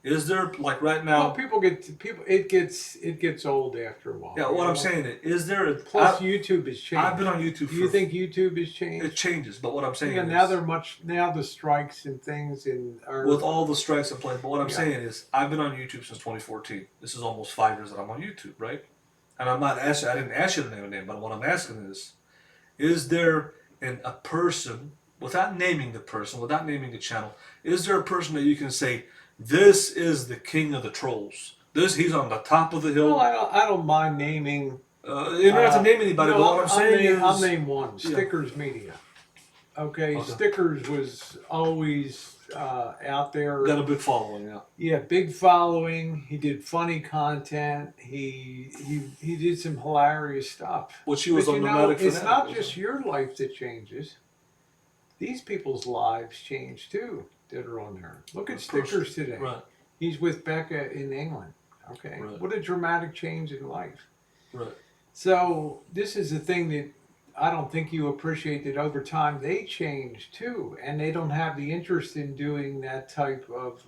is there, like right now? Well, it gets old after a while. Yeah, what I'm saying is there a? Plus, YouTube has changed. I've been on YouTube. Do you think YouTube has changed? it changes? But what I'm saying Yeah, is, now the strikes and things are with all the strikes in place. But what I'm Yeah. saying is, I've been on YouTube since 2014. This is almost 5 years that I'm on YouTube, right? And I'm not asking. I didn't ask you to name a name, but what I'm asking is there a person, without naming the person, without naming the channel, is there a person that you can say, this is the king of the trolls? He's on the top of the hill. Well, I don't mind naming. You don't have to name anybody, but what I'm saying is, I'll name one. Yeah. Stickers Media. Okay, Okay. Stickers was always out there. got a big following, yeah. Yeah, big following. He did funny content. He did some hilarious stuff. Which he was But on you know, Nomadic it's Fanatic, not wasn't just your life that changes. These people's lives change too that are on there. Look at Of course. Stickers today. Right, He's with Becca in England. Okay, Right. what a dramatic change in life. right. So this is the thing that I don't think you appreciate that over time they change too, and they don't have the interest in doing that type of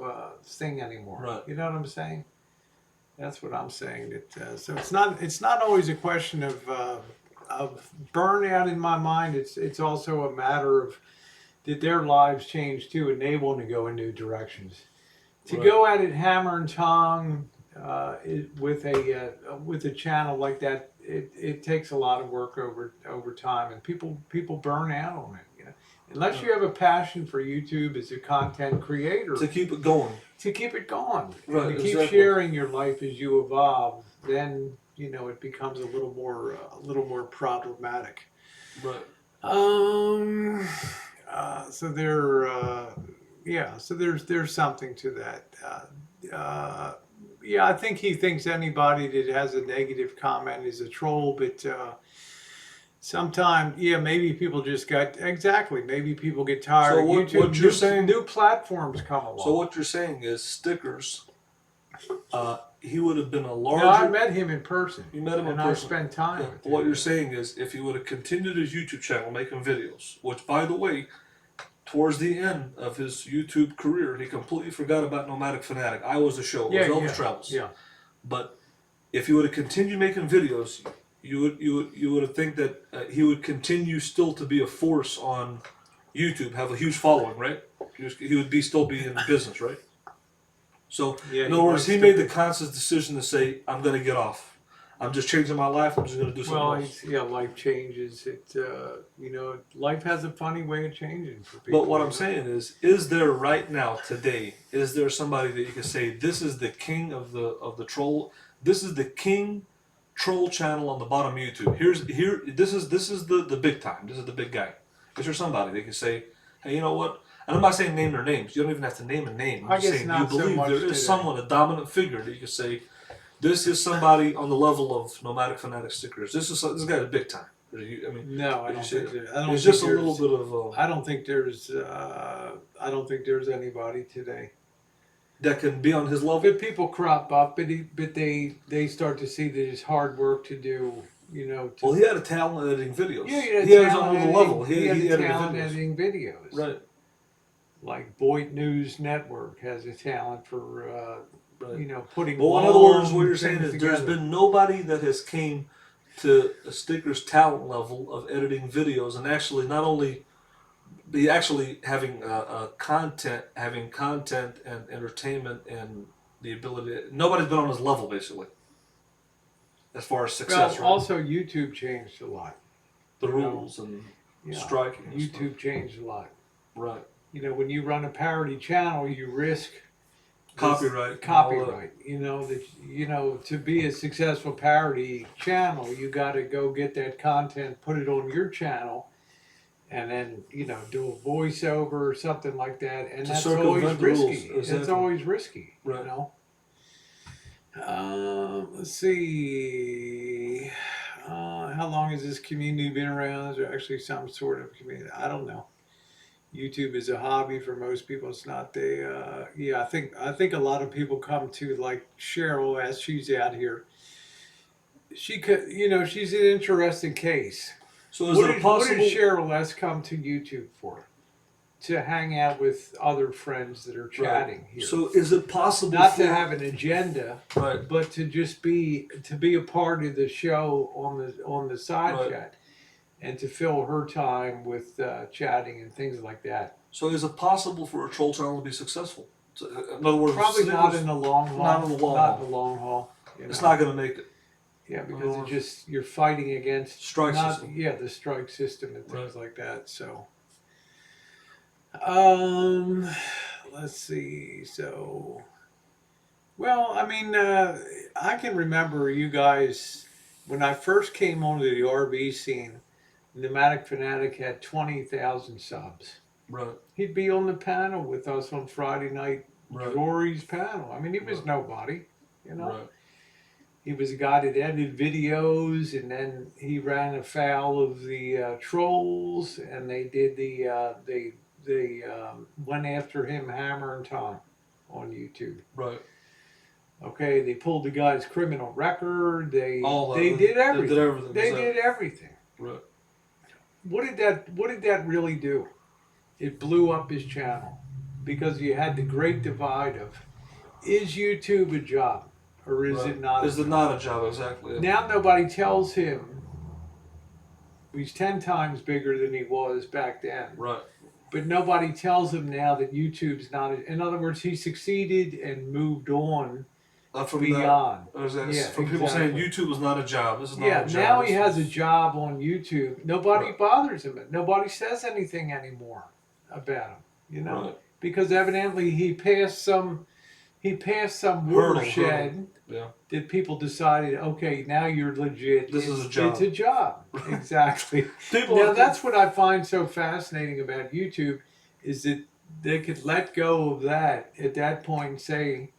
thing anymore. Right. You know what I'm saying? That's what I'm saying. That so it's not always a question of burnout in my mind. It's also a matter of did their lives change too, and they want to go in new directions. To Right. go at it hammer and tong with a channel like that, it takes a lot of work over time, and people burn out on it. You know, unless you have a passion for YouTube as a content creator To keep it going. to keep it going, Right, and to keep exactly. sharing your life as you evolve, then it becomes a little more problematic. Right. Um. So there. Yeah. So there's something to that. Yeah, I think he thinks anybody that has a negative comment is a troll, but sometimes, yeah, maybe people just got exactly. Maybe people get tired. So what you're saying? New platforms come along. So what you're saying is stickers. He would have been a No, I larger. met him in person. You met him in and person. I spent time. Yeah. With him. What you're saying is, if he would have continued his YouTube channel making videos, which, by the way, towards the end of his YouTube career, he completely forgot about Nomadic Fanatic. I was the show. It was Elvis Travels. Yeah. But if he would have continued making videos, you would have think that he would continue still to be a force on YouTube, have a huge following, right? He would still be in business, right? So, Yeah, in other words, he made the conscious decision to say, I'm going to get off. I'm just changing my life. I'm just going to do something else. Life changes. Life has a funny way of changing for people. But what I'm saying is there right now, today, is there somebody that you can say, this is the king of the troll, this is the king troll channel on the bottom of YouTube. This is the big time. This is the big guy. Is there somebody that can say, hey, you know what? And I'm not saying name their names. You don't even have to name a name. I'm just saying, do you believe there is someone, a dominant figure that you can say, this is somebody on the level of Nomadic Fanatic stickers. This guy's big time. I mean, no, I don't think it's just a little bit of. I don't think there's anybody today that can be on his level. But people crop up, but they start to see that it's hard work to do. Well, he had a talent editing videos. Yeah, he had on another level. He had a talent videos. editing videos. Right. Like Boyd News Network has a talent for putting. Well, in other words, what you're saying is there's been nobody that has came to a sticker's talent level of editing videos and actually not only be actually having content and entertainment and the ability. Nobody's been on his level basically, as far as success. Well, also YouTube changed a lot. The rules and striking. And YouTube stuff. changed a lot. Right. When you run a parody channel, you risk copyright. To be a successful parody channel, you got to go get that content, put it on your channel, and then do a voiceover or something like that, and that's always risky. Exactly. It's always risky. Right. Let's see. How long has this community been around? Is there actually some sort of community? I don't know. YouTube is a hobby for most people. It's not I think a lot of people come to like Cheryl as she's out here. She could, she's an interesting case. So what did Cheryl S come to YouTube for? To hang out with other friends that are chatting here. So is it possible not to have an agenda, right, but to just be a part of the show on the side chat? And to fill her time with chatting and things like that. So is it possible for a troll channel to be successful? So, in other words, probably not in the long haul. Not in the long haul. It's not going to make it. Yeah, because you're fighting against strike system. Yeah, the strike system and things like that. So, let's see. So, well, I mean, I can remember you guys when I first came onto the RV scene. Nomadic Fanatic had 20,000 subs. Right. He'd be on the panel with us on Friday night. Right. Rory's panel. I mean, he was nobody, Right. He was a guy that edited videos, and then he ran afoul of the trolls, and they did they went after him hammer and tong on YouTube. Right. Okay, they pulled the guy's criminal record. They did everything. They did everything. Right. what did that really do? It blew up his channel because you had the great divide of, is YouTube a job or is Right. it not a Is it job? not a job exactly? Yeah. Now nobody tells him he's 10 times bigger than he was back then. Right. But nobody tells him now that YouTube's not. In other words, he succeeded and moved on From that, beyond. Yeah, from people saying exactly. YouTube was not a job. This is not Yeah, a job. now he This has a was job on YouTube. Nobody right. bothers him. Nobody says anything anymore about him. Right. Because evidently he passed some Hurdle. watershed Yeah. that people decided, okay, now you're legit. This is a It's job. a job. Exactly. People. Now that's what I find so fascinating about YouTube is that they could let go of that at that point and say,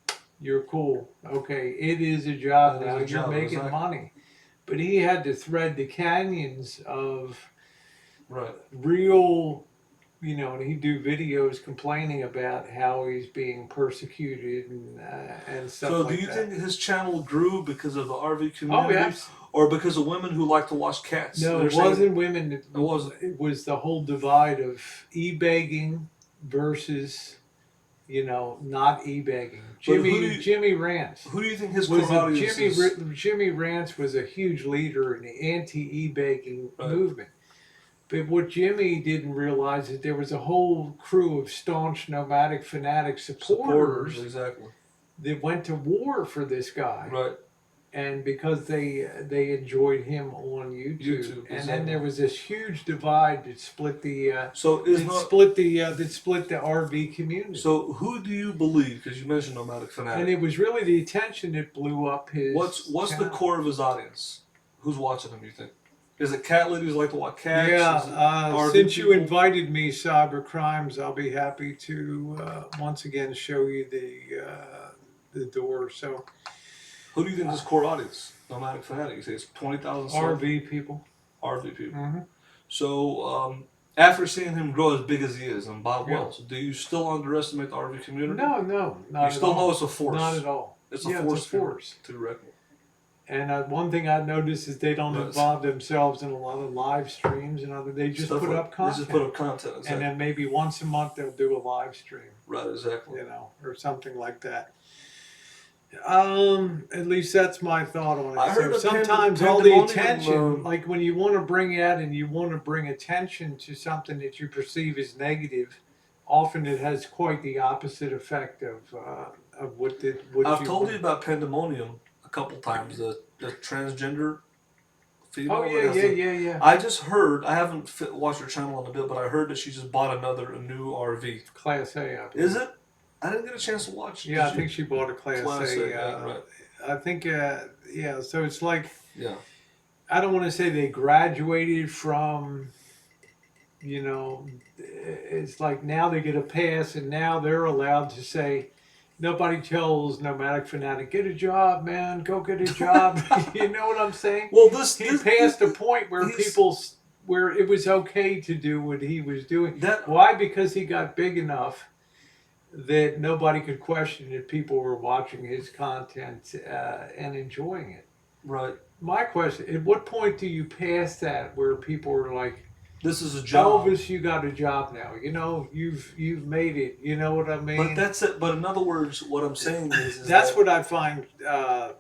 you're cool. Okay, it is a job That is now. a You're job. making Exactly. money. But he had to thread the canyons of Right. real, and he'd do videos complaining about how he's being persecuted and stuff So, do like you that. think his channel grew because of the RV Oh, community, yes. or because of women who like to watch cats? No, They're it saying wasn't women. it wasn't. It was the whole divide of e-begging versus, not e-begging. But who do Jimmy Rance who do you think his was core audience is? Jimmy Rance was a huge leader in the anti-e-begging Right. movement. But what Jimmy didn't realize is there was a whole crew of staunch nomadic fanatic supporters Exactly. that went to war for this guy. Right. And because they enjoyed him on YouTube, and exactly. then there was this huge divide that split the So is that not. split the RV community. So who do you believe? Because you mentioned nomadic And fanatic. it was really the attention that blew up his. What's the channel. core of his audience? Who's watching him? You think? Is it cat ladies who like to watch cats? Is it Yeah, RV since you people? invited me, Cyber Crimes, I'll be happy to once again show you the door. So Who do you think is his core audience? Nomadic fanatic. You say it's 20,000 RV people. RV people. Hmm. So after seeing him grow as big as he is and Bob Yeah. Wells, do you still underestimate the RV community? No, not You at still all. know it's a force. Not at all. It's a Yeah, force. it's a force. To reckon. And one thing I noticed is they don't Right. involve themselves in a lot of live streams and other. They just Stuff put like- up content. They just put up content. Exactly. And then maybe once a month they'll do a live stream, Right. Exactly. or something like that. At least that's my thought on it. I heard So the sometimes all the pandemonium, attention, like when you want to bring out and you want to bring attention to something that you perceive as negative, often it has quite the opposite effect of what I've you told want. you about pandemonium a couple times. The transgender female. Oh that yeah, has yeah, the- yeah, yeah. I just heard. I haven't watched her channel in a bit, but I heard that she just bought a new RV. Class A. I believe. Is it? I didn't get a chance to watch. Yeah, I Did you? think she bought a Class Class A. A, yeah, right. I think, yeah. So it's like, Yeah. I don't want to say they graduated from, it's like now they get a pass and now they're allowed to say, nobody tells Nomadic Fanatic, get a job, man, go get a job. You know what I'm saying? Well, He passed a point where he's- where it was okay to do what he was doing. That- Why? Because he got big enough that nobody could question that people were watching his content and enjoying it. Right. My question: at what point do you pass that where people are like, This is a job. "Elvis, you got a job now. You've made it. You know what I mean?" But that's it. But in other words, what I'm saying is that's that what I find.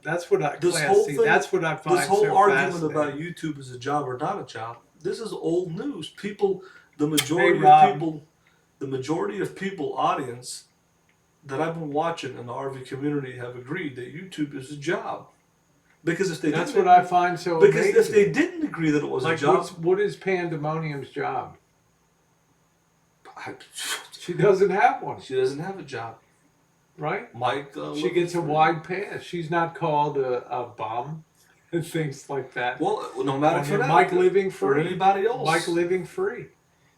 That's what I this Class whole C, thing, that's what I find. this whole so argument fascinating. about YouTube is a job or not a job. This is old news. People, the majority Rob. of people, audience that I've been watching in the RV community have agreed that YouTube is a job. Because if they That's didn't, what I find so because amazing. if they didn't agree that it was like, a job, what is Pandemonium's job? I- She doesn't have one, she doesn't have a job. right? Mike, She gets a wide pass. She's not called a bum and things like that. Well, no matter Or for that, Mike Living or Free. anybody else. Mike Living Free.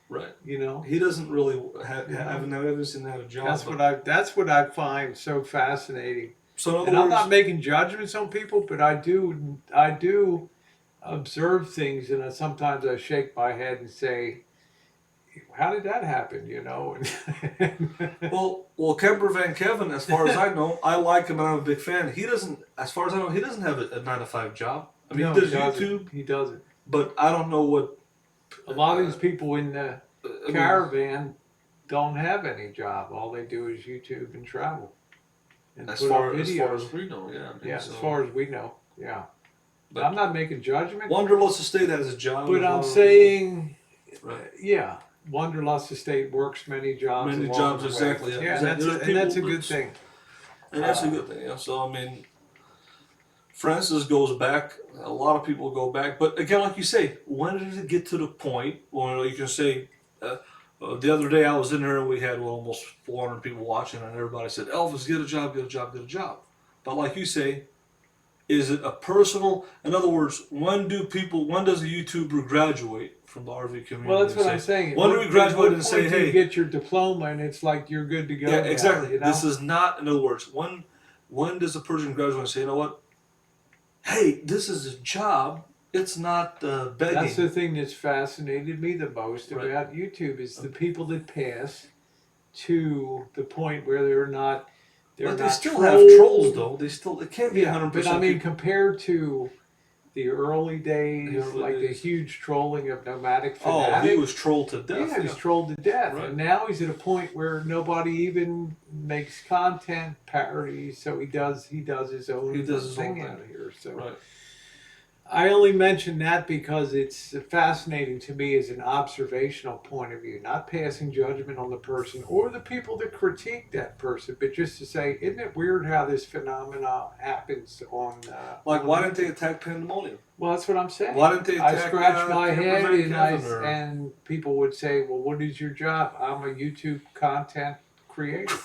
Right. He He doesn't really have. Yeah. I've never seen him have a job. that's what I find so fascinating. So in other And I'm words, not making judgments on people, but I do observe things, and sometimes I shake my head and say, "How did that happen?" well, Kemper Van Kevin, as far as I know, I like him and I'm a big fan. He doesn't, as far as I know, he doesn't have a 9 to 5 job. I mean, No, he does doesn't. YouTube, He doesn't. but I don't know what A lot of these people in the I mean, caravan don't have any job. All they do is YouTube and travel and as put up far videos. as we know, yeah. I mean, Yeah, so, as far as we know. Yeah. but I'm not making judgment, Wanderlust Estate has a job. but There's a I'm lot of saying, people, right? yeah, Wanderlust Estate works many jobs Many along jobs, the way. exactly. Yeah, Yeah, exactly. and that's a good thing. And that's a good thing. Yeah. So I mean, Francis goes back. A lot of people go back, but again, like you say, when did it get to the point where you can say? The other day I was in there and we had almost 400 people watching, and everybody said, "Elvis, get a job, get a job, get a job." But like you say, is it a personal? In other words, when does a YouTuber graduate from the RV community? Well, that's what I'm saying. When do we graduate and say, do "Hey, you get your diploma and it's like you're good to go"? yeah, now, exactly. You know? This is not." In other words, when does a person graduate and say, "You know what? Hey, this is a job. It's not begging." That's the thing that's fascinated me the most Right. about YouTube is the people that pass to the point where they're not. But they not still trolled. have trolls, though. It can't be Yeah, 100%. but I mean, people. compared to the early days, like the huge trolling of Nomadic Fanatic. Oh, he was trolled to death. Yeah, he was trolled to death. Right. And now he's at a point where nobody even makes content parodies, so he does his own thing out of here. So Right. I only mention that because it's fascinating to me as an observational point of view, not passing judgment on the person or the people that critique that person, but just to say, isn't it weird how this phenomena happens on? Like, why didn't they attack Pandemonium? Well, that's what I'm saying. Why didn't they attack? I scratch my head, Kevin, and people would say, "Well, what is your job?" I'm a YouTube content creator.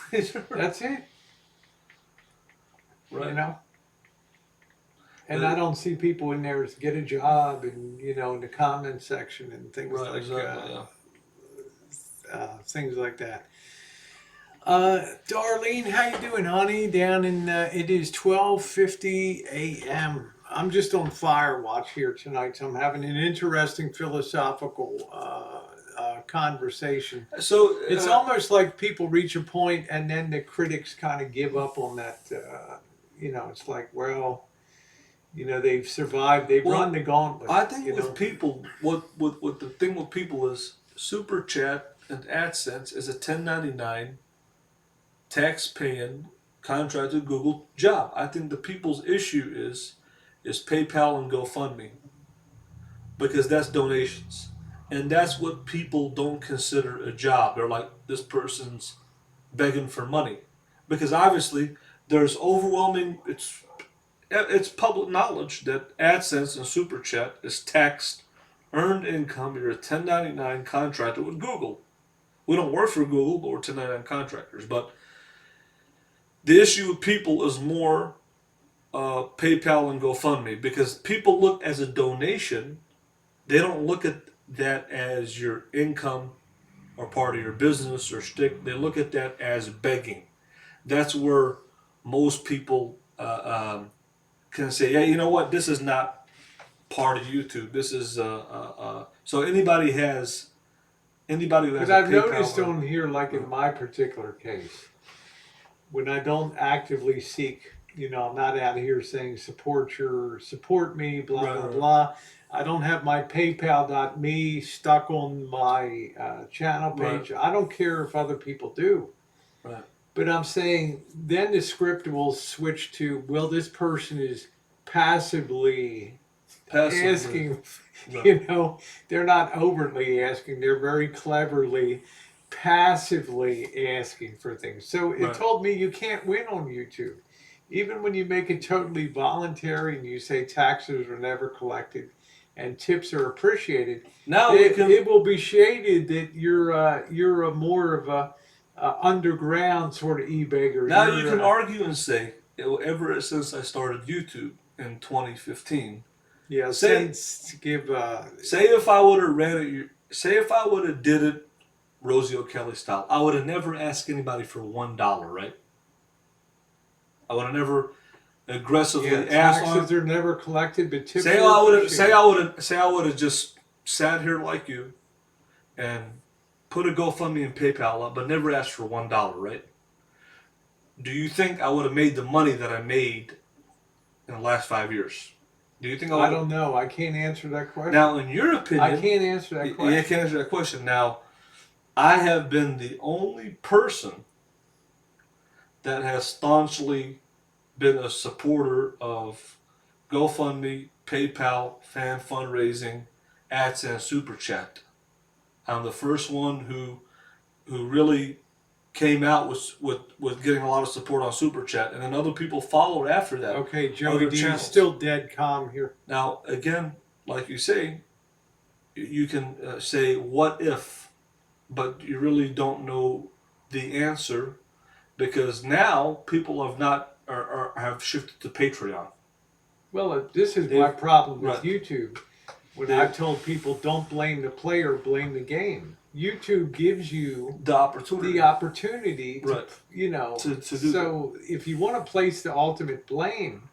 That's it. Right. You know. And I don't see people in there get a job and in the comment section and things right, like exactly, things like that. Darlene, how you doing, honey? Down in it is 12:50 a.m. I'm just on fire watch here tonight, so I'm having an interesting philosophical conversation. So it's almost like people reach a point and then the critics kind of give up on that. It's like, well. They've survived. They've run the gauntlet. I think with people, what the thing with people is Super Chat and AdSense is a 1099 tax-paying contracted Google job. I think the people's issue is PayPal and GoFundMe because that's donations, and that's what people don't consider a job. They're like, this person's begging for money because obviously there's overwhelming. It's public knowledge that AdSense and Super Chat is taxed earned income. You're a 1099 contractor with Google. We don't work for Google, but we're 1099 contractors. But the issue with people is more PayPal and GoFundMe because people look as a donation. They don't look at that as your income or part of your business or shtick. They look at that as begging. That's where most people can say, yeah, you know what, this is not part of YouTube. This is so anybody who has. But I've noticed on here, like in my particular case, when I don't actively seek, I'm not out here saying support me, blah blah blah. I don't have my PayPal.me stuck on my channel page. Right. I don't care if other people do. Right. But I'm saying then the script will switch to, well, this person is passively asking, right. They're not overtly asking, they're very cleverly, passively asking for things. So it told me you can't win on YouTube. Even when you make it totally voluntary and you say taxes are never collected and tips are appreciated, now it will be shaded that you're a more of a underground sort of e-beggar. Now you can argue and say, ever since I started YouTube in 2015, yeah, say if I would have if I would have did it Rosie O'Kelly style, I would have never asked anybody for $1, right? I would have never aggressively asked. Taxes are never collected, but tips. Say I would have just sat here like you, and put a GoFundMe and PayPal up, but never asked for $1, right? Do you think I would have made the money that I made in the last 5 years? Do you think I don't know. I can't answer that question. Now, in your opinion, I can't answer that question. Yeah, I can't answer that question. Now, I have been the only person that has staunchly been a supporter of GoFundMe, PayPal, fan fundraising, AdSense, Super Chat. I'm the first one who really came out with getting a lot of support on Super Chat, and then other people followed after that. Okay, Joey Other D is channels. still dead calm here. Now, again, like you say, you can say what if, but you really don't know the answer because now people have not or have shifted to Patreon. Well, this is my They've- problem with right. YouTube. When They've- I've told people don't blame the player, blame the game. YouTube gives you The opportunity. the opportunity to, Right. you know, To do so if you want to place the ultimate blame,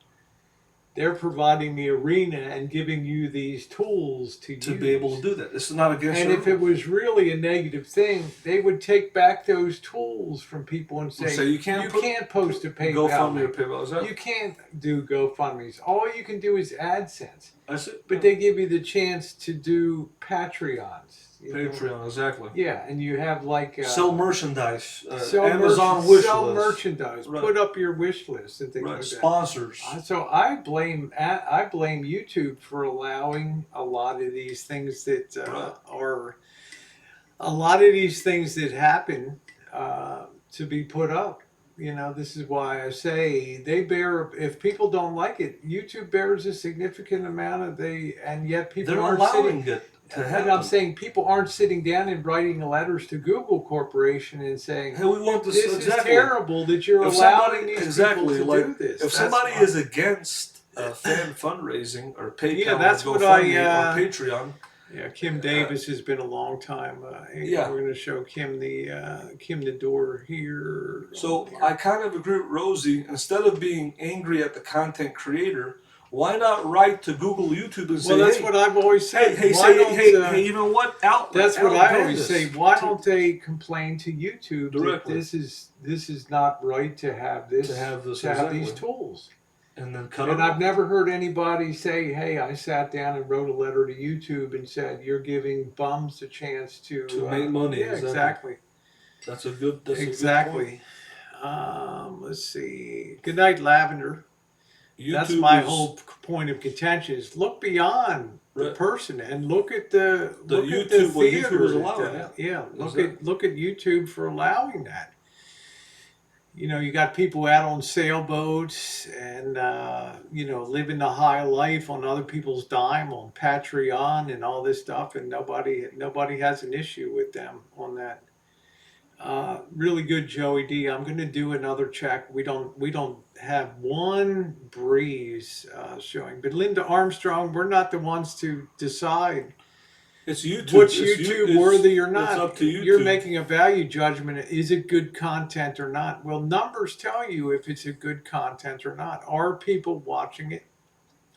they're providing the arena and giving you these tools to use. be able to do that. This is not against And your if it was really a negative thing, they would take back those tools from people and say, So you can't post a PayPal GoFundMe or link. PayPal. Is that? You can't do GoFundMes. All you can do is AdSense. That's it. But they give you the chance to do Patreons. You know? Patreon, exactly. Yeah, and you have like Sell merchandise, sell Amazon wish sell list. merchandise, Right. put up your wish list and things Right. like that. Sponsors. So I blame YouTube for allowing a lot of these things that are a lot of these things that happen to be put up. You know, this is why I say they bear. If people don't like it, YouTube bears a significant amount of and yet people They're aren't allowing sitting. it to happen. And I'm saying people aren't sitting down and writing letters to Google Corporation and saying, Hey, we want this. "This exactly. is terrible that you're allowing these people to do this." If somebody is against fan fundraising or PayPal, Yeah, that's or what GoFundMe or Patreon. Yeah, Kim Davis has been a long time. Yeah. We're going to show Kim the door here. So I kind of agree with Rosie. Instead of being angry at the content creator, why not write to Google, YouTube, and say, well, that's hey, what I've always said. hey, you know what? That's what I always this. say. Why don't they complain to YouTube Directly. that this is not right to have this To have these exactly. tools? And then cut And it I've off. never heard anybody say, "Hey, I sat down and wrote a letter to YouTube and said you're giving bums a chance to make money." Yeah, exactly. That's a good. That's exactly. A good point. Let's see. Good night, Lavender. That's YouTube my is- whole point of contention: is look beyond the Right. person and look at the YouTube- what YouTube theater is allowing, yeah, Exactly. look at YouTube for allowing that. You know, you got people out on sailboats and living the high life on other people's dime on Patreon and all this stuff, and nobody has an issue with them on that. Really good, Joey D. I'm going to do another check. We don't have one breeze showing, but Linda Armstrong, we're not the ones to decide It's YouTube. what's It's YouTube worthy or not. It's up to YouTube. You're making a value judgment. Is it good content or not? Well, numbers tell you if it's a good content or not. Are people watching it,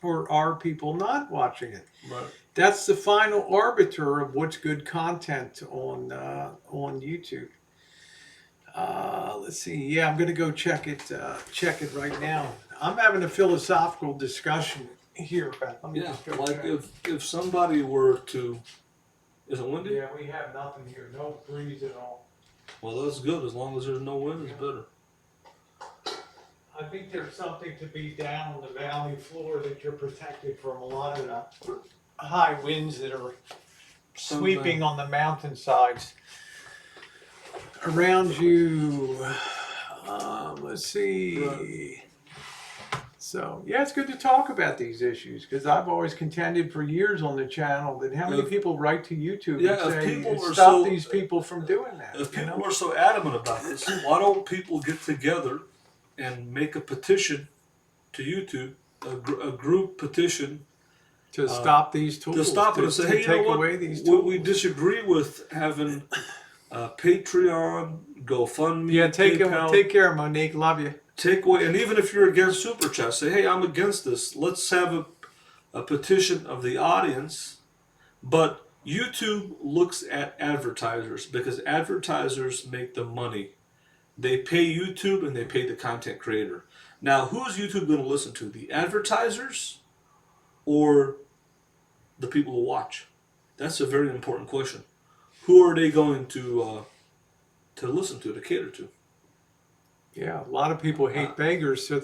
or are people not watching it? Right. That's the final arbiter of what's good content on YouTube. Let's see. Yeah, I'm going to go check it right now. I'm having a philosophical discussion here. Let me Yeah, just go like check. if somebody were to, is it windy? Yeah, we have nothing here. No breeze at all. Well, that's good. As long as there's no wind, it's better. I think there's something to be down on the valley floor that you're protected from a lot of the high winds that are sweeping on the mountainsides around you. Let's see. Right. So, yeah, it's good to talk about these issues because I've always contended for years on the channel that how many people write to YouTube Yeah, if and people say, are stop so- these people from doing that. If you people know? are so adamant about this, why don't people get together and make a petition to YouTube, a group petition To stop these tools. to stop it and say, hey, you take know what? away these tools. We disagree with having Patreon, GoFundMe, Yeah, PayPal. take care, Monique. Love you. Take away, and even if you're against Super Chat, say, hey, I'm against this. Let's have a petition of the audience. But YouTube looks at advertisers because advertisers make the money. They pay YouTube and they pay the content creator. Now, who's YouTube going to listen to? The advertisers or the people who watch? That's a very important question. Who are they going to listen to cater to? Yeah, a lot of people Uh, hate beggars, so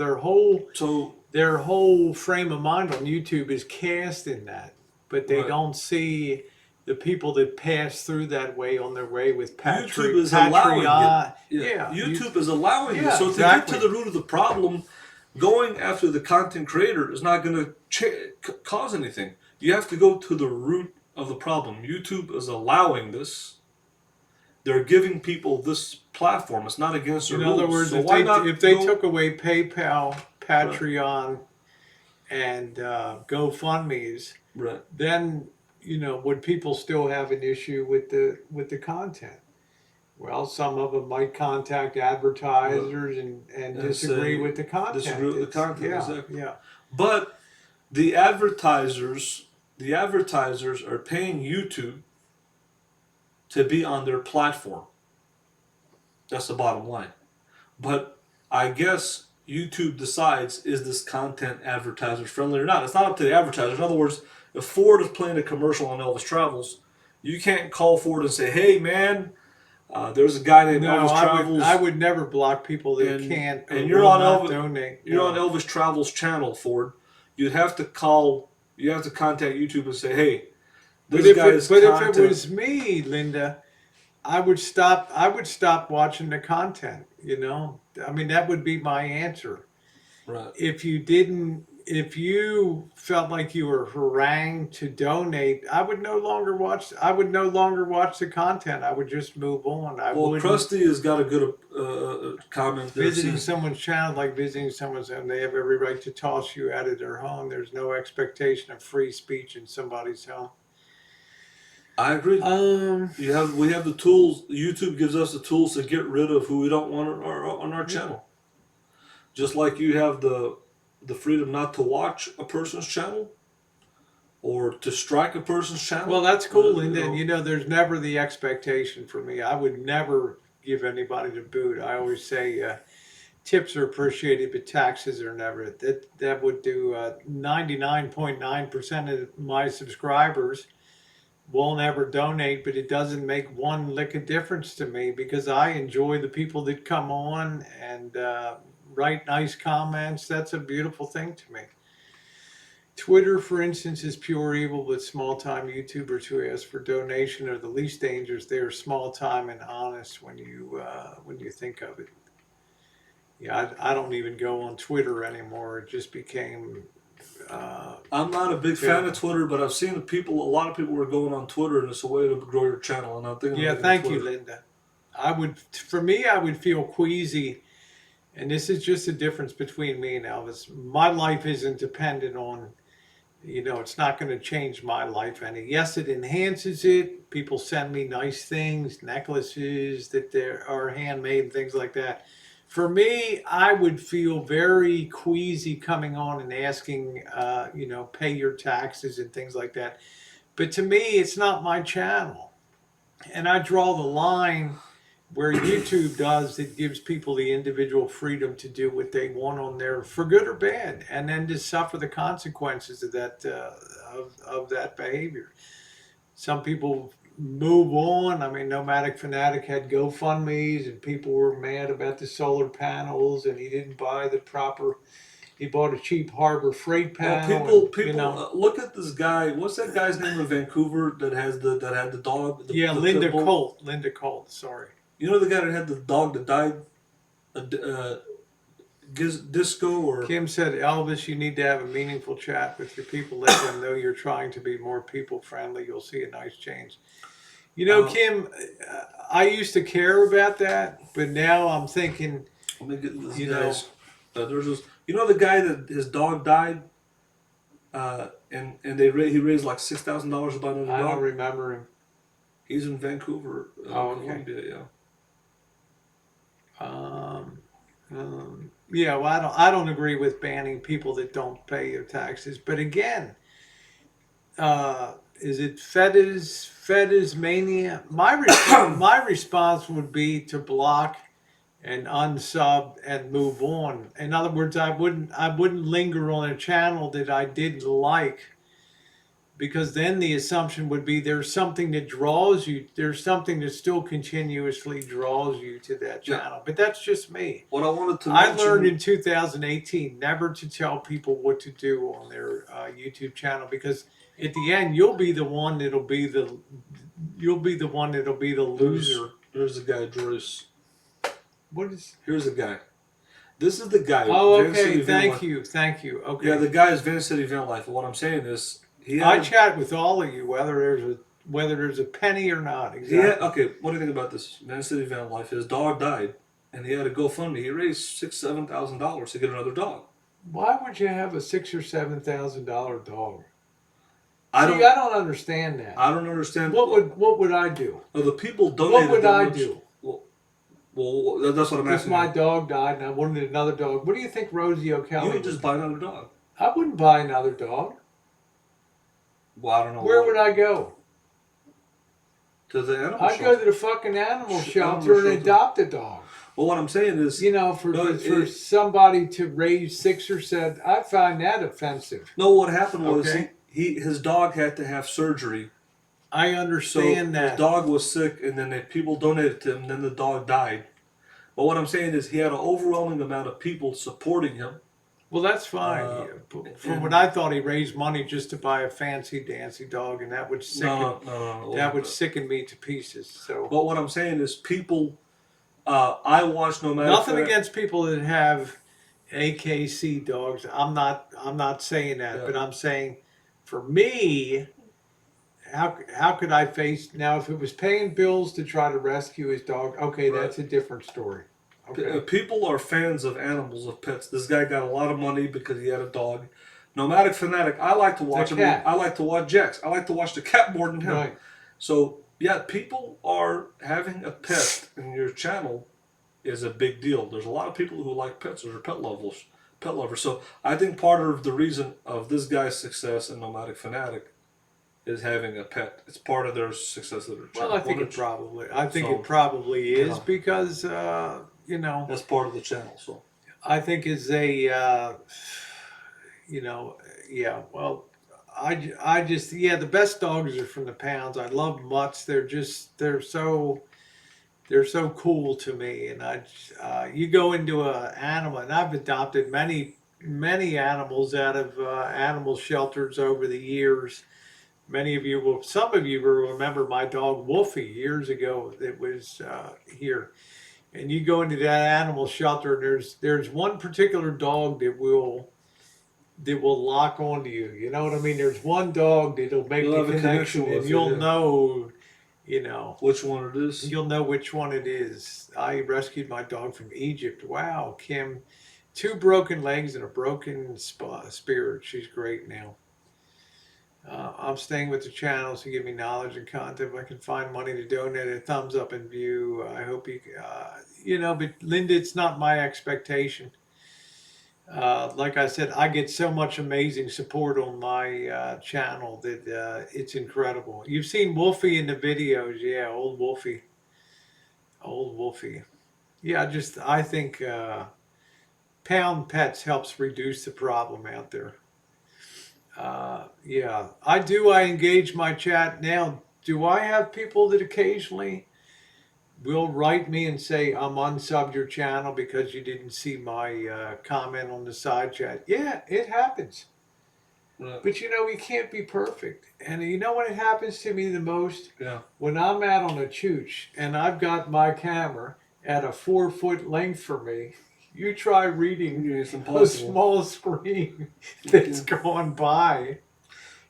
so their whole frame of mind on YouTube is cast in that, but they right, don't see the people that pass through that way on their way with YouTube is allowing it. patriot. Yeah, Yeah, YouTube is allowing this. yeah, So to get to exactly. the root of the problem, going after the content creator is not going to cause anything. You have to go to the root of the problem. YouTube is allowing this. They're giving people this platform. It's not against their In other rules. words, So why if not they go? took away PayPal, Right, Patreon, and GoFundmes, right. then would people still have an issue with the content? Well, some of them might contact Right. advertisers and And disagree say with the disagree content. with the It's content yeah, exactly. yeah. But the advertisers, the advertisers are paying YouTube to be on their platform. That's the bottom line. But I guess YouTube decides, is this content advertiser friendly or not? It's not up to the advertiser. In other words, if Ford is playing a commercial on Elvis Travels, you can't call Ford and say, "Hey, man, there's a guy named No, Elvis I Travels, would never block people that can't or and you're will on not donate. You're on No. Elvis Travels channel, Ford." You'd have to call. You have to contact YouTube and say, "Hey, this guy's But if it content." was me, Linda, I would stop watching the content, I mean, that would be my answer. Right. If you felt like you were harangued to donate, I would no longer watch the content. I would just move on. I Well, wouldn't Krusty has got a good comment there. visiting Seeing, someone's channel like visiting someone's home. They have every right to toss you out of their home. There's no expectation of free speech in somebody's home. I agree. Um, We have the tools. YouTube gives us the tools to get rid of who we don't want on our yeah. channel. Just like you have the freedom not to watch a person's channel or to strike a person's Well, channel. that's cool, You Linda. And know, there's never the expectation for me. I would never give anybody the boot. I always say tips are appreciated, but taxes are never. That would do 99.9% of my subscribers won't ever donate, but it doesn't make one lick of difference to me because I enjoy the people that come on and write nice comments. That's a beautiful thing to me. Twitter, for instance, is pure evil, but small time YouTubers who ask for donation are the least dangerous. They are small time and honest when you think of it. Yeah, I don't even go on Twitter anymore. It just became I'm not a big fan of terrible. Twitter, but I've seen a lot of people are going on Twitter, and it's a way to grow your channel. And I'm thinking of Yeah, making a thank you, Twitter. Linda. For me, I would feel queasy, and this is just a difference between me and Elvis. My life isn't dependent on, it's not going to change my life any. Yes, it enhances it. People send me nice things, necklaces that are handmade and things like that. For me, I would feel very queasy coming on and asking, pay your taxes and things like that. But to me, it's not my channel. And I draw the line where YouTube does, it gives people the individual freedom to do what they want on there, for good or bad, and then to suffer the consequences of that behavior. Some people move on. I mean, Nomadic Fanatic had GoFundMe's, and people were mad about the solar panels, and he didn't buy the proper. He bought a cheap Harbor Freight Well, panel, and people look at this guy. What's that guy's name in Vancouver that had the dog, yeah, the pit bull? Linda Colt. Sorry. You know the guy that had the dog that died, Disco or Kim said, Elvis, you need to have a meaningful chat with your people. Let them know you're trying to be more people friendly. You'll see a nice change. uh, Kim, I used to care about that, but now I'm thinking, let me get this you know, guy's. There's this. You know the guy that his dog died, and he raised like $6,000 to buy another I don't dog. remember him. He's in Vancouver, Oh, okay. Colombia. Yeah. Yeah, well, I don't agree with banning people that don't pay their taxes. But again, is it Fetish mania? My response would be to block and unsub and move on. In other words, I wouldn't linger on a channel that I didn't like because then the assumption would be there's something that draws you, there's something that still continuously draws you to that Yeah. channel. But that's just me. What I wanted to I mention, learned in 2018 never to tell people what to do on their YouTube channel, because at the end you'll be the one that'll be the loser. here's the guy, Joyce. What is? Here's the guy. This is the guy. Oh, Van City okay. Van Life. Thank you. Okay. Yeah, the guy is Van City Van Life. And what I'm saying is, I chat with all of you, whether there's a penny or not. Exactly. Okay, what do you think about this? Van City Van Life. His dog died, and he had a GoFundMe. He raised $6,000-7,000 to get another dog. Why would you have a $6,000 or $7,000 dog? I don't understand that. I don't understand. What would I do? Well, the people donated. What would I do? Well, that's what I'm asking. If my dog died and I wanted another dog, what do you think Rosie O'Kelly? You would just buy another dog. I wouldn't buy another dog. Well, I don't know. Where would I go? To the animal I'd shelter. go to the fucking animal shelter and adopt a dog. Well, what I'm saying is, for somebody to raise 6 or 7, I find that offensive. No, what happened was Okay. his dog had to have surgery. I understand that. His dog was sick, and then people donated to him, and then the dog died. But what I'm saying is he had an overwhelming amount of people supporting him. Well, that's fine. From what I thought, he raised money just to buy a fancy dancy dog, and that would sicken me to pieces. So, but what I'm saying is, people, I watch nomad. Nothing against people that have AKC dogs. I'm not saying that, but I'm saying, for me, how could I face now if it was paying bills to try to rescue his dog? Okay, that's a different story. Okay. People are fans of animals, of pets. This guy got a lot of money because he had a dog. Nomadic fanatic. I like to watch him. I like to watch Jax. I like to watch the cat more than him. Right. So yeah, people are having a pet in your channel is a big deal. There's a lot of people who like pets or are pet lovers. So I think part of the reason of this guy's success in Nomadic Fanatic is having a pet. It's part of their success of their channel. Well, I think it probably is because that's part of the channel. So I think it's a the best dogs are from the pounds. I love mutts. They're so cool to me. And you go into an animal, and I've adopted many animals out of animal shelters over the years. Some of you will remember my dog Wolfie years ago that was here. And you go into that animal shelter, and there's one particular dog that will lock onto you. You know what I mean? There's one dog that'll make the connection, and you'll know, which one it is. You'll know which one it is. I rescued my dog from Egypt. Wow, Kim, 2 broken legs and a broken spirit. She's great now. I'm staying with the channels to give me knowledge and content. If I can find money to donate, a thumbs up and view. I hope you, but Linda, it's not my expectation. Like I said, I get so much amazing support on my channel that it's incredible. You've seen Wolfie in the videos. Yeah, old Wolfie. Yeah, I think pound pets helps reduce the problem out there. I engage my chat now. Do I have people that occasionally will write me and say, I'm unsubbed your channel because you didn't see my comment on the side chat? Yeah, it happens. Right. But we can't be perfect. And you know when it happens to me the most? Yeah. When I'm out on a chooch and I've got my camera at a 4-foot length for me. You try reading a small screen that's gone by.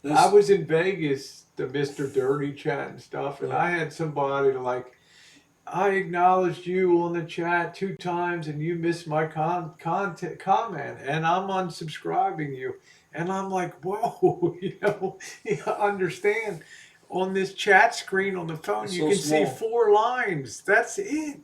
I was in Vegas, the Mr. Dirty chat and stuff, and I had somebody like, I acknowledged you on the chat 2 times and you missed my comment, and I'm unsubscribing you. And I'm like, whoa, you understand. On this chat screen on the phone, you can see 4 lines. That's it,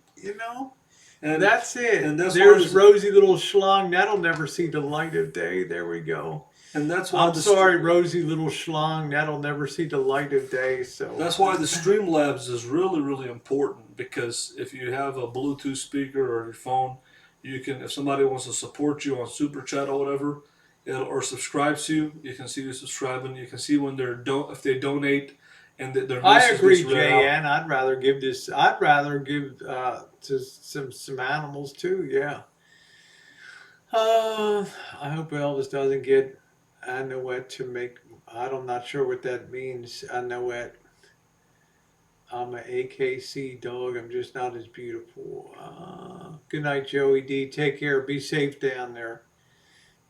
And that's it. And there's Rosie Little Schlong. That'll never see the light of day. There we go. And that's why I'm sorry, Rosie Little Schlong. That'll never see the light of day. So that's why the Streamlabs is really, really important, because if you have a Bluetooth speaker or your phone, you can, if somebody wants to support you on Super Chat or whatever, or subscribes to you. You can see who's subscribing. You can see when if they donate, and their I message gets agree, read out. JN. I'd rather give this. I'd rather give to some animals too. Yeah. Uh, I hope Elvis doesn't get a Noet to make. I'm not sure what that means. A Noet. I'm a AKC dog. I'm just not as beautiful. Good night, Joey D. Take care. Be safe down there.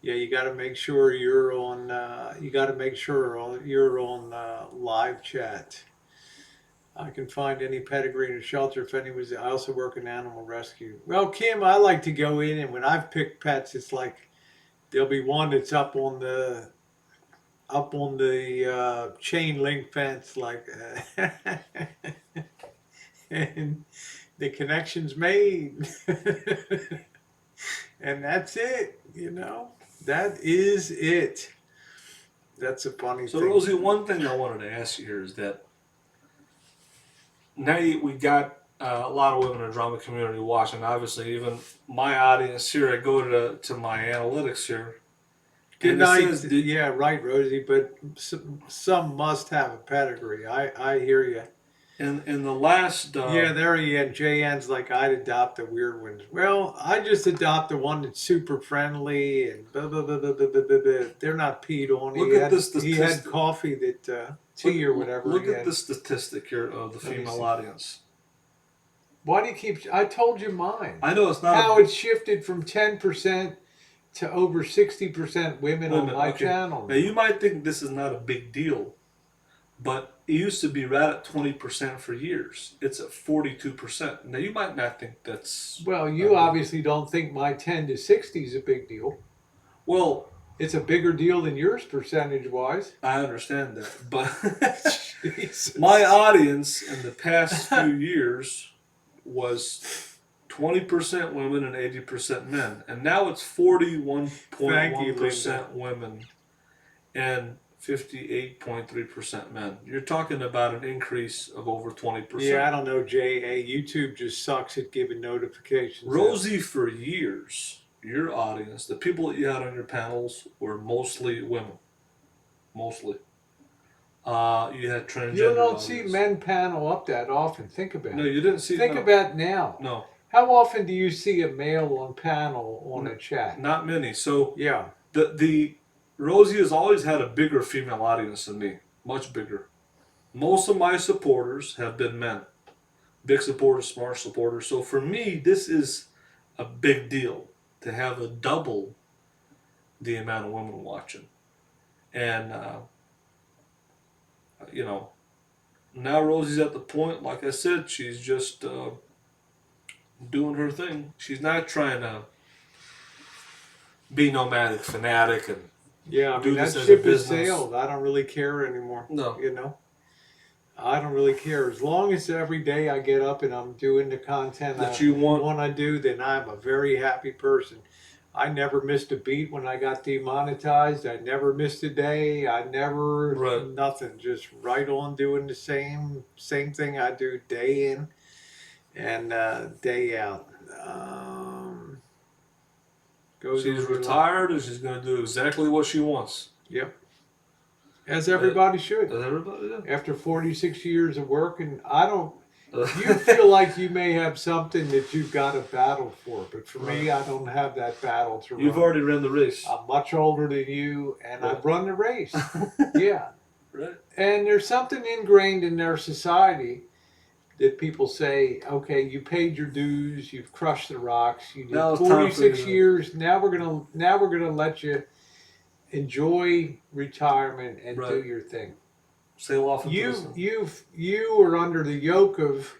Yeah, you got to make sure you're on. You got to make sure you're on live chat. I can find any pedigree in a shelter if any was. I also work in animal rescue. Well, Kim, I like to go in, and when I've picked pets, it's like there'll be one that's up on the chain link fence, like, and the connection's made, and that's it. That is it. That's a funny So thing. Rosie, one thing I wanted to ask you here is that now we got a lot of women in the drama community watching. Obviously, even my audience here, I go to my analytics here. Good And it night. says Yeah, right, Rosie. But some must have a pedigree. I hear you. in the last Yeah, there he is. JN's like, I'd adopt the weird ones. Well, I just adopt the one that's super friendly and blah, blah, blah, blah, blah, blah, blah, blah. They're not peed on. look at this He had statistic. coffee that tea or whatever Look he at had. the statistic here of the Let me female see. audience. Why do you keep? I told you mine. I know it's not How it shifted from 10% to over 60% women on my channel. Now you might think this is not a big deal, but it used to be right at 20% for years. It's at 42%. Now you might not think that's Well, you obviously don't think my 10 to 60 is a big deal. well. It's a bigger deal than yours percentage-wise. I understand that, but Jesus. my audience in the past few years was 20% women and 80% men, and now it's 41.1% women and 58.3% men. You're talking about an increase of over 20%. Yeah, I don't know, J.A. YouTube just sucks at giving notifications. Rosie, for years, your audience, the people that you had on your panels, were mostly women. Mostly. You had transgender. You don't see men panel up that often. Think about it. No, you didn't see. Think about now. No. How often do you see a male on panel on a chat? Not many. So yeah, the Rosie has always had a bigger female audience than me, much bigger. Most of my supporters have been men, big supporters, smart supporters. So for me, this is a big deal to have a double the amount of women watching, and now Rosie's at the point, like I said, she's just doing her thing. She's not trying to be nomadic, fanatic, and do this that ship has sailed. I don't really care anymore. No, I don't really care. As long as every day I get up and I'm doing the content that you want to do, then I'm a very happy person. I never missed a beat when I got demonetized. I never missed a day. I never nothing. Just right on doing the same thing I do day in and day out. She's retired and she's going to do exactly what she wants. Yep. As everybody should. As everybody does. After 46 years of work, and I don't. You feel like you may have something that you've got to battle for, but for me, I don't have that battle to run. You've already run the race. I'm much older than you, and I've run the race. Yeah. Right. And there's something ingrained in their society that people say, okay, you paid your dues, you've crushed the rocks, you did 46 years. Now we're gonna let you enjoy retirement and do your thing. Sail off. You are under the yoke of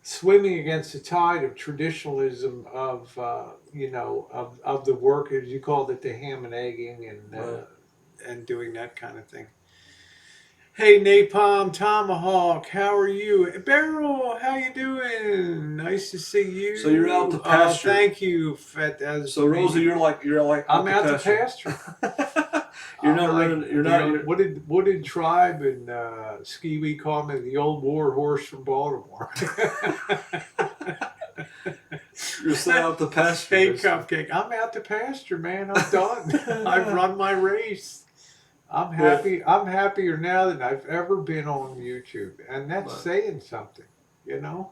swimming against the tide of traditionalism of of the work, as you called it, the ham and egging and doing that kind of thing. Hey, Napalm Tomahawk, how are you? Beryl, how you doing? Nice to see you. So you're out to pasture. Thank you. So Rosie, you're like I'm out to pasture. You're not running. You're not. What did Tribe and Ski Wee call me? The old war horse from Baltimore. You're set out to pasture. Hey, Basically. Cupcake, I'm out to pasture, man. I'm done. I've run my race. I'm Yeah, happy. I'm happier now than I've ever been on YouTube, and that's but saying something. You know.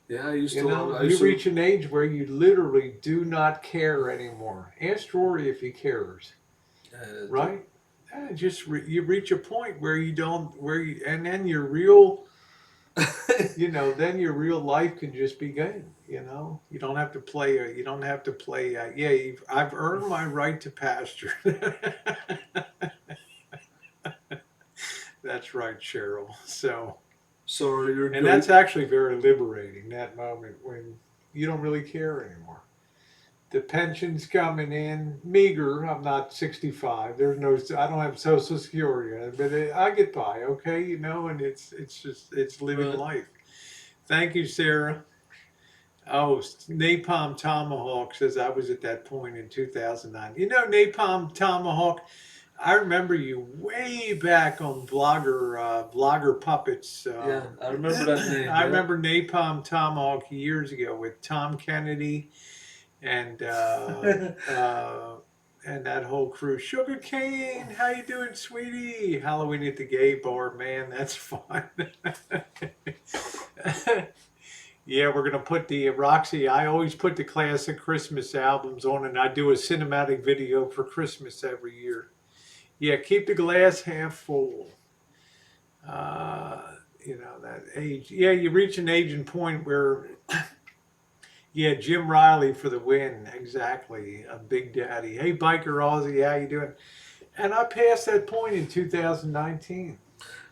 yeah, I used You to. know, I you used to. reach an age where you literally do not care anymore. Ask Rory if he cares, The, right? You reach a point where you don't, and then your real, then your real life can just begin. You don't have to play. You don't have to play. Yeah, I've earned my right to pasture. That's right, Cheryl. So, so you're and good. that's actually very liberating. That moment when you don't really care anymore. The pension's coming in meager. I'm not 65. I don't have Social Security, but I get by, okay, and it's living Right. life. Thank you, Sarah. Oh, Napalm Tomahawk says I was at that point in 2009. Napalm Tomahawk. I remember you way back on Blogger Puppets. Yeah, I remember that name. I Yeah. remember Napalm Tomahawk years ago with Tom Kennedy and and that whole crew. Sugar Cane, how you doing, sweetie? Halloween at the gay bar, man, that's fun. Yeah, we're gonna put the Roxy. I always put the classic Christmas albums on, and I do a cinematic video for Christmas every year. Yeah, keep the glass half full. That age. Yeah, you reach an aging point where yeah, Jim Riley for the win. Exactly. A Big Daddy. Hey, Biker Aussie, how you doing? And I passed that point in 2019.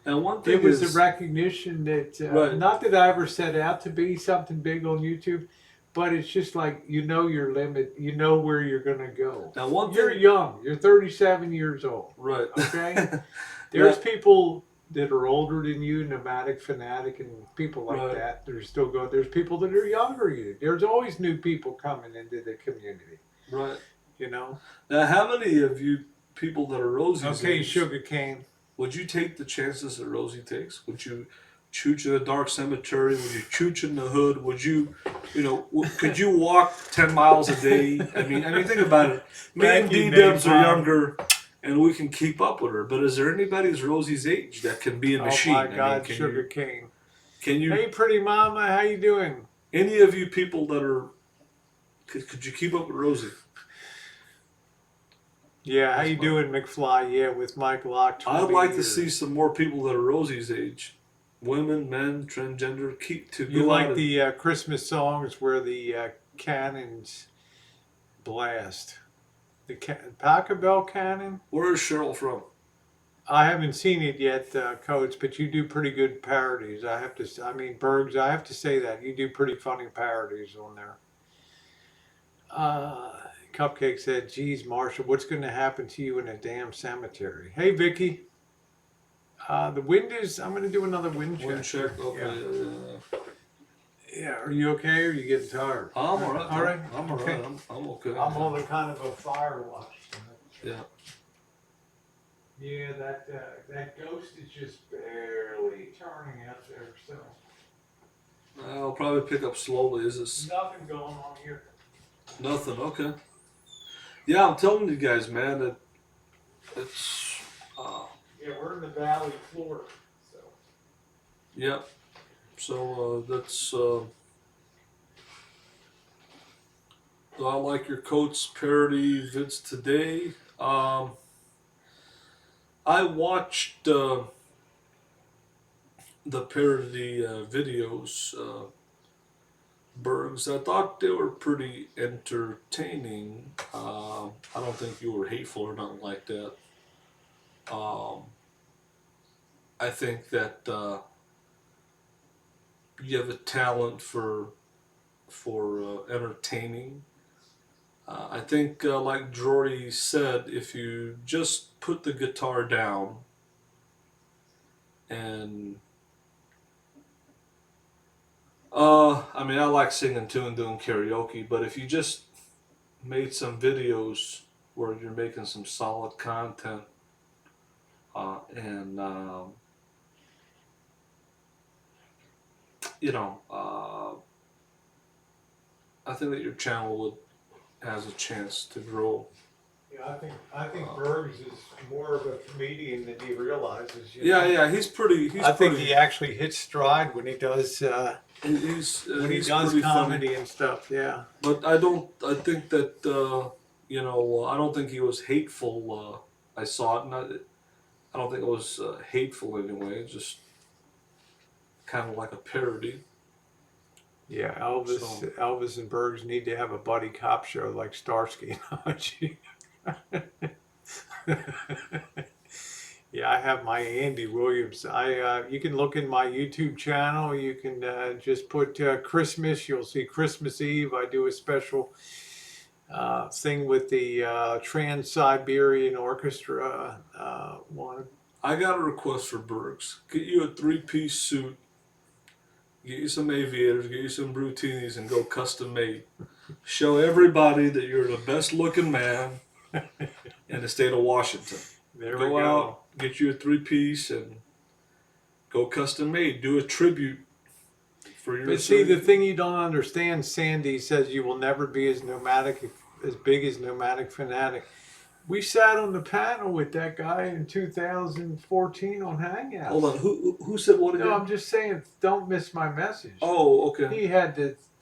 And one It thing was the is, recognition that, right. not that I ever set out to be something big on YouTube, but it's just like, your limit, where you're going to go. Now one You're thing, young. You're 37 years old. right. Okay? There's Now, people that are older than you, nomadic, fanatic, and people like right, that. They're still going. There's people that are younger than you. There's always new people coming into the community. right. You know. Now, how many of you people that are Rosie's Okay, age sugar cane. would you take the chances that Rosie takes? Would you chooch in a dark cemetery? Would you chooch in the hood? Would you, could you walk 10 miles a day? I mean, think about it. Me and Thank you, D Dubs are Napalm. younger, and we can keep up with her. But is there anybody who's Rosie's age that can be a Oh my machine? I mean, God, sugar cane. can you, Hey, pretty mama, how you doing? any of you people that are, could you keep up with Rosie? Yeah, how That's you my. doing, McFly? Yeah, with Mike Locke, I'd 20 like to see years. some more people that are Rosie's age, women, men, transgender, keep to You go out like and. the Christmas songs where the cannons blast? The Paca Bell cannon? Where is Cheryl from? I haven't seen it yet, Coach, but you do pretty good parodies. Bergs, I have to say that. You do pretty funny parodies on there. Uh, Cupcake said, geez, Marshall, what's going to happen to you in a damn cemetery? Hey, Vicky. I'm going to do another wind One check here. check. Yeah. Okay. Yeah, are you okay or are you getting tired? I'm all right. All right. I'm all Okay. right. I'm okay. I'm holding kind of a fire watch. Yeah. Yeah, that ghost is just barely turning out there, so I'll probably pick up slowly. Is this nothing going on here. nothing? Okay. Yeah, I'm telling you guys, man, that it's. Yeah, we're in the valley floor, so. Yeah. So that's. I like your coats parody vids today. I watched the parody videos. Bergs. I thought they were pretty entertaining. I don't think you were hateful or nothing like that. Um, I think that you have a talent for entertaining. I think, like Jordy said, if you just put the guitar down and I like singing too and doing karaoke, but if you just made some videos where you're making some solid content and you know I think that your channel has a chance to grow. Yeah, I think Bergs is more of a comedian than he realizes. Yeah, he's pretty. I think he actually hits stride when he does He's pretty funny. comedy and stuff. Yeah. But I don't. I think that I don't think he was hateful. I saw it, and I don't think it was hateful anyway. It's just kind of like a parody. Yeah, So Elvis and Bergs need to have a buddy cop show like Starsky and Hutch. Yeah, I have my Andy Williams. You can look in my YouTube channel. You can just put Christmas. You'll see Christmas Eve. I do a special thing with the Trans-Siberian Orchestra one. I got a request for Bergs. Get you a 3-piece suit. Get you some aviators. Get you some Brutinis, and go custom made. Show everybody that you're the best looking man in the state of Washington. There Go we go. out, get you a 3-piece, and go custom made. Do a tribute for your. But see, the thing you don't understand, Sandy says you will never be as big as Nomadic Fanatic. We sat on the panel with that guy in 2014 on Hangouts. Hold on, who said what again? No, I'm just saying, don't miss my message. Oh, okay.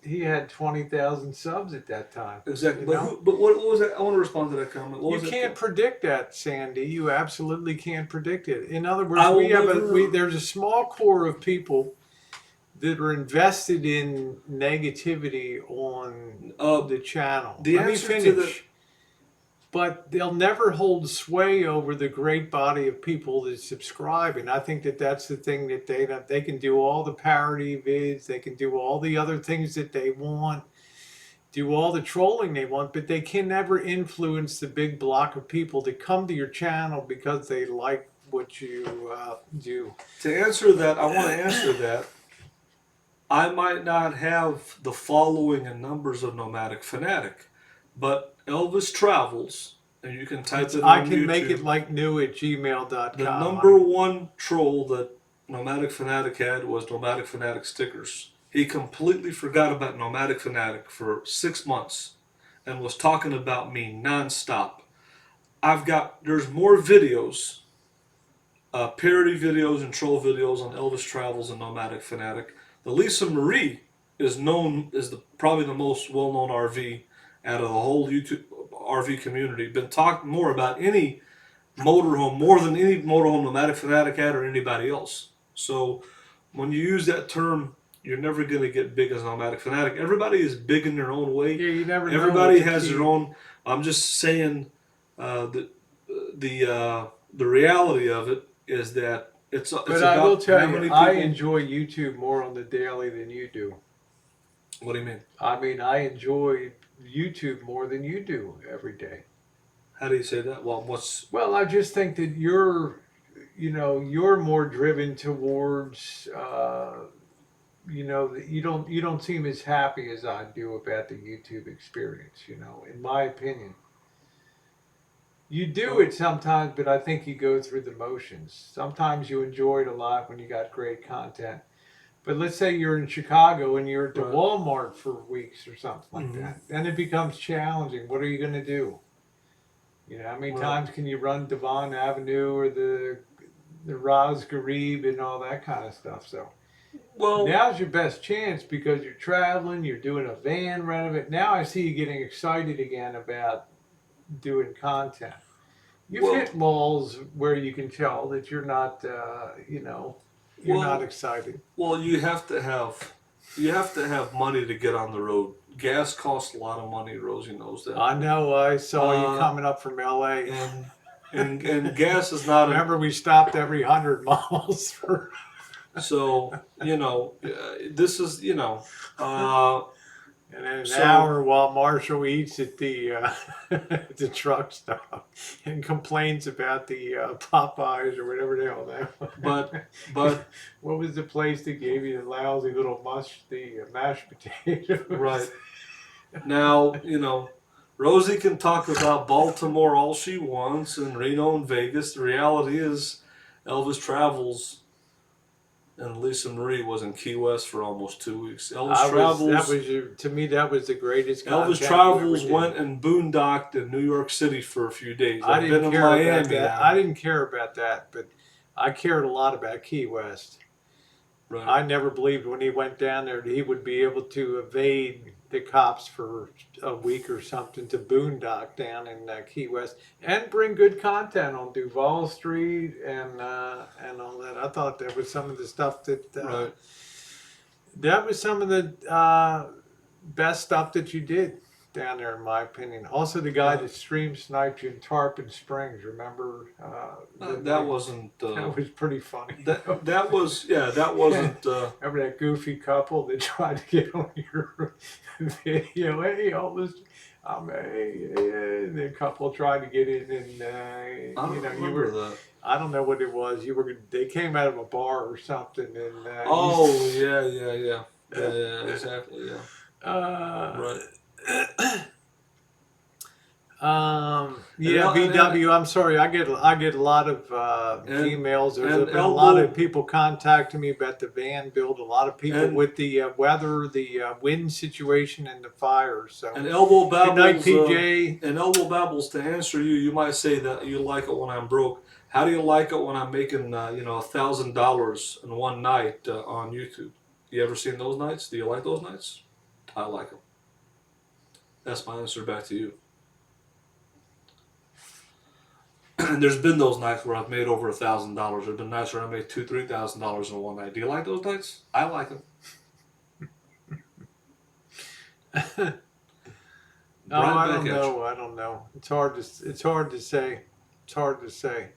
He had 20,000 subs at that time. Exactly. But what was that? I want to respond to that comment. What was You that can't for? predict that, Sandy. You absolutely can't predict it. In other words, there's a small core of people that are invested in negativity on the channel. Let me finish. But they'll never hold sway over the great body of people that subscribe. And I think that that's the thing that they can do all the parody vids. They can do all the other things that they want, do all the trolling they want, but they can never influence the big block of people that come to your channel because they like what you do. To answer that, I want to answer that. I might not have the following and numbers of Nomadic Fanatic, but Elvis Travels, and you can type it on YouTube. I can make it like new@gmail.com. The number one troll that Nomadic Fanatic had was Nomadic Fanatic stickers. He completely forgot about Nomadic Fanatic for 6 months and was talking about me nonstop. There's more videos, parody videos and troll videos on Elvis Travels and Nomadic Fanatic. The Lisa Marie is probably the most well-known RV out of the whole YouTube RV community. Been talked more about any motorhome, more than any motorhome Nomadic Fanatic had or anybody else. So when you use that term, you're never going to get big as Nomadic Fanatic. Everybody is big in their own way. Yeah, you never know. Everybody has their own. I'm just saying that the reality of it is that it's but about I will tell how many you, people. I enjoy YouTube more on the daily than you do. What do you mean? I mean, I enjoy YouTube more than you do every day. How do you say that? Well, I just think that you're more driven towards, that you don't seem as happy as I do about the YouTube experience. In my opinion. You do it sometimes, but I think you go through the motions. Sometimes you enjoy it a lot when you got great content. But let's say you're in Chicago and you're at the Walmart for weeks or something like that. Then it becomes challenging. What are you going to do? How many times can you run Devon Avenue or the Raz Garib and all that kind of stuff? So now's your best chance because you're traveling, you're doing a van renovate. Now I see you getting excited again about doing content. You've hit malls where you can tell that you're not, not excited. Well, you have to have money to get on the road. Gas costs a lot of money. Rosie knows that. I know. I saw you coming up from LA, and gas is not. Remember, we stopped every 100 miles for. So this is And then an hour while Marshall eats at the the truck stop and complains about the Popeyes or whatever the hell that was. But what was the place that gave you the lousy little mashed potatoes? Right. Now, Rosie can talk about Baltimore all she wants and Reno and Vegas. The reality is Elvis Travels and Lisa Marie was in Key West for almost 2 weeks. To me, that was the greatest Elvis content you ever Travels did. went and boondocked in New York City for a few days. I I've been didn't in care about Miami that. now. I didn't care about that, but I cared a lot about Key West. Right. I never believed when he went down there that he would be able to evade the cops for a week or something to boondock down in Key West and bring good content on Duval Street and all that. I thought that was some of the stuff Right. that was some of the best stuff that you did down there, in my opinion. Also, the guy that stream sniped you in Tarpon Springs. Remember? That wasn't. That was pretty funny. That was that wasn't. Remember that goofy couple that tried to get on your video? Hey, Elvis. The couple tried to get in, and I don't remember that. I don't know what it was. They came out of a bar or something, and yeah, exactly, yeah. Right. VW. I'm sorry. I get a lot of emails. There's been a lot of people contacting me about the van build. A lot of people with the weather, the wind situation, and the fire. So and Elbow Babbles. Good night, PJ. And Elbow Babbles. To answer you, you might say that you like it when I'm broke. How do you like it when I'm making $1,000 in one night on YouTube? You ever seen those nights? Do you like those nights? I like them. That's my answer back to you. And there's been those nights where I've made over $1,000. There's been nights where I made $2,000-$3,000 in one night. Do you like those nights? I like them. No, I don't know. I don't know. It's hard to say. It's hard to say.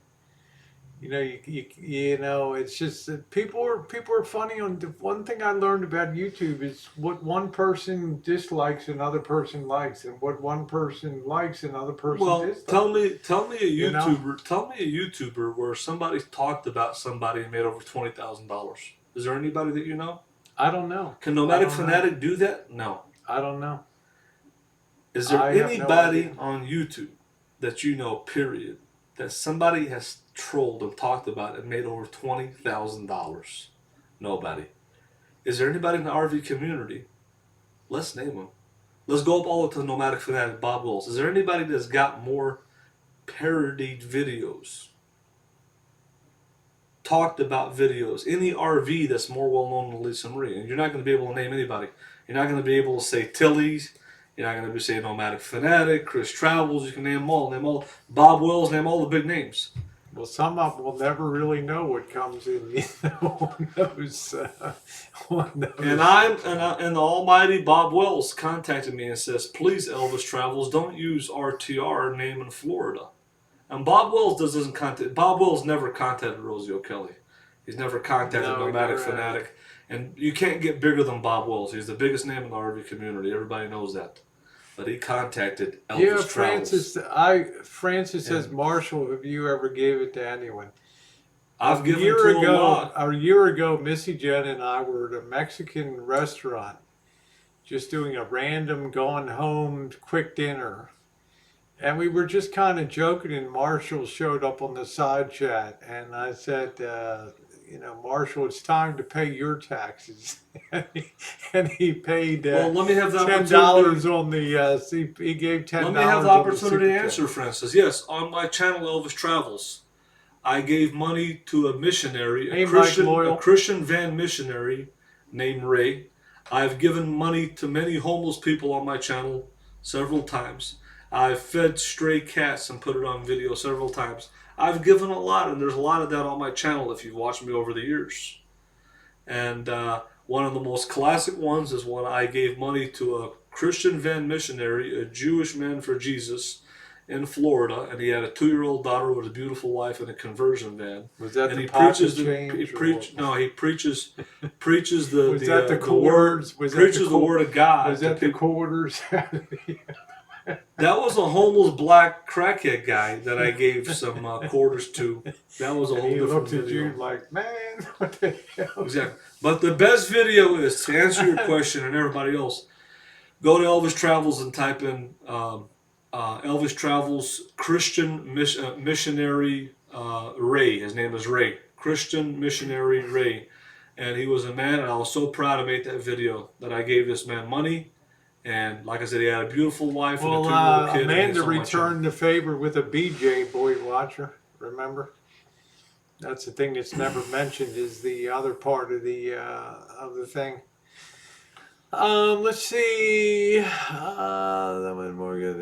You know, it's just that people are funny. On one thing I learned about YouTube is what one person dislikes another person likes, and what one person likes another person dislikes. Tell me a YouTuber. Tell me a YouTuber where somebody talked about somebody and made over $20,000. Is there anybody that you know? I don't know. Can Nomadic Fanatic do that? No. I don't know. Is there anybody on YouTube that you know, period, that somebody has trolled and talked about and made over $20,000? Nobody. Is there anybody in the RV community? Let's name them. Let's go up all to the Nomadic Fanatic, Bob Wills. Is there anybody that's got more parodied videos? Talked about videos. Any RV that's more well known than Lisa Marie. And you're not going to be able to name anybody. You're not going to be able to say Tilly's. You're not going to be saying Nomadic Fanatic, Chris Travels. You can name them all. Name all Bob Wills. Name all the big names. Well, some of them will never really know what comes in. One knows. And the almighty Bob Wells contacted me and says, "Please, Elvis Travels, don't use RTR name in Florida." And Bob Wells doesn't contact. Bob Wells never contacted Rosie O'Kelly. He's never contacted Nomadic Fanatic. And you can't get bigger than Bob Wells. He's the biggest name in the RV community. Everybody knows that. But he contacted Elvis Travels. Francis says, "Marshall, have you ever gave it to anyone?" I've given to a lot. A year ago, Missy Jen and I were at a Mexican restaurant, just doing a random going home quick dinner. And we were just kind of joking, and Marshall showed up on the side chat. And I said, Marshall, it's time to pay your taxes. and he paid let me have the $10 on the, he gave $10. Let me have the opportunity to answer, Francis. Yes, on my channel, Elvis Travels, I gave money to a missionary, a Christian van missionary named Ray. I've given money to many homeless people on my channel several times. I've fed stray cats and put it on video several times. I've given a lot, and there's a lot of that on my channel if you've watched me over the years. And one of the most classic ones is when I gave money to a Christian van missionary, a Jewish man for Jesus in Florida, and he had a 2-year-old daughter with a beautiful wife in a conversion van. Was that and the he preaches preaches the was that the quarters? Preaches the word of God. Was that the quarters? That was a homeless black crackhead guy that I gave some quarters to. That was a whole different video. He looked at you like, man, what the hell? Exactly. But the best video is, to answer your question and everybody else, go to Elvis Travels and type in Elvis Travels Christian missionary Ray. His name is Ray. Christian missionary Ray. and he was a man, and I was so proud to make that video that I gave this man money. And like I said, he had a beautiful wife and a Well, 2-year-old kid, and Amanda he's on my channel. returned the favor with a BJ Boy Watcher. Remember? That's the thing that's never mentioned is the other part of the thing. Let's see. That was more good.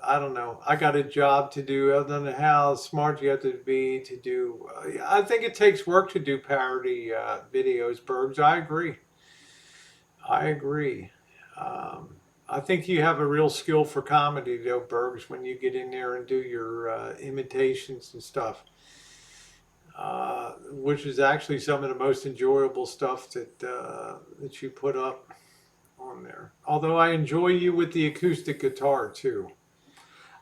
I don't know. I got a job to do. Other than how smart you have to be to do. I think it takes work to do parody videos, Bergs. I agree. I agree. I think you have a real skill for comedy, though, Bergs, when you get in there and do your imitations and stuff. Which is actually some of the most enjoyable stuff that you put up on there. Although I enjoy you with the acoustic guitar too.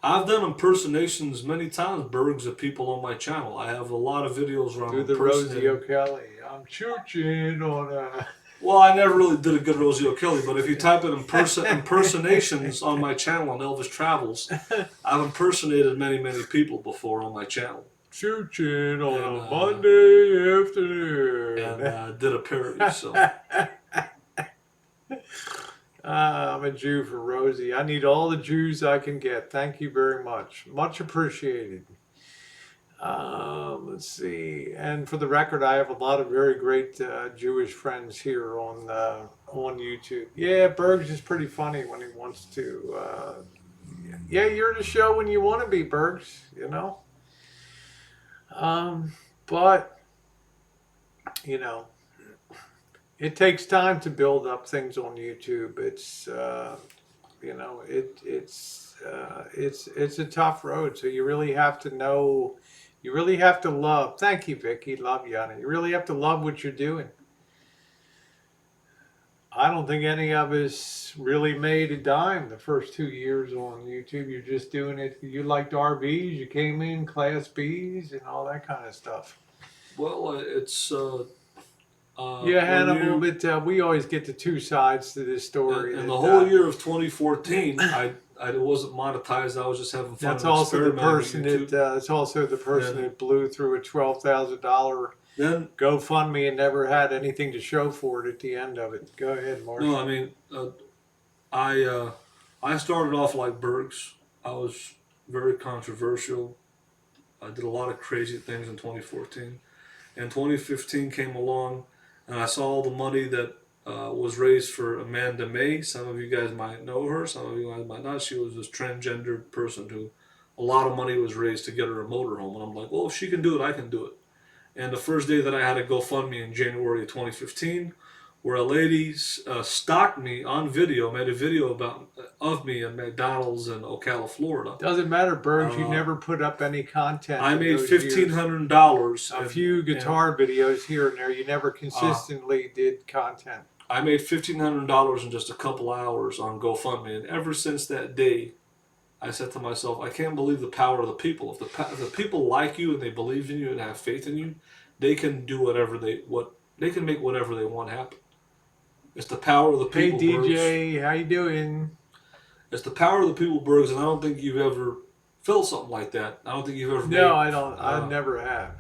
I've done impersonations many times, Bergs, of people on my channel. I have a lot of videos where I'm Do the Rosie impersonating. O'Kelly. I'm chooching on a. Well, I never really did a good Rosie O'Kelly, but if you type in impersonations on my channel on Elvis Travels, I've impersonated many, many people before on my channel. Chooching on a Monday afternoon. And did a parody, so. I'm a Jew for Rosie. I need all the Jews I can get. Thank you very much. Much appreciated. Let's see. And for the record, I have a lot of very great Jewish friends here on YouTube. Yeah, Bergs is pretty funny when he wants to. Yeah, you're the show when you want to be, Bergs. You know. But you know, it takes time to build up things on YouTube. It's you know, it's a tough road. So you really have to know. You really have to love. Thank you, Vicky. Love you, honey. You really have to love what you're doing. I don't think any of us really made a dime the first 2 years on YouTube. You're just doing it. You liked RVs. You came in Class Bs and all that kind of stuff. Well, it's. Yeah, Hannibal, but we always get the two sides to this story. And the whole year of 2014, I wasn't monetized. I was just having fun. That's also the person that. It's also the person that blew through a $12,000 GoFundMe and never had anything to show for it at the end of it. Go ahead, Mark. No, I mean, I started off like Bergs. I was very controversial. I did a lot of crazy things in 2014. And 2015 came along, and I saw all the money that was raised for Amanda May. Some of you guys might know her. Some of you guys might not. She was this transgendered person who a lot of money was raised to get her a motorhome. And I'm like, well, if she can do it, I can do it. And the first day that I had a GoFundMe in January of 2015, where a lady stalked me on video, made a video of me in McDonald's in Ocala, Florida. Doesn't matter, Bergs. You never put up any content. I made $1,500. A few guitar videos here and there. You never consistently did content. I made $1,500 in just a couple hours on GoFundMe, and ever since that day, I said to myself, I can't believe the power of the people. If the people like you and they believe in you and have faith in you, they can do they can make whatever they want happen. It's the power of the people. Hey DJ, Bergs. How you doing? It's the power of the people, Bergs, and I don't think you've ever felt something like that. I don't think you've ever. No, I don't. I never have.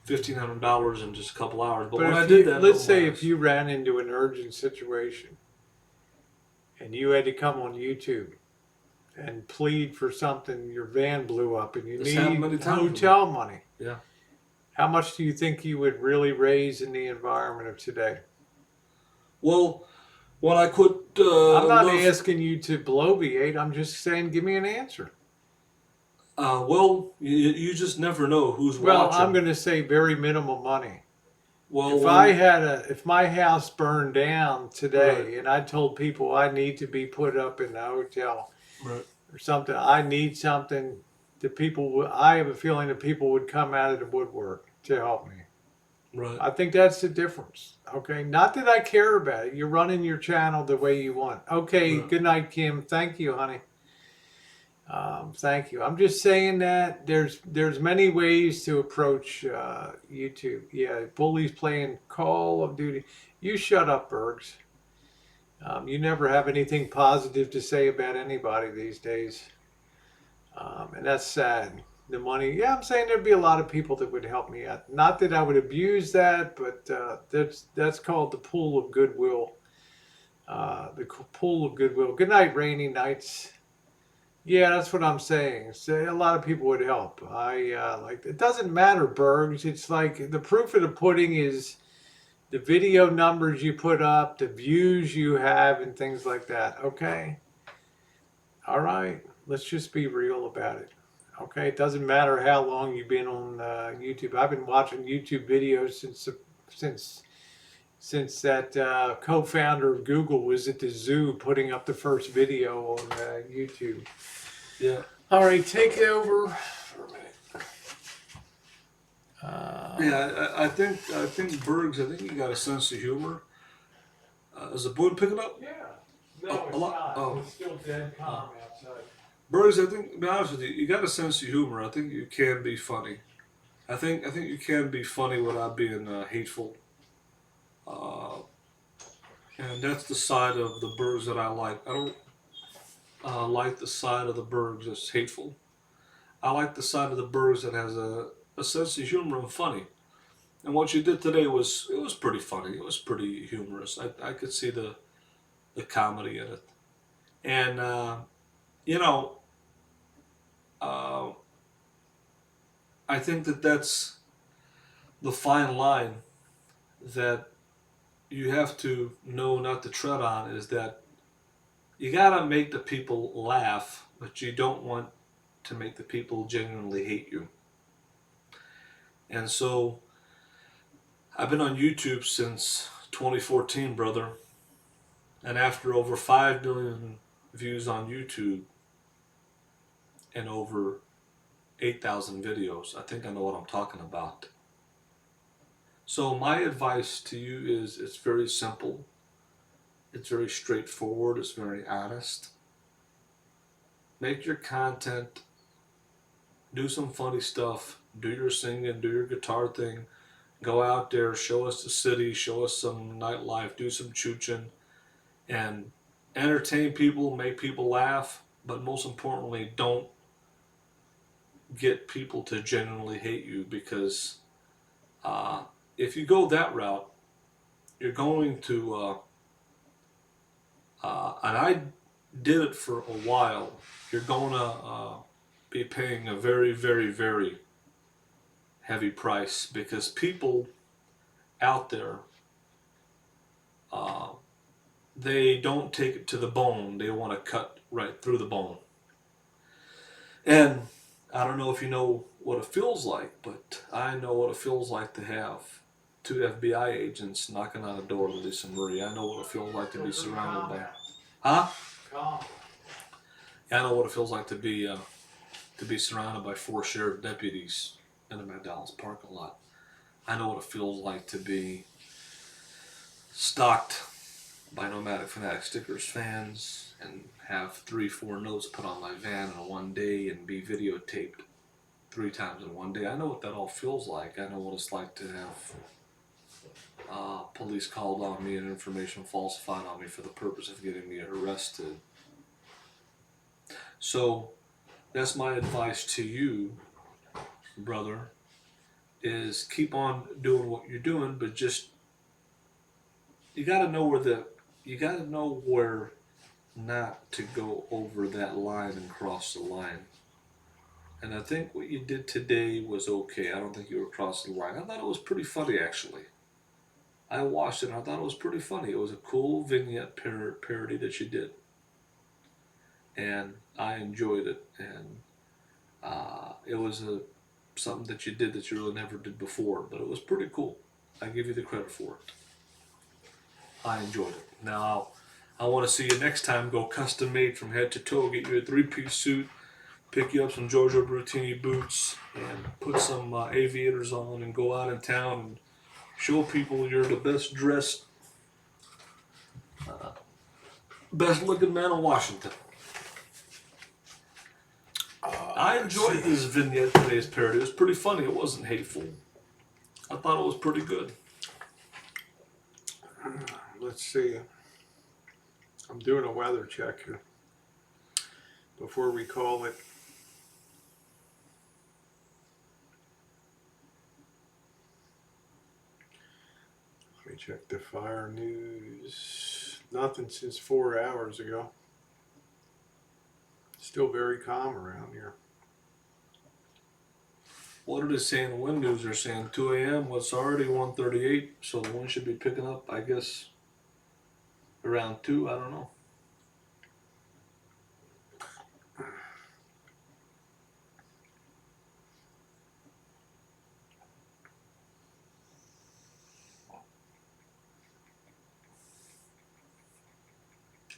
$1,500 in just a couple hours. But when I did that, let's say if you ran into an urgent situation, and you had to come on YouTube and plead for something, your van blew up, and you need hotel money. Yeah. How much do you think you would really raise in the environment of today? Well, when I quit... I'm not asking you to bloviate. I'm just saying, give me an answer. Well, you just never know who's watching. Well, I'm going to say very minimal money. Well, if my house burned down today and I told people I need to be put up in a hotel or something, I need something, I have a feeling that people would come out of the woodwork to help me. Right. I think that's the difference. Okay. Not that I care about it. You're running your channel the way you want. Okay. Right. Good night, Kim. Thank you, honey. Thank you. I'm just saying that there's many ways to approach YouTube. Yeah. Bully's playing Call of Duty. You shut up, Bergs. You never have anything positive to say about anybody these days. And that's sad. the money. Yeah, I'm saying there'd be a lot of people that would help me out. Not that I would abuse that, but that's called the pool of goodwill. Pool of goodwill. Good night, rainy nights. Yeah, that's what I'm saying. So a lot of people would help. I like it. Doesn't matter, Bergs. It's like the proof of the pudding is the video numbers you put up, the views you have, and things like that. Okay. All right. Let's just be real about it. Okay. It doesn't matter how long you've been on YouTube. I've been watching YouTube videos since since that co-founder of Google was at the zoo putting up the first video on YouTube. Yeah. All right, take it over for a minute. Uh, Yeah, I think Bergs. I think you got a sense of humor. Is the boy picking up? yeah. Oh, No, a it's lot. not. Oh, It's still dead oh. calm outside. Bergs. I think. To be honest with you, you got a sense of humor. I think you can be funny. I think you can be funny without being hateful. Uh, and that's the side of the Bergs that I like. I don't like the side of the Bergs that's hateful. I like the side of the Bergs that has a sense of humor and funny. And what you did today was pretty funny. It was pretty humorous. I could see the comedy in it. And you know, uh, I think that's the fine line that you have to know not to tread on. Is that you gotta make the people laugh, but you don't want to make the people genuinely hate you. And so I've been on YouTube since 2014, brother. And after over 5 million views on YouTube and over 8,000 videos, I think I know what I'm talking about. So, my advice to you is it's very simple, it's very straightforward, it's very honest. Make your content, do some funny stuff, do your singing, do your guitar thing, go out there, show us the city, show us some nightlife, do some chooching, and entertain people, make people laugh, but most importantly, don't get people to genuinely hate you because uh, if you go that route, you're going to, and I did it for a while, you're going to be paying a very, very, very heavy price because people out there, uh, they don't take it to the bone, they want to cut right through the bone. And I don't know if you know what it feels like, but I know what it feels like to have two FBI agents knocking on a door to Lisa Marie. I know what it feels like to be surrounded by. Huh? Calm. Yeah, I know what it feels like to be surrounded by four sheriff deputies in the McDonald's parking lot. I know what it feels like to be stalked by Nomadic Fanatic Stickers fans and have 3, 4 notes put on my van in one day and be videotaped 3 times in one day. I know what that all feels like. I know what it's like to have police called on me and information falsified on me for the purpose of getting me arrested. So that's my advice to you, brother, is keep on doing what you're doing, but just you gotta know where not to go over that line and cross the line. And I think what you did today was okay. I don't think you were crossing the line. I thought it was pretty funny actually. I watched it and I thought it was pretty funny. It was a cool vignette parody that you did. And I enjoyed it. And it was something that you did that you really never did before. But it was pretty cool. I give you the credit for it. I enjoyed it. Now, I want to see you next time go custom made from head to toe. Get you a 3-piece suit. Pick you up some Giorgio Brutini boots. And put some aviators on and go out in town and show people you're the best dressed, best looking man in Washington. I enjoyed this vignette today's parody. It was pretty funny. It wasn't hateful. I thought it was pretty good. Let's see. I'm doing a weather check here before we call it. Check the fire news. Nothing since 4 hours ago. Still very calm around here. What are they saying? Wind news? They're saying 2 a.m. Well, it's already 1:38, so the wind should be picking up, I guess, around 2. I don't know.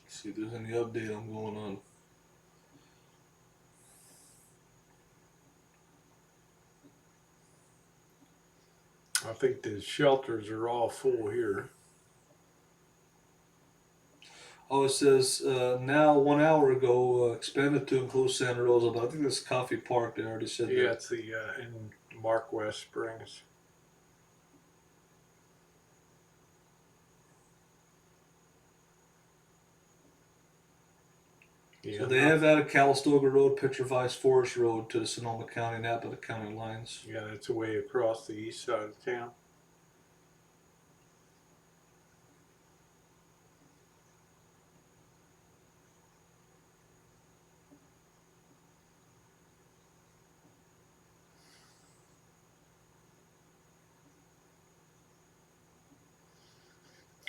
See if there's any update on going on. I think the shelters are all full here. Oh, it says now 1 hour ago expanded to include Santa Rosa, but I think that's Coffee Park. They already said Yeah, that. it's the in Mark West Springs. So Yeah, they have added Calistoga Road, Pitcher Vice Forest Road to the Sonoma County and Napa County lines. yeah, that's way across the east side of town.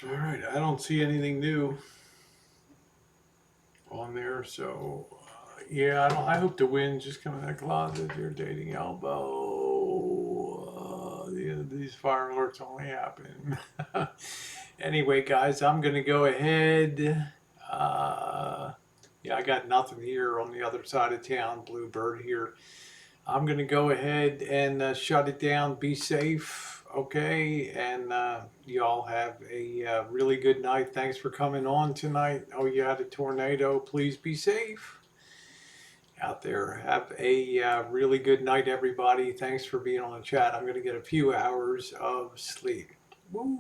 All right, I don't see anything new on there, so yeah, I hope the wind just come in the closet. Your dating elbow. These fire alerts only happen. Anyway, guys, I'm gonna go ahead. Yeah, I got nothing here on the other side of town. Bluebird here. I'm gonna go ahead and shut it down. Be safe, okay? And y'all have a really good night. Thanks for coming on tonight. Oh, you had a tornado. Please be safe out there. Have a really good night, everybody. Thanks for being on the chat. I'm gonna get a few hours of sleep. Woo.